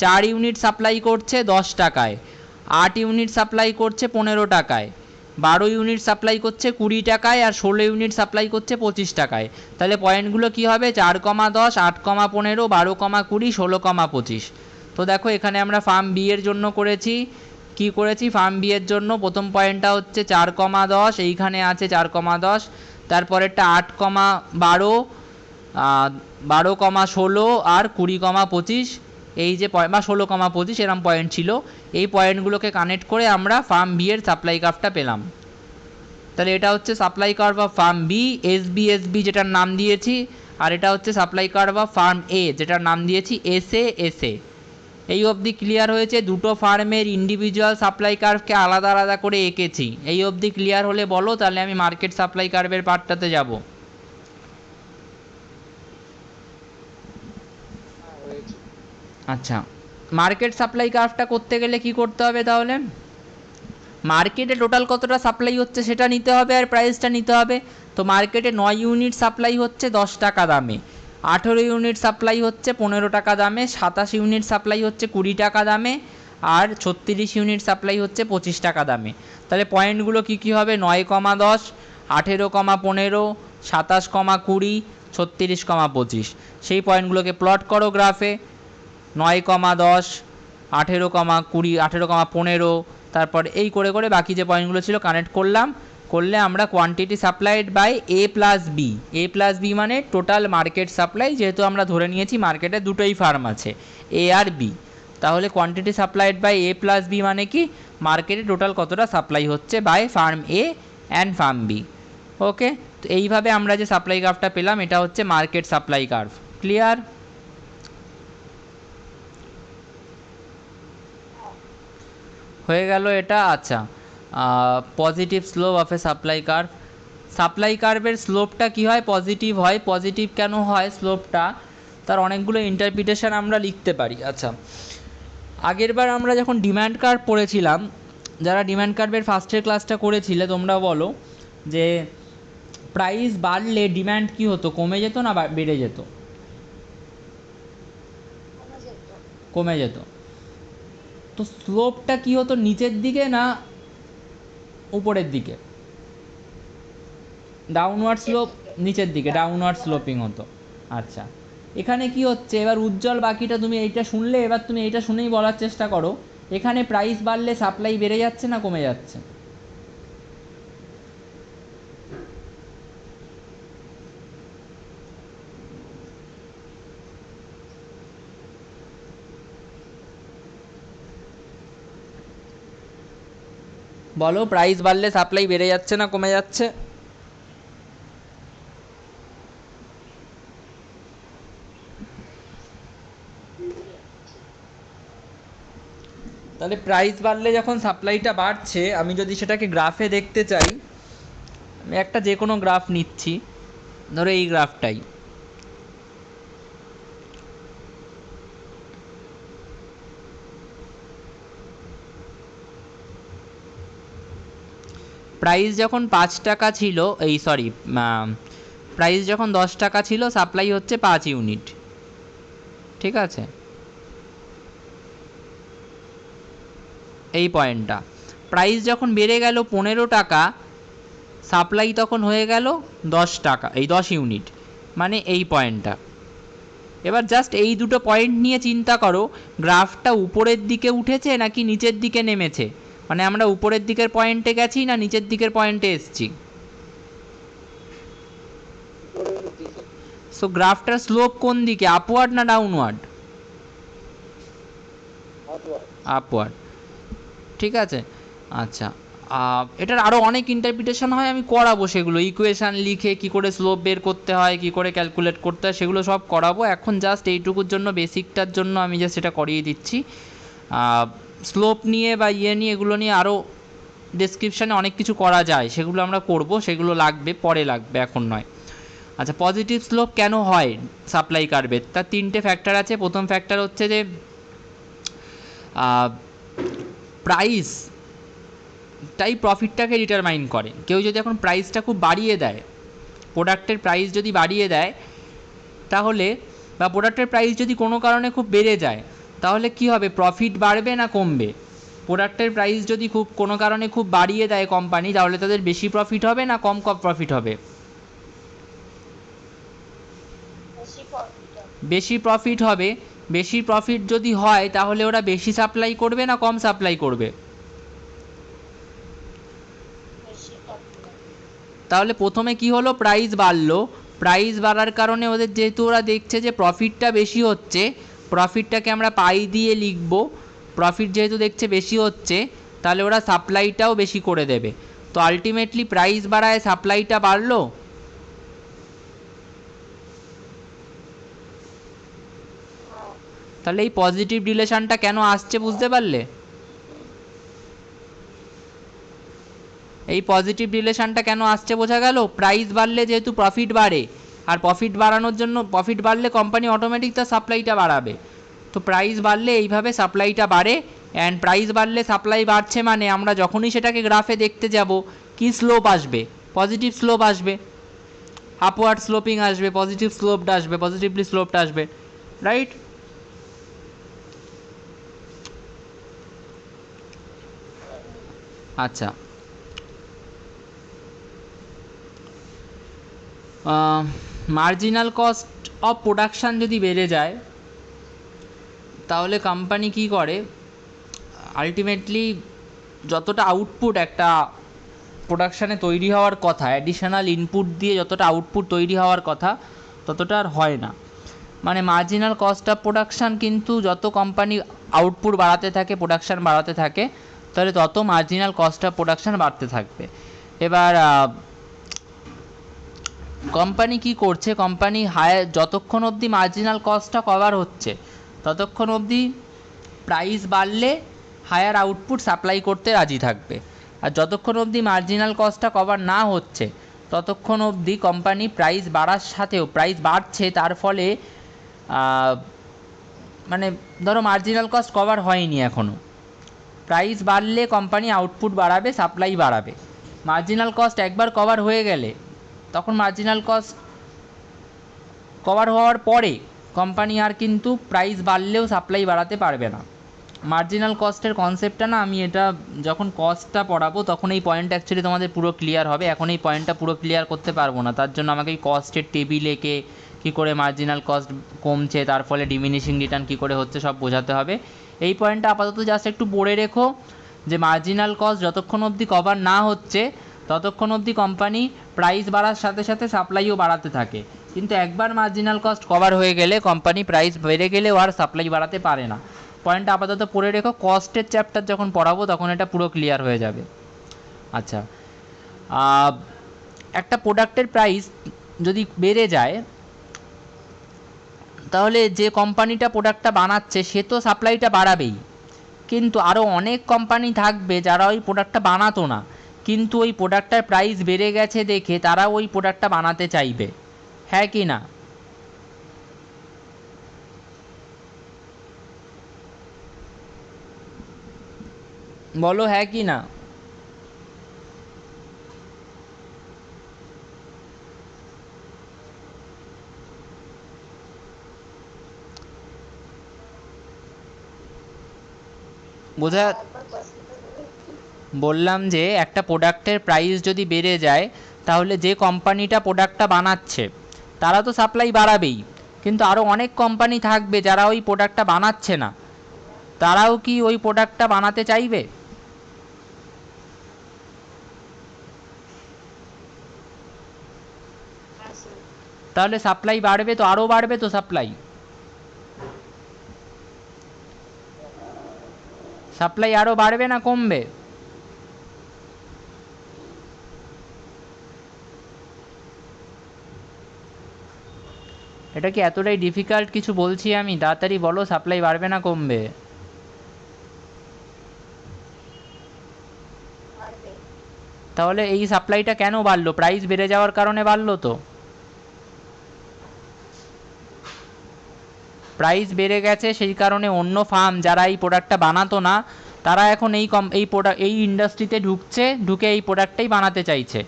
4 ইউনিট সাপ্লাই করছে 10 টাকায়, 8 ইউনিট সাপ্লাই করছে 15 টাকায়, 12 ইউনিট সাপ্লাই করছে 20 টাকায়, আর 16 ইউনিট সাপ্লাই করছে 25 টাকায়। তাহলে পয়েন্টগুলো কি হবে 4,10, 8,15, 12,20, 16,25। তো দেখো এখানে আমরা ফার্ম বি এর জন্য করেছি, কি করেছি ফার্ম বি এর জন্য প্রথম পয়েন্টটা হচ্ছে 4,10, এইখানে আছে 4,10, তারপরেরটা 8,12, 12,16 আর 20,25, এই যে বা 16,25 এরম পয়েন্ট ছিল। এই পয়েন্টগুলোকে কানেক্ট করে আমরা ফার্ম বি এর সাপ্লাই কার্ভটা পেলাম। তাহলে এটা হচ্ছে supply curve of firm B, SB যেটার নাম দিয়েছি, আর এটা হচ্ছে supply curve of firm A যেটার নাম দিয়েছি এসএ। এই অবধি ক্লিয়ার হয়েছে? দুটো ফার্মের ইন্ডিভিজুয়াল সাপ্লাই কার্ভকে আলাদা আলাদা করে এঁকেছি। এই অবধি ক্লিয়ার হলে বলো, তাহলে আমি মার্কেট সাপ্লাই কার্ভের পার্টটাতে যাব। আচ্ছা, মার্কেট সাপ্লাই কার্ভটা করতে গেলে কি করতে হবে তাহলে? মার্কেটে টোটাল কতটা সাপ্লাই হচ্ছে সেটা নিতে হবে আর প্রাইসটা নিতে হবে। তো মার্কেটে 9 ইউনিট সাপ্লাই হচ্ছে 10 টাকা দামে, 18 ইউনিট সাপ্লাই হচ্ছে 15 টাকা দামে, 27 ইউনিট সাপ্লাই হচ্ছে 20 টাকা দামে, আর 36 ইউনিট সাপ্লাই হচ্ছে 25 টাকা দামে। তাহলে পয়েন্টগুলো কি কি হবে 9,10, 18,15, 27,20, 36,25। সেই পয়েন্টগুলোকে প্লট করো গ্রাফে। 9,10, 18,20, 18,15, তারপর এই করে করে বাকি যে পয়েন্টগুলো ছিল কানেক্ট করলাম। করলে আমরা quantity supplied by A plus B, A plus B মানে টোটাল মার্কেট সাপ্লাই, যেহেতু আমরা ধরে নিয়েছি মার্কেটে দুটোই ফার্ম আছে এ আর বি, তাহলে quantity supplied by A plus B মানে কি মার্কেটে টোটাল কতটা সাপ্লাই হচ্ছে by firm A and firm B. Okay, তো এইভাবে আমরা যে সাপ্লাই কার্ভটা পেলাম এটা হচ্ছে মার্কেট সাপ্লাই কার্ভ। ক্লিয়ার হয়ে গেল এটা? আচ্ছা, positive slope of A supply curve. Supply কার্ভের স্লোপটা কি হয়? পজিটিভ হয়। পজিটিভ কেন হয় স্লোপটা? তার অনেকগুলো ইন্টারপ্রিটেশন আমরা লিখতে পারি। আচ্ছা, আগেরবার আমরা যখন ডিম্যান্ড কার্ভ পড়েছিলাম, যারা ডিম্যান্ড কার্ভের ফার্স্টের ক্লাসটা করেছিলে তোমরা বলো যে প্রাইস বাড়লে ডিম্যান্ড কি হতো, কমে যেত না বেড়ে যেত?
কমে যেত।
কমে যেত। তো স্লোপটা কি হতো, নিচের দিকে না উপরের দিকে? ডাউনওয়ার্ড স্লোপ, নিচের দিকে ডাউনওয়ার্ড স্লোপিং হতো। আচ্ছা, এখানে কি হচ্ছে এবার উজ্জ্বল, বাকিটা তুমি এইটা শুনলে, এবার তুমি এইটা শুনেই বলার চেষ্টা করো, এখানে প্রাইস বাড়লে সাপ্লাই বেড়ে যাচ্ছে না কমে যাচ্ছে? বলো, প্রাইস বাড়লে সাপ্লাই বেড়ে যাচ্ছে না কমে যাচ্ছে? তাহলে প্রাইস বাড়লে যখন সাপ্লাইটা বাড়ছে, আমি যদি সেটাকে গ্রাফে দেখতে চাই, আমি একটা যে কোনো গ্রাফ নিচ্ছি, ধরো এই গ্রাফটাই। প্রাইস যখন 5 টাকা ছিল, প্রাইস যখন 10 টাকা ছিল, সাপ্লাই হচ্ছে 5 ইউনিট, ঠিক আছে? এই পয়েন্টটা। প্রাইস যখন বেড়ে গেল 15 টাকা, সাপ্লাই তখন হয়ে গেল 10 টাকা, এই 10 ইউনিট, মানে এই পয়েন্টটা। এবার জাস্ট এই দুটো পয়েন্ট নিয়ে চিন্তা করো, গ্রাফটা উপরের দিকে উঠেছে নাকি নিচের দিকে নেমেছে, মানে আমরা উপরের দিকের পয়েন্টে গেছি না নিচের দিকের পয়েন্টে এসছি? সো গ্রাফটার স্লোপ কোন দিকে, আপওয়ার্ড না ডাউনওয়ার্ড? আপওয়ার্ড, ঠিক আছে। আচ্ছা, এটার আরও অনেক ইন্টারপ্রিটেশন হয়, আমি করাবো সেগুলো, ইকুয়েশান লিখে কি করে স্লোপ বের করতে হয়, কি করে ক্যালকুলেট করতে হয়, সেগুলো সব করাবো। এখন জাস্ট এইটুকুর জন্য, বেসিকটার জন্য আমি জাস্ট এটা করিয়ে দিচ্ছি। স্লোপ নিয়ে বা নিয়ে, এগুলো নিয়ে আরও ডেসক্রিপশানে অনেক কিছু করা যায়, সেগুলো আমরা করব, সেগুলো লাগবে, পরে লাগবে, এখন নয়। আচ্ছা, পজিটিভ স্লোপ কেন হয় সাপ্লাই কার্ভের? তার 3টে ফ্যাক্টর আছে। প্রথম ফ্যাক্টর হচ্ছে যে প্রাইস তাই প্রফিটটাকে ডিটারমাইন করে। কেউ যদি এখন প্রাইসটা খুব বাড়িয়ে দেয়, প্রোডাক্টের প্রাইস যদি বাড়িয়ে দেয়, তাহলে বা প্রোডাক্টের প্রাইস যদি কোনো কারণে খুব বেড়ে যায়, তাহলে কি হবে, প্রফিট বাড়বে না কমবে? প্রোডাক্টের প্রাইস যদি কোনো কারণে খুব বাড়িয়ে দেয় কোম্পানি, তাহলে তাদের বেশি প্রফিট হবে না কম প্রফিট হবে? বেশি প্রফিট হবে। বেশি প্রফিট যদি হয়, তাহলে ওরা বেশি সাপ্লাই করবে না কম সাপ্লাই করবে? তাহলে প্রথমে কি হলো, প্রাইস বাড়লো, প্রাইস বাড়ার কারণে ওদের, যেহেতু ওরা দেখছে যে প্রফিটটা বেশি হচ্ছে, প্রফিটটাকে আমরা পাই দিয়ে লিখব, প্রফিট যেহেতু দেখছে বেশি হচ্ছে, তাহলে ওরা সাপ্লাইটাও বেশি করে দেবে। তো আলটিমেটলি প্রাইস বাড়ায় সাপ্লাইটা বাড়লো। তাহলে এই পজিটিভ রিলেশনটা কেন আসছে বুঝতে পারলে? এই পজিটিভ রিলেশনটা কেন আসছে বোঝা গেল? প্রাইস বাড়লে যেহেতু প্রফিট বাড়ে, আর প্রফিট বাড়ানোর জন্য, প্রফিট বাড়লে কোম্পানি অটোমেটিক তার সাপ্লাইটা বাড়াবে। তো প্রাইস বাড়লে এইভাবে সাপ্লাইটা বাড়ে, অ্যান্ড প্রাইস বাড়লে সাপ্লাই বাড়ছে, মানে আমরা যখনই সেটাকে গ্রাফে দেখতে যাব, কি স্লোপ আসবে, পজিটিভ স্লোপ আসবে, আপওয়ার্ড স্লোপিং আসবে, পজিটিভ স্লোপটা আসবে, পজিটিভলি স্লোপটা আসবে, রাইট? আচ্ছা, মার্জিনাল কস্ট অফ প্রোডাকশান যদি বেড়ে যায়, তাহলে কোম্পানি কি করে, আলটিমেটলি যতটা আউটপুট একটা প্রোডাকশানে তৈরি হওয়ার কথা, অ্যাডিশনাল ইনপুট দিয়ে যতটা আউটপুট তৈরি হওয়ার কথা, ততটা আর হয় না। মানে মার্জিনাল কস্ট অফ প্রোডাকশান, কিন্তু যত কোম্পানি আউটপুট বাড়াতে থাকে, প্রোডাকশান বাড়াতে থাকে, তাহলে তত মার্জিনাল কস্ট অফ প্রোডাকশান বাড়তে থাকবে। এবার কোম্পানি কি করছে, কোম্পানি যতক্ষণ অবধি মার্জিনাল কস্টটা কভার হচ্ছে, ততক্ষণ অবধি প্রাইস বাড়লে হায়ার আউটপুট সাপ্লাই করতে রাজি থাকবে। আর যতক্ষণ অবধি মার্জিনাল কস্টটা কভার না হচ্ছে, ততক্ষণ অবধি কোম্পানি প্রাইস বাড়ার সাথেও, প্রাইস বাড়ছে তার ফলে মানে ধরো মার্জিনাল কস্ট কভার হয়নি এখনও, প্রাইস বাড়লে কোম্পানি আউটপুট বাড়াবে, সাপ্লাই বাড়াবে। মার্জিনাল কস্ট একবার কভার হয়ে গেলে তখন মার্জিনাল কস্ট কভার হওয়ার পরে কোম্পানি আর কিন্তু প্রাইস বাড়লেও সাপ্লাই বাড়াতে পারবে না। মার্জিনাল কস্টের কনসেপ্টটা না, আমি এটা যখন কস্টটা পড়াবো তখন এই পয়েন্ট অ্যাকচুয়ালি তোমাদের পুরো ক্লিয়ার হবে। এখন এই পয়েন্টটা পুরো ক্লিয়ার করতে পারবো না, তার জন্য আমাকে এই কস্টের টেবিল এঁকে কী করে মার্জিনাল কস্ট কমছে, তার ফলে ডিমিনিশিং রিটার্ন কী করে হচ্ছে, সব বোঝাতে হবে। এই পয়েন্টটা আপাতত জাস্ট একটু পড়ে রেখো যে মার্জিনাল কস্ট যতক্ষণ অবধি কভার না হচ্ছে ততক্ষণ অবধি কোম্পানি প্রাইস বাড়ার সাথে সাথে সাপ্লাইও বাড়াতে থাকে, কিন্তু একবার মার্জিনাল কস্ট কভার হয়ে গেলে কোম্পানি প্রাইস বেড়ে গেলেও আর সাপ্লাই বাড়াতে পারে না। পয়েন্টটা আপাতত পড়ে রেখো, কস্টের চ্যাপ্টার যখন পড়াবো তখন এটা পুরো ক্লিয়ার হয়ে যাবে। আচ্ছা, একটা প্রোডাক্টের প্রাইস যদি বেড়ে যায় তাহলে যে কোম্পানিটা প্রোডাক্টটা বানাচ্ছে সে তো সাপ্লাইটা বাড়াবেই, কিন্তু আরও অনেক কোম্পানি থাকবে যারা ওই প্রোডাক্টটা বানাতো না, কিন্তু ওই প্রোডাক্টটার প্রাইস বেড়ে গেছে দেখে তারা ওই প্রোডাক্টটা বানাতে চাইবে, হ্যাঁ কি না? বলো হ্যাঁ কি না। বোঝা, বললাম যে একটা প্রোডাক্টের প্রাইস যদি বেড়ে যায় তাহলে যে কোম্পানিটা প্রোডাক্টটা বানাচ্ছে তারা তো সাপ্লাই বাড়াবেই, কিন্তু আরও অনেক কোম্পানি থাকবে যারা ওই প্রোডাক্টটা বানাচ্ছে না, তারাও কি ওই প্রোডাক্টটা বানাতে চাইবে? তাহলে সাপ্লাই বাড়বে তো, আরও বাড়বে তো সাপ্লাই। সাপ্লাই আরও বাড়বে না কমবে? এটা কি এতটাই ডিফিকাল্ট কিছু বলছি আমি? তাড়াতাড়ি বলো, সাপ্লাই বাড়বে না কমবে? তাহলে এই সাপ্লাইটা কেন বাড়লো? প্রাইস বেড়ে যাওয়ার কারণে বাড়লো তো। প্রাইস বেড়ে গেছে সেই কারণে অন্য ফার্ম যারা এই প্রোডাক্টটা বানাতো না তারা এখন এই ইন্ডাস্ট্রিতে ঢুকছে, ঢুকে এই প্রোডাক্টটাই বানাতে চাইছে,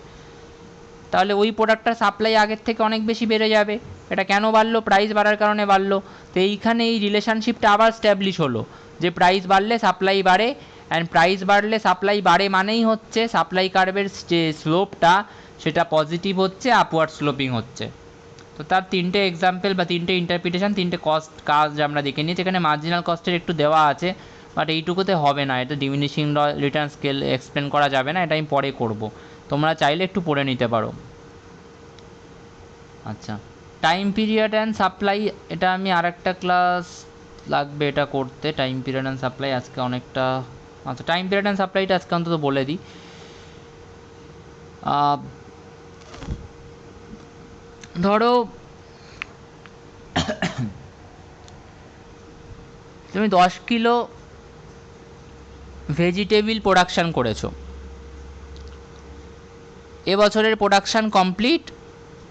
তাহলে ওই প্রোডাক্টটার সাপ্লাই আগের থেকে অনেক বেশি বেড়ে যাবে। এটা কেন বাড়লো? প্রাইস বাড়ার কারণে বাড়লো। তো এইখানে এই রিলেশনশিপটা আবার স্ট্যাবলিশ হলো যে প্রাইস বাড়লে সাপ্লাই বাড়ে, অ্যান্ড প্রাইস বাড়লে সাপ্লাই বাড়ে মানেই হচ্ছে সাপ্লাই কার্ভের যে স্লোপটা সেটা পজিটিভ হচ্ছে, আপওয়ার্ড স্লোপিং হচ্ছে। তো তার তিনটে এক্সাম্পল বা তিনটে ইন্টারপ্রিটেশন, তিনটে কস্ট কাজ আমরা দেখে নিয়েছি। এখানে মার্জিনাল কস্টের একটু দেওয়া আছে, বাট এইটুকুতে হবে না, এটা ডিমিনিশিং রিটার্ন স্কেল এক্সপ্লেন করা যাবে না, এটা আমি পরে করব, তোমরা চাইলে একটু পড়ে নিতে পারো। আচ্ছা, টাইম পিরিয়ড অ্যান্ড সাপ্লাই, এটা আমি আরেকটা ক্লাস লাগবে এটা করতে। টাইম পিরিয়ড অ্যান্ড সাপ্লাই আজকে অনেকটা, আচ্ছা টাইম পিরিয়ড অ্যান্ড সাপ্লাইটা আজকে অন্তত বলে দিই। ধরো তুমি 10 কিলো ভেজিটেবিল প্রোডাকশান করেছো, এবছরের প্রোডাকশান কমপ্লিট,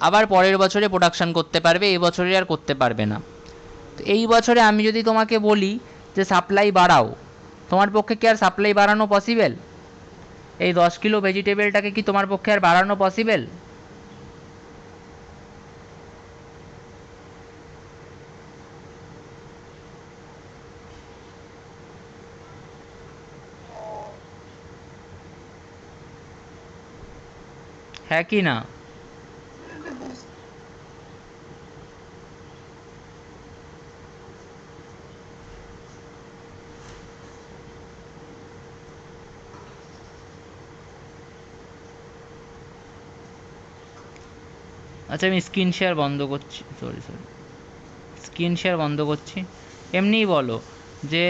আবার পরের বছরে প্রোডাকশান করতে পারবে, এবছরে আর করতে পারবে না। তো এই বছরে আমি যদি তোমাকে বলি যে সাপ্লাই বাড়াও, তোমার পক্ষে কি আর সাপ্লাই বাড়ানো পসিবল? এই 10 কিলো ভেজিটেবলটাকে কি তোমার পক্ষে আর বাড়ানো পসিবল? হ্যাঁ কি না? আচ্ছা আমি স্ক্রিন শেয়ার বন্ধ করছি, সরি স্ক্রিন শেয়ার বন্ধ করছি, এমনিই বলো যে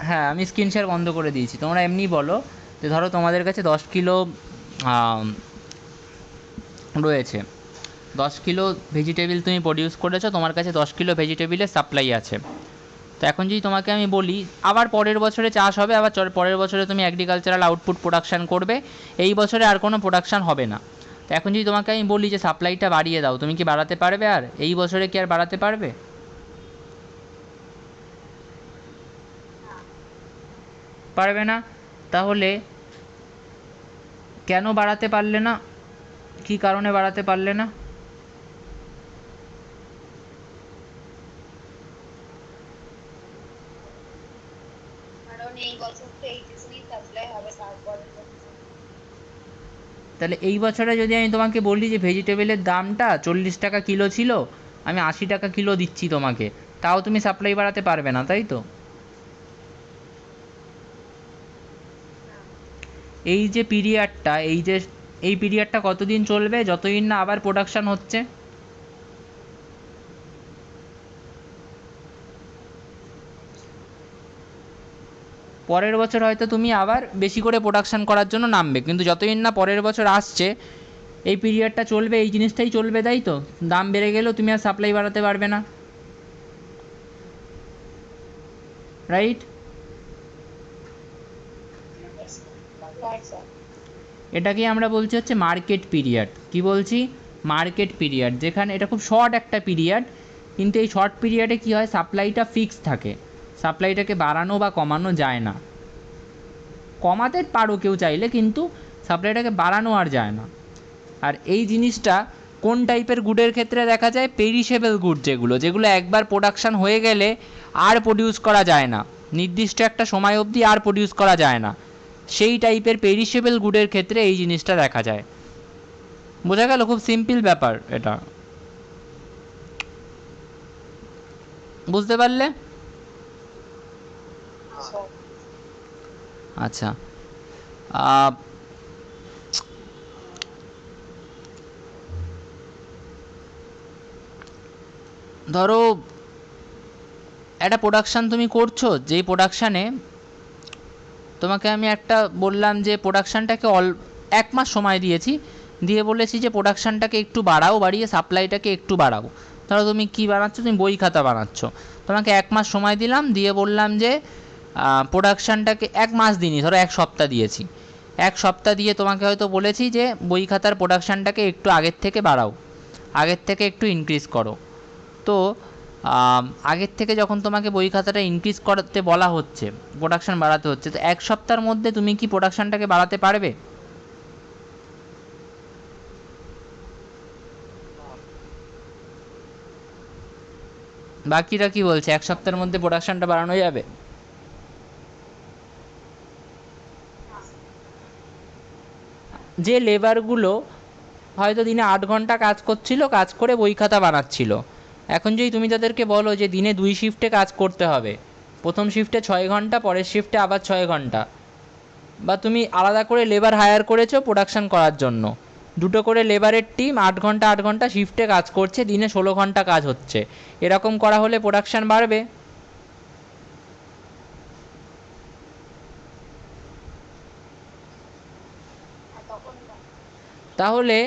হ্যাঁ আমি স্ক্রিন শেয়ার বন্ধ করে দিয়েছি, তোমরা এমনি বলো যে ধরো তোমাদের কাছে 10 কিলো রয়েছে, 10 কিলো ভেজিটেবিল তুমি প্রডিউস করেছো, তোমার কাছে 10 কিলো ভেজিটেবিলের সাপ্লাই আছে। তো এখন যদি তোমাকে আমি বলি আবার পরের বছরে চাষ হবে, আবার পরের বছরে তুমি অ্যাগ্রিকালচারাল আউটপুট প্রোডাকশান করবে, এই বছরে আর কোনো প্রোডাকশান হবে না, তো এখন যদি তোমাকে আমি বলি যে সাপ্লাইটা বাড়িয়ে দাও, তুমি কি বাড়াতে পারবে? আর এই বছরে কি আর বাড়াতে পারবে? পারবে না। তাহলে কেন বাড়াতে পারলে না? কি কারণে বাড়াতে পারলে না?
কারণ এই বছর তো এইচএসসি সাপ্লাই হবে, তারপরে
তাহলে এই বছরে যদি আমি তোমাকে বলি যে ভেজিটেবলের দামটা 40 টাকা কিলো ছিল, আমি 80 টাকা কিলো দিচ্ছি তোমাকে, তাও তুমি সাপ্লাই বাড়াতে পারবে না, তাই তো? এই যে পিরিয়ডটা, এই পিরিয়ডটা কতদিন চলবে? যতদিন না আবার প্রোডাকশন হচ্ছে। পরের বছর হয়তো তুমি আবার বেশি করে প্রোডাকশন করার জন্য নামবে, কিন্তু যতদিন না পরের বছর আসছে এই পিরিয়ডটা চলবে, এই জিনিসটাই চলবে, তাই তো? দাম বেড়ে গেলেও তুমি আর সাপ্লাই বাড়াতে পারবে না, রাইট? এটাকেই আমরা বলছি হচ্ছে মার্কেট পিরিয়ড। কি বলছি? Market period. যেখানে এটা খুব শর্ট একটা পিরিয়ড, কিন্তু এই শর্ট পিরিয়ডে কী হয়, সাপ্লাইটা ফিক্স থাকে, সাপ্লাইটাকে বাড়ানো বা কমানো যায় না। কমাতে পারো কেউ চাইলে, কিন্তু সাপ্লাইটাকে বাড়ানো আর যায় না। আর এই জিনিসটা কোন টাইপের গুডের ক্ষেত্রে দেখা যায়? পেরিশেবল গুড, যেগুলো একবার প্রোডাকশান হয়ে গেলে আর প্রডিউস করা যায় না, নির্দিষ্ট একটা সময় অবধি আর প্রডিউস করা যায় না, সেই টাইপের পেরিশেবল গুডের ক্ষেত্রে এই জিনিসটা দেখা যায়। বোঝা গেল? খুব সিম্পল ব্যাপার এটা, বুঝতে পারলে? আচ্ছা, ধরো একটা প্রোডাকশান তুমি করছো, যেই প্রোডাকশানে তোমাকে আমি একটা বললাম যে প্রোডাকশানটাকে 1 মাস সময় দিয়েছি, দিয়ে বলেছি যে প্রোডাকশানটাকে একটু বাড়াও, বাড়িয়ে সাপ্লাইটাকে একটু বাড়াও। ধরো তুমি কী বানাচ্ছ? তুমি বই খাতা বানাচ্ছ, তোমাকে 1 মাস সময় দিলাম, দিয়ে বললাম যে প্রোডাকশানটাকে 1 মাস দিইনি, ধরো 1 সপ্তাহ দিয়েছি। 1 সপ্তাহ দিয়ে তোমাকে হয়তো বলেছি যে বই খাতার প্রোডাকশানটাকে একটু আগের থেকে বাড়াও, আগের থেকে একটু ইনক্রিজ করো। তো আগের থেকে যখন তোমাকে বই খাতাটা ইনক্রিজ করতে বলা হচ্ছে, প্রোডাকশান বাড়াতে হচ্ছে, তো 1 সপ্তাহের মধ্যে তুমি কি প্রোডাকশানটাকে বাড়াতে পারবে? বাকিরা কি বলছে? 1 সপ্তাহের মধ্যে প্রোডাকশানটা বাড়ানো যাবে? যে লেবারগুলো হয়তো দিনে 8 ঘন্টা কাজ করছিল, কাজ করে বই খাতা বানাচ্ছিল, এখন যদি তুমি তাদেরকে বলো যে দিনে 2 শিফটে কাজ করতে হবে, প্রথম শিফটে 6 ঘন্টা, পরের শিফটে আবার 6 ঘন্টা, বা তুমি আলাদা করে লেবার হায়ার করেছো প্রোডাকশান করার জন্য, দুটো করে লেবারের টিম 8 ঘন্টা 8 ঘন্টা শিফটে কাজ করছে, দিনে 16 ঘন্টা কাজ হচ্ছে, এরকম করা হলে প্রোডাকশান বাড়বে? তাহলে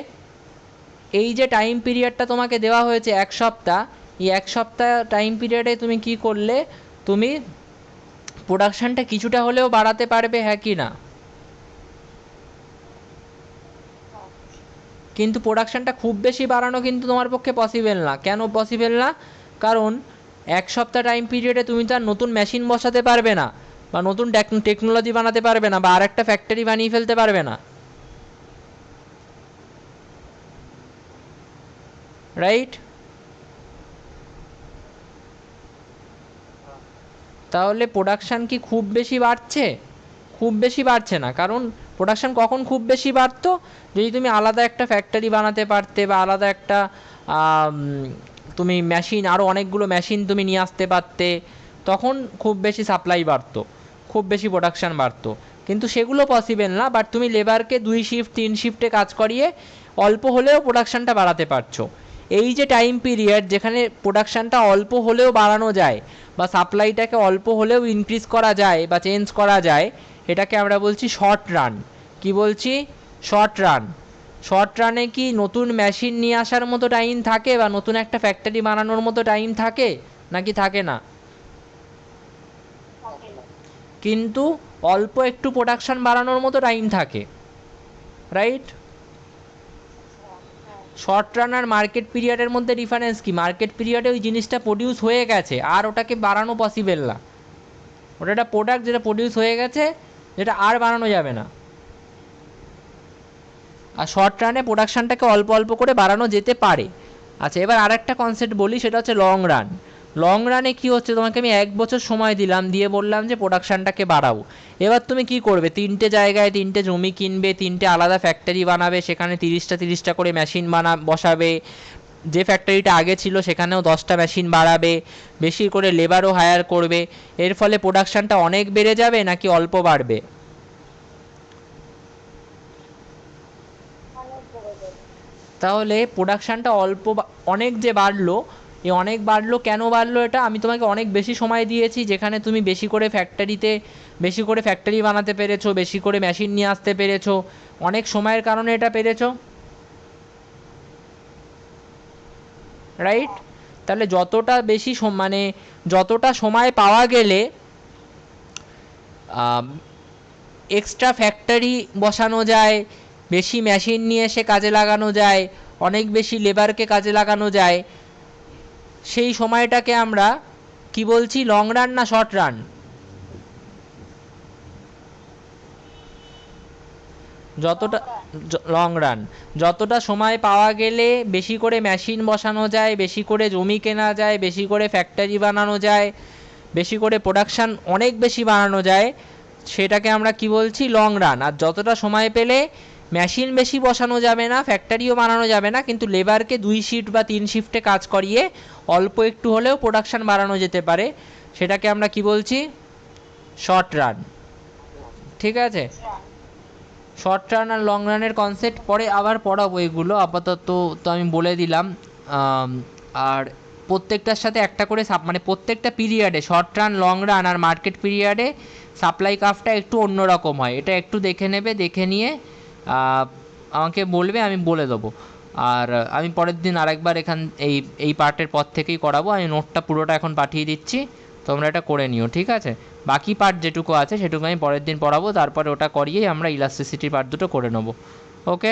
এই যে টাইম পিরিয়ডটা তোমাকে দেওয়া হয়েছে 1 সপ্তাহ, এই 1 সপ্তাহ টাইম পিরিয়ডে তুমি কি করলে? তুমি প্রোডাকশানটা কিছুটা হলেও বাড়াতে পারবে, হ্যাঁ কি না? কিন্তু প্রোডাকশানটা খুব বেশি বাড়ানো কিন্তু তোমার পক্ষে পসিবল না। কেন পসিবল না? কারণ 1 সপ্তাহ টাইম পিরিয়ডে তুমি তো আর নতুন মেশিন বসাতে পারবে না, বা নতুন টেকনোলজি বানাতে পারবে না, বা আর একটা ফ্যাক্টরি বানিয়ে ফেলতে পারবে না, রাইট? তাহলে প্রোডাকশান কি খুব বেশি বাড়ছে? খুব বেশি বাড়ছে না। কারণ প্রোডাকশান কখন খুব বেশি বাড়তো? যদি তুমি আলাদা একটা ফ্যাক্টরি বানাতে পারতে, বা আলাদা একটা তুমি মেশিন, আরও অনেকগুলো মেশিন তুমি নিয়ে আসতে পারতে, তখন খুব বেশি সাপ্লাই বাড়তো, খুব বেশি প্রোডাকশান বাড়তো। কিন্তু সেগুলো পসিবল না। বাট তুমি লেবারকে 2 শিফট 3 শিফটে কাজ করিয়ে অল্প হলেও প্রোডাকশানটা বাড়াতে পারছো। এই যে টাইম পিরিয়ড যেখানে প্রোডাকশানটা অল্প হলেও বাড়ানো যায়, বা সাপ্লাইটাকে অল্প হলেও ইনক্রিজ করা যায় বা চেঞ্জ করা যায়, এটাকে আমরা বলছি শর্ট রান। কি বলছি? Short run. শর্ট রানে কি নতুন মেশিন নিয়ে আসার মতো টাইম থাকে, বা নতুন একটা ফ্যাক্টরি বানানোর মতো টাইম থাকে, নাকি থাকে না? কিন্তু অল্প একটু প্রোডাকশান বাড়ানোর মতো টাইম থাকে, রাইট? শর্ট রান আর মার্কেট পিরিয়ডের মধ্যে ডিফারেন্স কি? মার্কেট পিরিয়ডে ওই জিনিসটা প্রডিউস হয়ে গেছে, আর ওটাকে বাড়ানো পসিবল না। ওটা একটা প্রোডাক্ট যেটা প্রডিউস হয়ে গেছে, যেটা আর বাড়ানো যাবে না। আর শর্ট রানে প্রোডাকশানটাকে অল্প অল্প করে বাড়ানো যেতে পারে। আচ্ছা, এবার আর একটা কনসেপ্ট বলি, সেটা হচ্ছে লং রান। লং রানে কী হচ্ছে, তোমাকে আমি 1 বছর সময় দিলাম, দিয়ে বললাম যে প্রোডাকশানটাকে বাড়াও। এবার তুমি কি করবে? 3টে জায়গায় 3টে জমি কিনবে, 3টে আলাদা ফ্যাক্টরি বানাবে, সেখানে 30টা করে মেশিন বসাবে। যে ফ্যাক্টরিটা আগে ছিল সেখানেও 10টা মেশিন বাড়াবে, বেশি করে লেবারও হায়ার করবে। এর ফলে প্রোডাকশানটা অনেক বেড়ে যাবে নাকি অল্প বাড়বে?
অনেক বড় বড়।
তাহলে প্রোডাকশানটা অনেক যে বাড়লো, এই অনেক বাড়লো কেন বাড়লো? এটা আমি তোমাকে অনেক বেশি সময় দিয়েছি, যেখানে তুমি বেশি করে ফ্যাক্টরি বানাতে পেরেছো, বেশি করে মেশিন নিয়ে আসতে পেরেছো, অনেক সময়ের কারণে এটা পেরেছো, রাইট? তাহলে যতটা বেশি মানে যতটা সময় পাওয়া গেলে এক্সট্রা ফ্যাক্টরি বসানো যায়, বেশি মেশিন নিয়ে এসে কাজে লাগানো যায়, অনেক বেশি লেবারকে কাজে লাগানো যায়, সেই সময়টাকে আমরা কি বলছি, লং রান না শর্ট রান? যতটা লং রান, যতটা সময় পাওয়া গেলে বেশি করে মেশিন বসানো যায়, বেশি করে জমি কেনা যায়, বেশি করে ফ্যাক্টরি বানানো যায়, বেশি করে প্রোডাকশান অনেক বেশি বানানো যায়, সেটাকে আমরা কি বলছি, লং রান। আর যতটা সময় পেলে মেশিন বেশি বসানো যাবে না, ফ্যাক্টরিও বানানো যাবে না, কিন্তু লেবারকে 2 শিফট বা 3 শিফটে কাজ করিয়ে অল্প একটু হলেও প্রোডাকশান বাড়ানো যেতে পারে, সেটাকে আমরা কি বলছি, শর্ট রান। ঠিক আছে? শর্ট রান আর লং রানের কনসেপ্ট পরে আবার পড়াবো, এগুলো আপাতত তো আমি বলে দিলাম। আর প্রত্যেকটার সাথে একটা করে মানে প্রত্যেকটা পিরিয়ডে, শর্ট রান, লং রান আর মার্কেট পিরিয়ডে সাপ্লাই কার্ভটা একটু অন্যরকম হয়, এটা একটু দেখে নেবে, দেখে নিয়ে আমাকে বলবে, আমি বলে দেবো। আর আমি পরের দিন আরেকবার এই পার্টের পর থেকেই করাবো। আমি নোটটা পুরোটা এখন পাঠিয়ে দিচ্ছি, তোমরা এটা করে নিও, ঠিক আছে? বাকি পার্ট যেটুকু আছে সেটুকু আমি পরের দিন পড়াবো, তারপরে ওটা করিয়েই আমরা ইলাস্ট্রিসিটির পার্ট দুটো করে নেবো। ওকে।